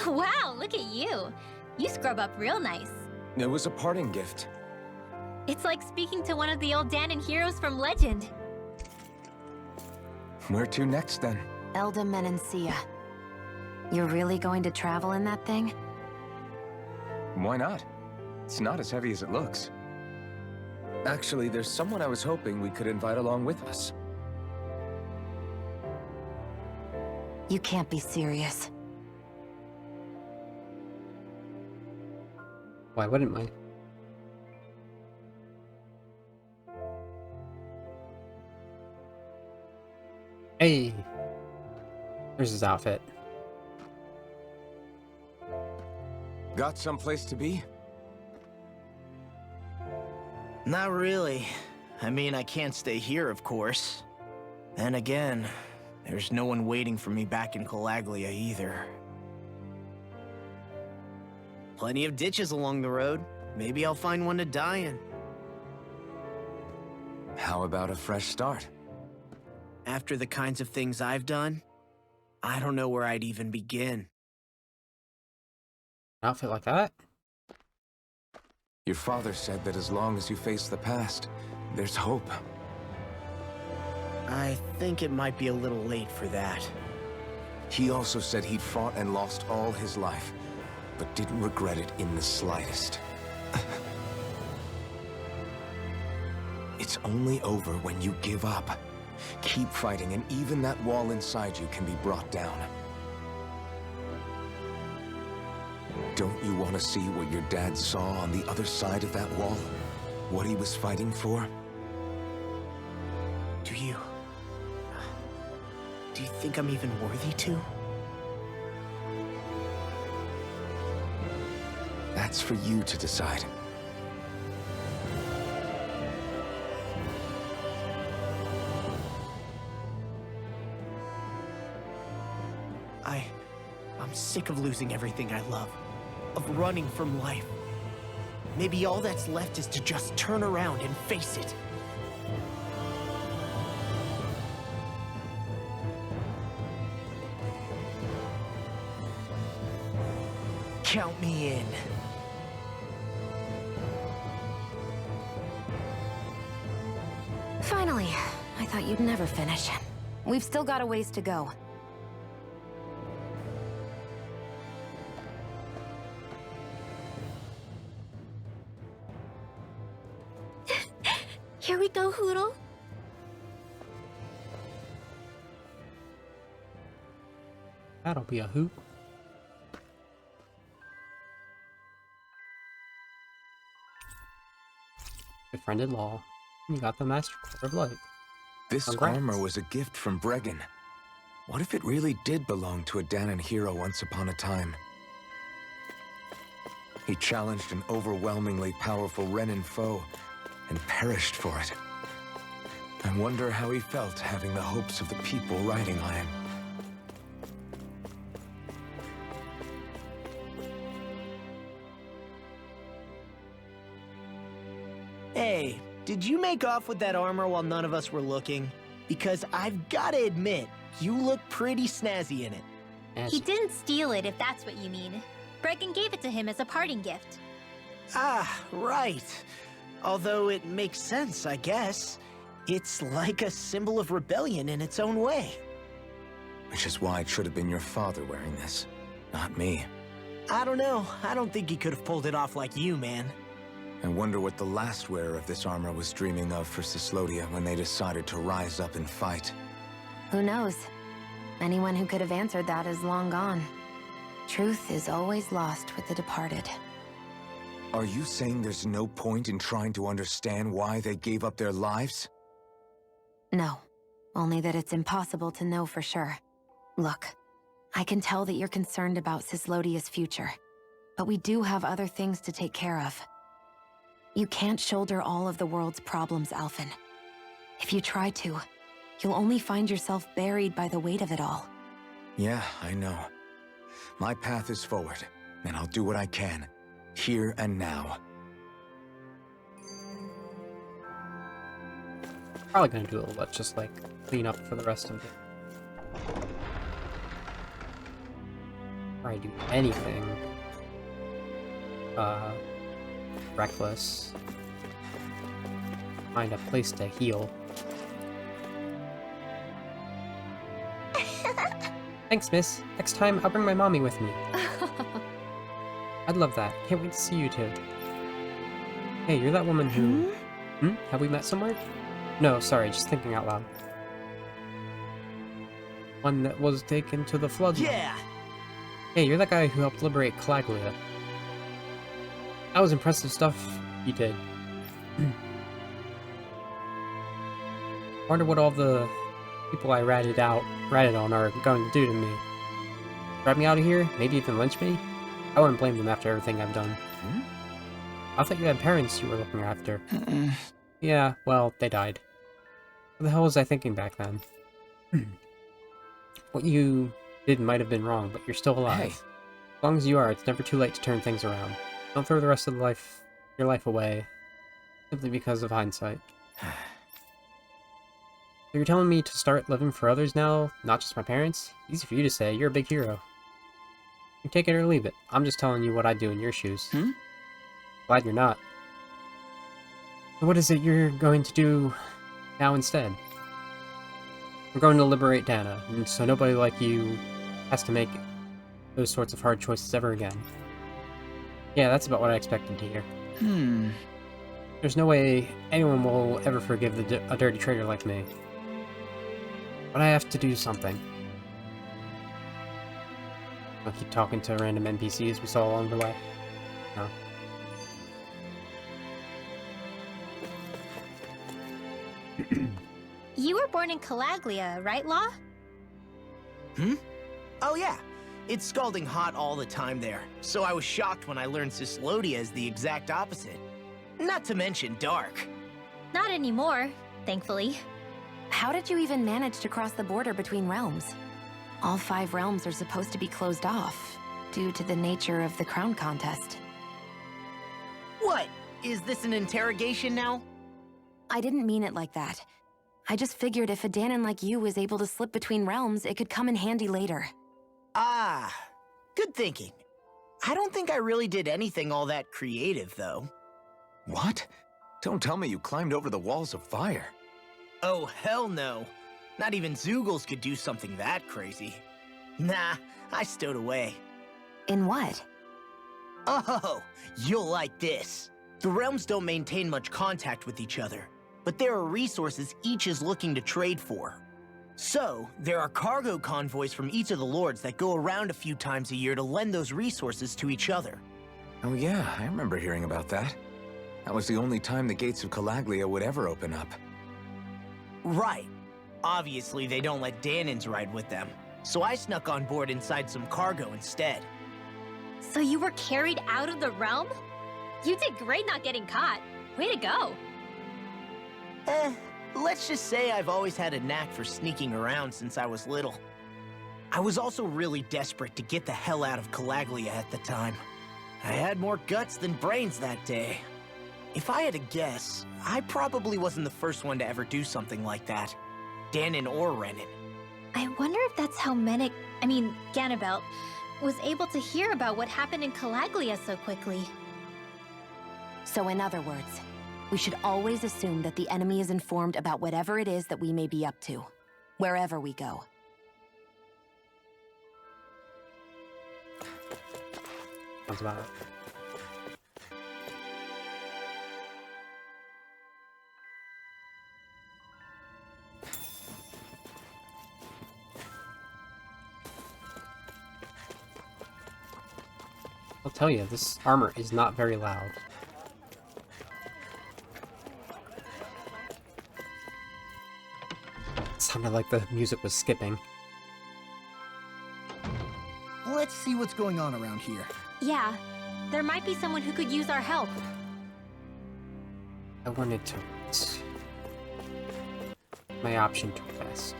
Wow, look at you. You scrub up real nice. It was a parting gift. It's like speaking to one of the old Danon heroes from legend. Where to next, then? Elda Menencia. You're really going to travel in that thing? Why not? It's not as heavy as it looks. Actually, there's someone I was hoping we could invite along with us. You can't be serious. Why wouldn't I? Hey! There's his outfit. Got someplace to be? Not really. I mean, I can't stay here, of course. Then again, there's no one waiting for me back in Calaglia either. Plenty of ditches along the road. Maybe I'll find one to die in. How about a fresh start? After the kinds of things I've done, I don't know where I'd even begin. An outfit like that? Your father said that as long as you face the past, there's hope. I think it might be a little late for that. He also said he'd fought and lost all his life, but didn't regret it in the slightest. It's only over when you give up. Keep fighting, and even that wall inside you can be brought down. Don't you want to see what your dad saw on the other side of that wall? What he was fighting for? Do you think I'm even worthy to? That's for you to decide. I'm sick of losing everything I love, of running from life. Maybe all that's left is to just turn around and face it. Count me in. Finally. I thought you'd never finish. We've still got a ways to go. Here we go, Hoodle. That'll be a hoot. Befriended Law. You got the Master Core of Light. This Congrats. armor was a gift from Bregan. What if it really did belong to a Danon hero once upon a time? He challenged an overwhelmingly powerful Renin foe and perished for it. I wonder how he felt having the hopes of the people riding on him. Hey, did you make off with that armor while none of us were looking? Because I've gotta admit, you look pretty snazzy in it. He didn't steal it, if that's what you mean. Bregan gave it to him as a parting gift. Ah, right. Although it makes sense, I guess. It's like a symbol of rebellion in its own way. Which is why it should have been your father wearing this, not me. I don't know. I don't think he could have pulled it off like you, man. I wonder what the last wearer of this armor was dreaming of for Cyslodia when they decided to rise up and fight. Who knows? Anyone who could have answered that is long gone. Truth is always lost with the departed. Are you saying there's no point in trying to understand why they gave up their lives? No. Only that it's impossible to know for sure. Look, I can tell that you're concerned about Cyslodia's future. But we do have other things to take care of. You can't shoulder all of the world's problems, Alphen. If you try to, you'll only find yourself buried by the weight of it all. Yeah, I know. My path is forward, and I'll do what I can, here and now. Probably gonna do a little bit, just like clean up for the rest of it. Probably do anything. Reckless. Find a place to heal. Thanks, miss. Next time, I'll bring my mommy with me. I'd love that. Can't wait to see you two. Hey, you're that woman who... Have we met somewhere? No, sorry, just thinking out loud. One that was taken to the flood. Yeah! Hey, you're that guy who helped liberate Calaglia. That was impressive stuff you did. Wonder what all the people I ratted on are going to do to me. Drive me out of here? Maybe even lynch me? I wouldn't blame them after everything I've done. I thought you had parents you were looking after. Yeah, well, they died. What the hell was I thinking back then? What you did might have been wrong, but you're still alive. Hey. As long as you are, it's never too late to turn things around. Don't throw the rest of your life away, simply because of hindsight. So you're telling me to start living for others now, not just my parents? Easy for you to say, you're a big hero. You take it or leave it. I'm just telling you what I'd do in your shoes. Glad you're not. So what is it you're going to do now instead? We're going to liberate Dana, and so nobody like you has to make those sorts of hard choices ever again. Yeah, that's about what I expected to hear. There's no way anyone will ever forgive a dirty traitor like me. But I have to do something. I'll keep talking to random NPCs we saw along the way. No. You were born in Calaglia, right, Law? Oh yeah. It's scalding hot all the time there, so I was shocked when I learned Cyslodia is the exact opposite. Not to mention dark. Not anymore, thankfully. How did you even manage to cross the border between realms? All 5 realms are supposed to be closed off, due to the nature of the crown contest. What? Is this an interrogation now? I didn't mean it like that. I just figured if a Danon like you was able to slip between realms, it could come in handy later. Ah, good thinking. I don't think I really did anything all that creative, though. What? Don't tell me you climbed over the walls of fire. Oh, hell no. Not even Zoogles could do something that crazy. Nah, I stowed away. In what? Oh, you'll like this. The realms don't maintain much contact with each other, but there are resources each is looking to trade for. So, there are cargo convoys from each of the lords that go around a few times a year to lend those resources to each other. Oh yeah, I remember hearing about that. That was the only time the gates of Calaglia would ever open up. Right. Obviously, they don't let Danons ride with them, so I snuck on board inside some cargo instead. So you were carried out of the realm? You did great not getting caught. Way to go. Let's just say I've always had a knack for sneaking around since I was little. I was also really desperate to get the hell out of Calaglia at the time. I had more guts than brains that day. If I had to guess, I probably wasn't the first one to ever do something like that. Danon or Renan. I wonder if that's how Ganabelt, was able to hear about what happened in Calaglia so quickly. So in other words, we should always assume that the enemy is informed about whatever it is that we may be up to, wherever we go. Sounds about it. I'll tell you, this armor is not very loud. It sounded like the music was skipping. Let's see what's going on around here. Yeah, there might be someone who could use our help. I wanted to rest. My option to rest.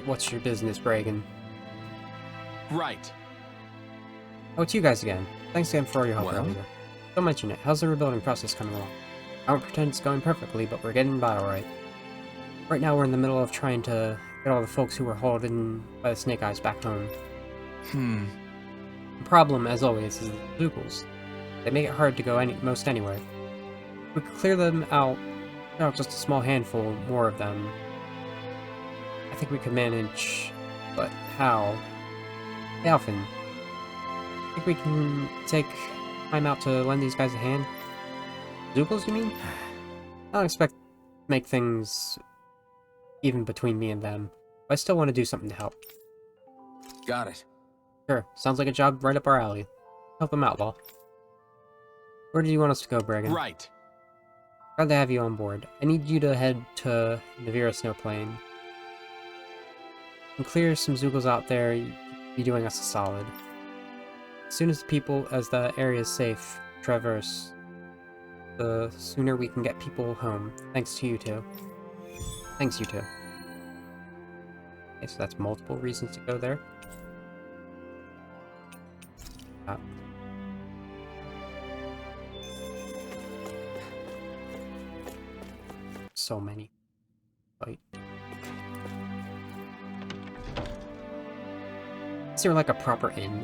What's your business, Bragan? Right. Oh, it's you guys again. Thanks again for all your help Well? earlier. Don't mention it. How's the rebuilding process coming along? I won't pretend it's going perfectly, but we're getting by alright. Right now we're in the middle of trying to get all the folks who were hauled in by the Snake Eyes back home. The problem, as always, is the Zoogles. They make it hard to go most anywhere. We could clear them out, just a small handful more of them. I think we could manage, but how? Hey, Alphen, think we can take time out to lend these guys a hand? Zoogles, you mean? I don't expect to make things even between me and them, but I still want to do something to help. Got it. Sure, sounds like a job right up our alley. Help them out, Law. Where do you want us to go, Bragan? Right. Glad to have you on board. I need you to head to Navira Snow Plain and clear some Zoogles out there. You'd be doing us a solid. As soon as the area is safe to traverse, the sooner we can get people home. Thanks to you two. Thanks, you two. Okay, so that's multiple reasons to go there. So many. Right. Is there like a proper inn?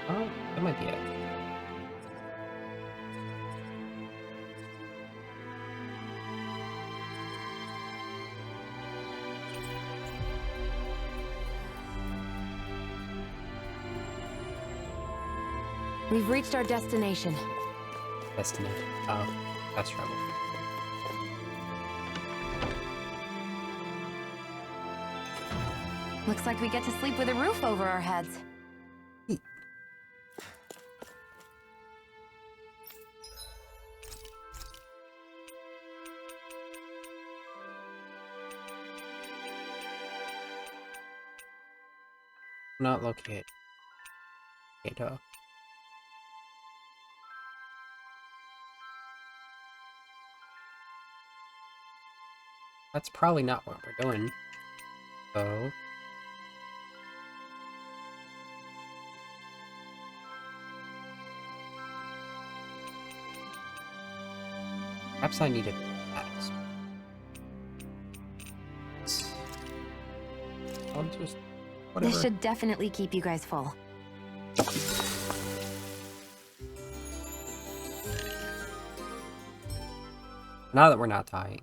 Oh, that might be it. We've reached our destination. Destiny. Oh, fast travel. Looks like we get to sleep with a roof over our heads. Not locate. Data. That's probably not what we're doing. So. Perhaps I needed that. I'll just. Whatever. This should definitely keep you guys full. Now that we're not dying.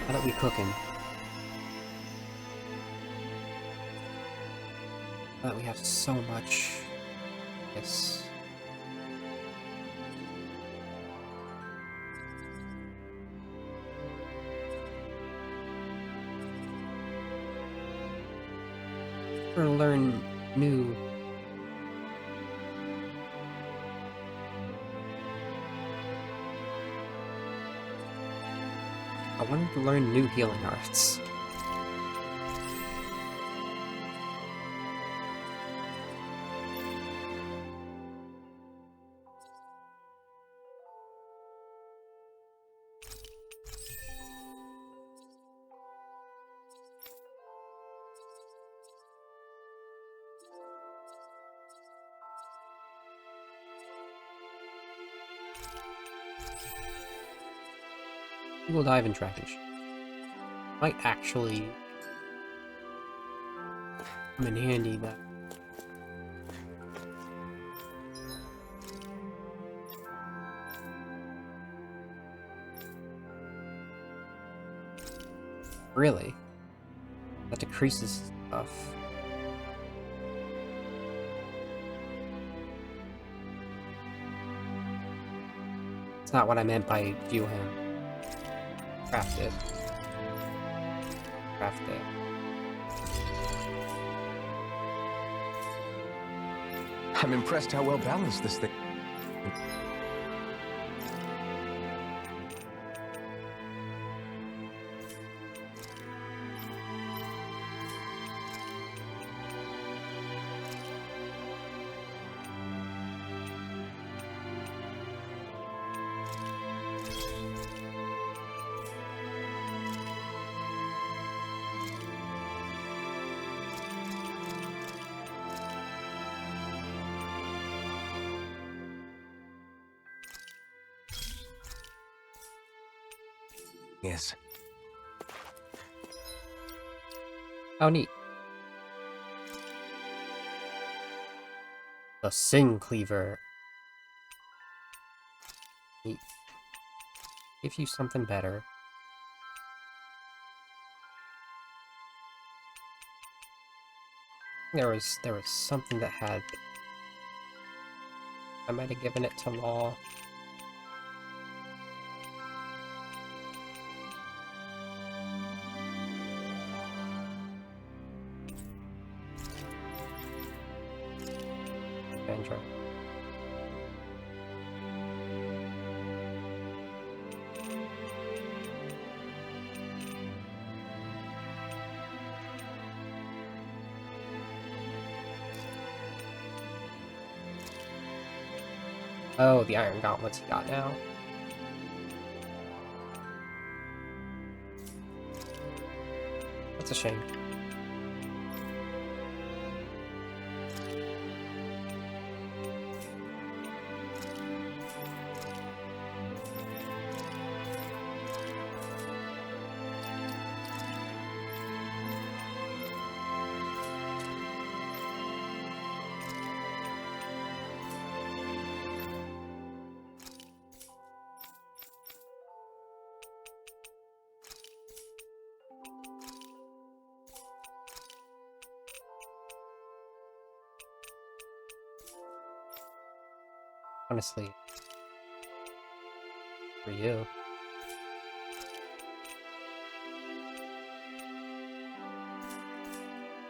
Now that we're cooking. Now that we have so much. Yes. We're gonna learn new. I wanted to learn new healing arts. We'll dive and trackage. Might actually come in handy though. Really? That decreases stuff. It's not what I meant by view him. Craft it. Craft it. I'm impressed how well balanced this thing. Yes. Oh, neat. The Sing Cleaver. Neat. Give you something better. There was something that had. I might have given it to Law. Andrew. Oh, the Iron Gauntlets he got now. That's a shame. Honestly, for you.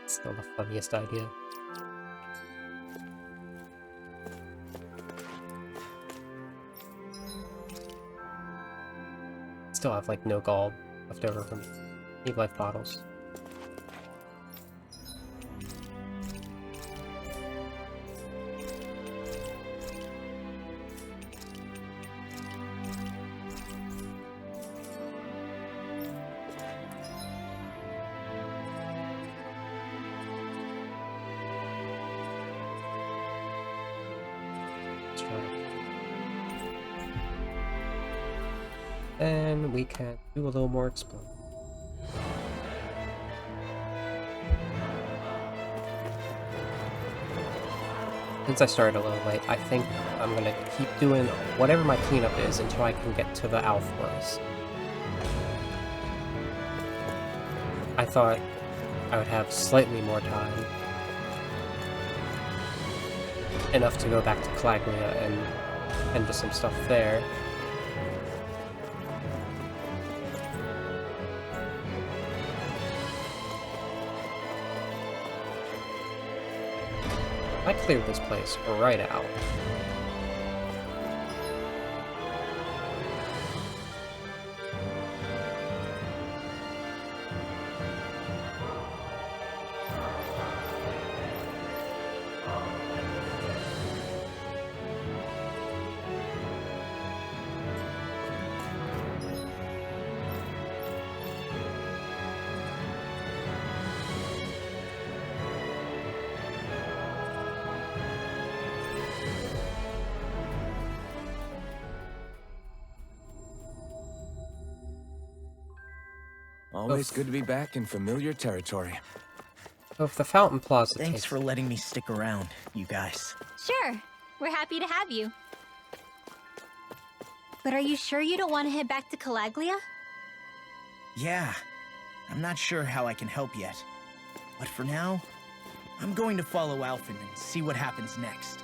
Still the funniest idea. Still have like no gall left over from Need life bottles. And we can do a little more exploring. Since I started a little late, I think I'm gonna keep doing whatever my cleanup is until I can get to the Alfords. I thought I would have slightly more time. Enough to go back to Calaglia and do some stuff there. I cleared this place right out. Always good to be back in familiar territory. So if the Fountain Plaza Thanks for letting me stick around, you guys. Sure, we're happy to have you. But are you sure you don't want to head back to Calaglia? Yeah, I'm not sure how I can help yet. But for now, I'm going to follow Alphen and see what happens next.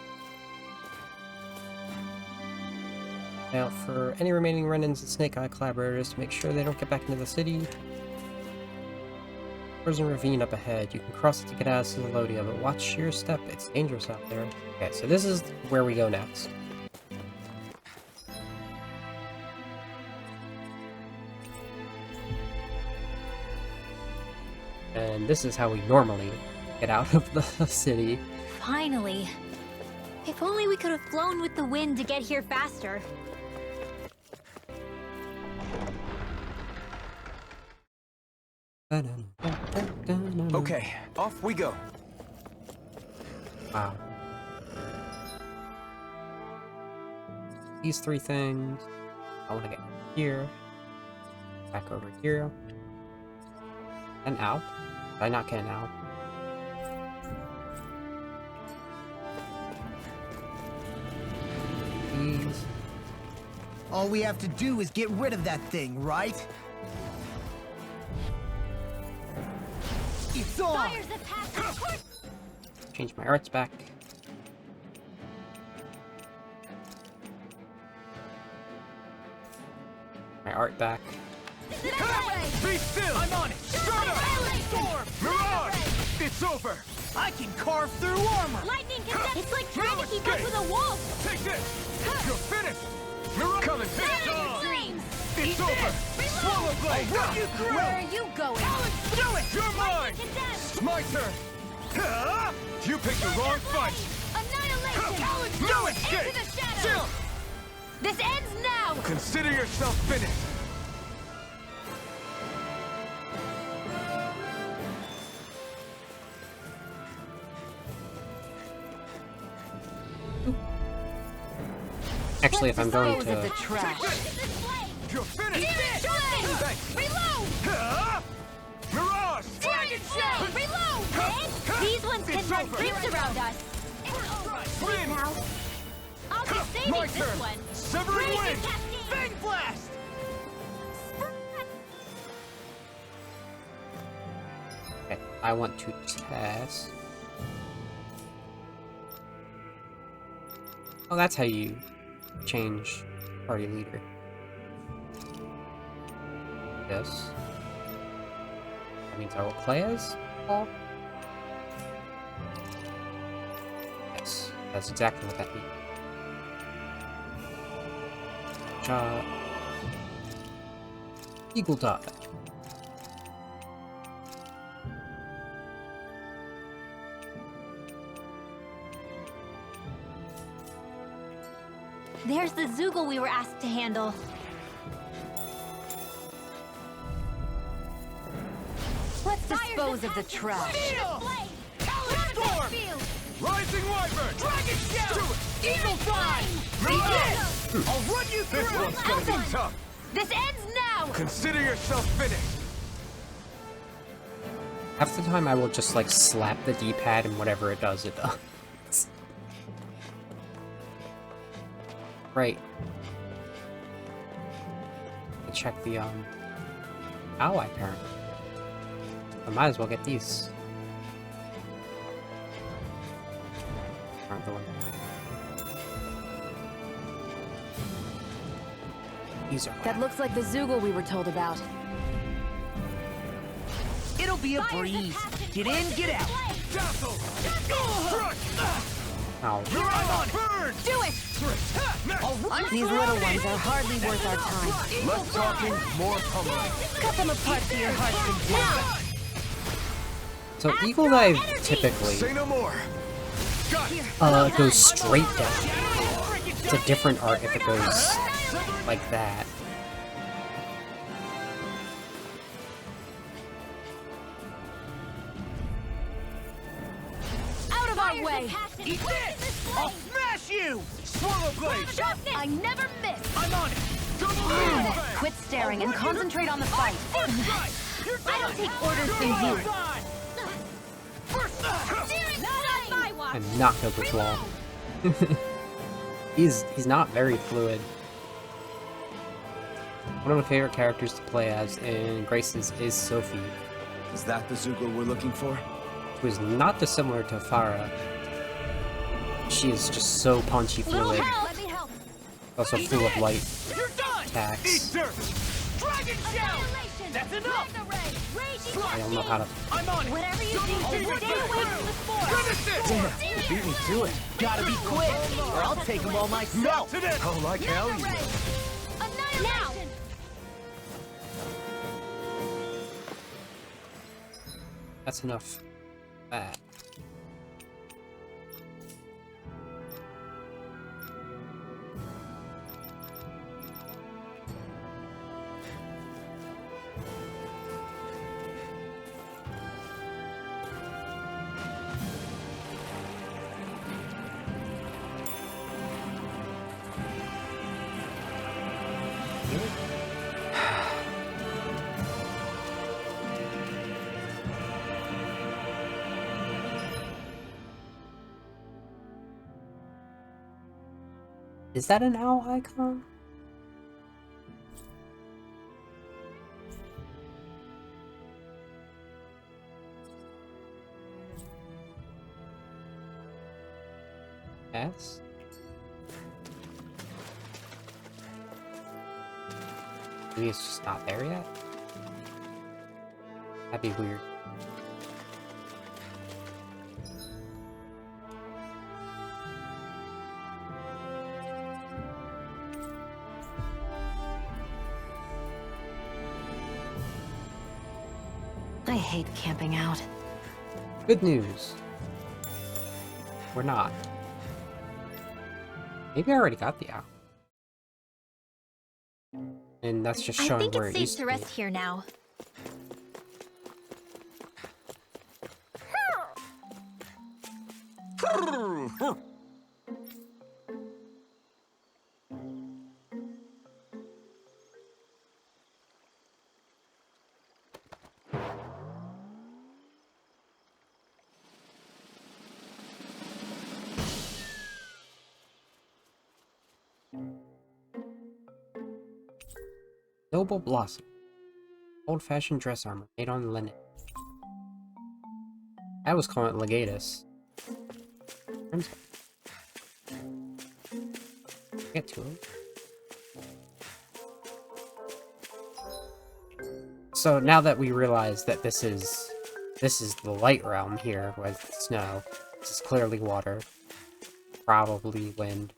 Now, for any remaining run-ins and Snake Eye collaborators, to make sure they don't get back into the city, there's a ravine up ahead. You can cross it to get out of Celodia, but watch your step. It's dangerous out there. Okay, so this is where we go next. And this is how we normally get out of the city. Finally. If only we could have flown with the wind to get here faster. Okay, off we go. Wow. These three things. I want to get here. Back over here. And out. Did I not get an out? These. All we have to do is get rid of that thing, right? It's on! Change my arts back. My art back. Be still! I'm on it! Start up! Storm! Mirage! It's over! I can carve through armor! Lightning can It's like trying to keep up with a wolf! Take this! You're finished! Mirage! Come and finish off! Dreams! It's over! Swallow blade! I'll run you through! Where are you going? Do it! You're mine! My turn! You picked the wrong fight! Annihilation! No escape! Into the shadows! Chill! This ends now! Consider yourself finished! Actually, if I'm going Dispose of the to... trash. You're finished! Thanks! Reload! Mirage! Dragon Shell! Reload! These ones can run rings around us. Flynn! Now, I'll be saving My this turn! one. Severing Raise Wind! the cascade! Fang Blast! Okay, I want to test... Well, that's how you change party leader. Yes. That means I will play as Paul. Yes, that's exactly what that means. Eagle dot. There's the Zoogle we were asked to handle. Let's dispose of the trash. Rising Wyvern! Dragon Shout! Eagle Fly! I'll run you through! This one's gonna be tough! This ends now! Consider yourself finished! Half the time I will just like slap the D-pad and whatever it does, it does. Right. Check the ally parent. I might as well get these. Aren't the one. These are That looks like the Zoogle we were told about. It'll be a breeze. Get in, get out. Ow. I'm on! Burn! Do it! These little ones are hardly worth our time. Less talking, more pummeling. Cut them apart so your heart can So Eagle Dive typically Say no more. goes straight down. It's a different art if it goes like that. Out of our way! Eat this! I'll smash you! Swallow blade! I never miss! I'm on it! Quit staring and concentrate on the fight. I don't take orders from you. I'm knocked over this wall. He's not very fluid. One of my favorite characters to play as in Graces is Sophie, Is that the Zoogle we're looking for? who is not dissimilar to Farah. She is just so punchy fluid, Let me help. also full of light You're done! attacks. Dirt! Dragon Shout! That's enough! I don't know how to. I'm on it! Whatever you do, stay away from the spore. Finish it! Beat me to it. Gotta be quick, or I'll take them all myself. To this! Oh, like hell you will. Annihilation. That's enough. That. Is that an owl icon? Yes. Maybe it's just not there yet? That'd be weird. I hate camping out. Good news. We're not. Maybe I already got the owl. And that's just I showing think where it's it safe used to to rest be. here now. Noble Blossom. Old-fashioned dress armor made on linen. I was calling it Legatus. Get to it. So now that we realize that this is the light realm here with snow, this is clearly water, probably wind,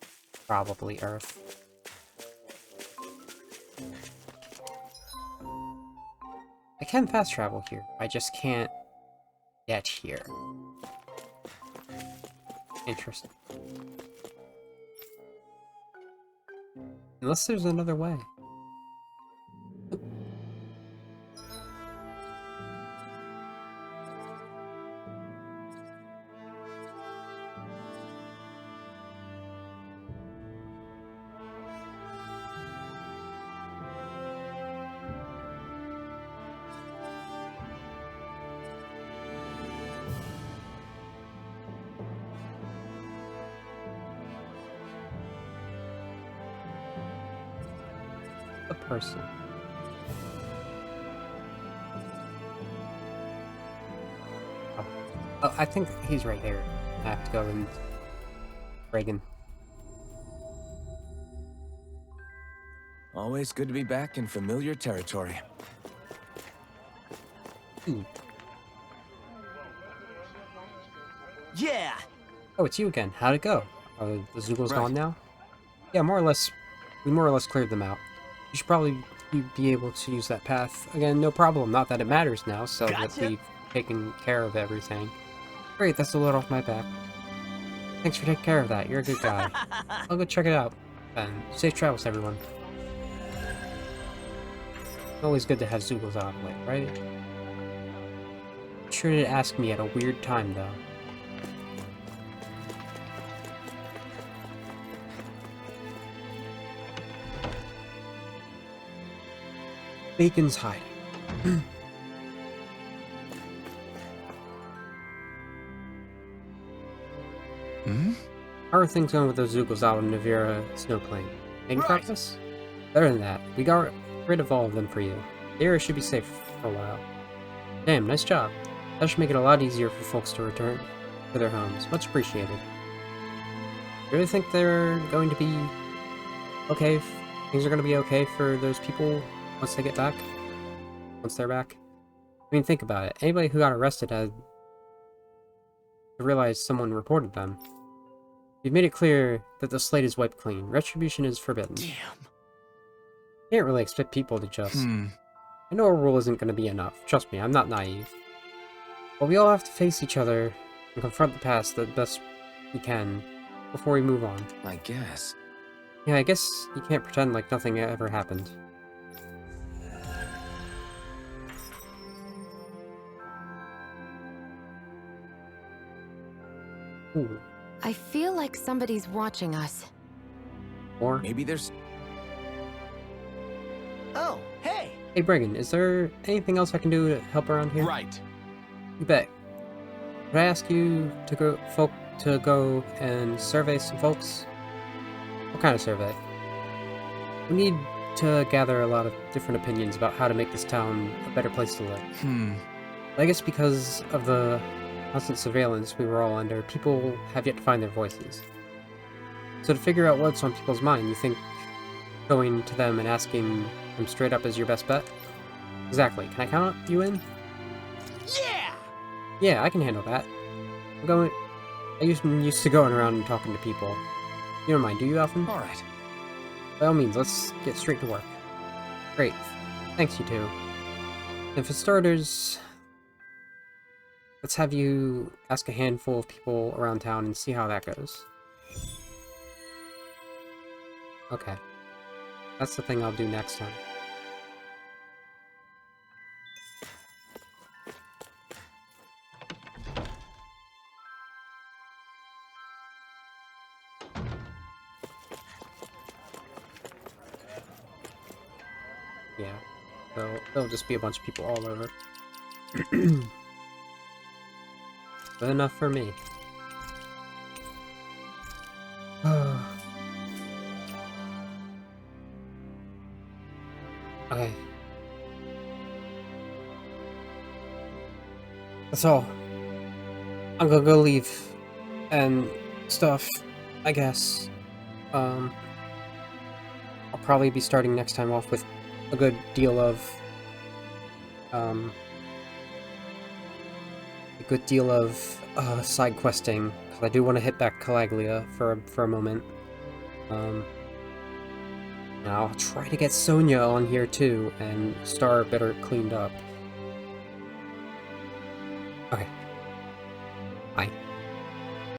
probably earth. I can fast travel here, I just can't get here. Interesting. Unless there's another way. A person. Oh, I think he's right there. I have to go and Reagan. Always good to be back in familiar territory. Yeah. Oh, it's you again. How'd it go? Oh, the Zoogle's gone now? Yeah, more or less. We more or less cleared them out. You should probably be able to use that path again, no problem. Not that it matters now, so that we've taken care of everything. Great, that's a load off my back. Thanks for taking care of that. You're a good guy. I'll go check it out. And safe travels, everyone. Always good to have Zoogles out of the way, right? Be sure to ask me at a weird time, though. Bacon's hiding. How are things going with those Zoogles out on Navira Snowplain? Making progress? Better than that. We got rid of all of them for you. The area should be safe for a while. Damn, nice job. That should make it a lot easier for folks to return to their homes. Much appreciated. You really think they're going to be okay? Things are going to be okay for those people once they get back? Once they're back? I mean, think about it. Anybody who got arrested had to realize someone reported them. You've made it clear that the slate is wiped clean. Retribution is forbidden. Damn. You can't really expect people to just... I know a rule isn't going to be enough. Trust me, I'm not naive. But we all have to face each other and confront the past the best we can before we move on. I guess. Yeah, I guess you can't pretend like nothing ever happened. Ooh. I feel like somebody's watching us. Or... Maybe there's... Oh, hey! Hey, Bregan, is there anything else I can do to help around here? Right. You bet. Could I ask you to go and survey some folks? What kind of survey? We need to gather a lot of different opinions about how to make this town a better place to live. I guess because of the constant surveillance we were all under, people have yet to find their voices. So to figure out what's on people's mind, you think going to them and asking them straight up is your best bet? Exactly. Can I count you in? Yeah! Yeah, I can handle that. I used to going around and talking to people. You don't mind, do you, often? Alright. By all means, let's get straight to work. Great. Thanks, you two. And for starters, let's have you ask a handful of people around town and see how that goes. Okay. That's the thing I'll do next time. Yeah, there'll just be a bunch of people all over. But enough for me. Okay. That's all. I'm gonna go leave and stuff, I guess. probably be starting next time off with a good deal of side questing, because I do want to hit back Calaglia for a moment. And I'll try to get Sonia on here too, and Star better cleaned up. Okay. Bye.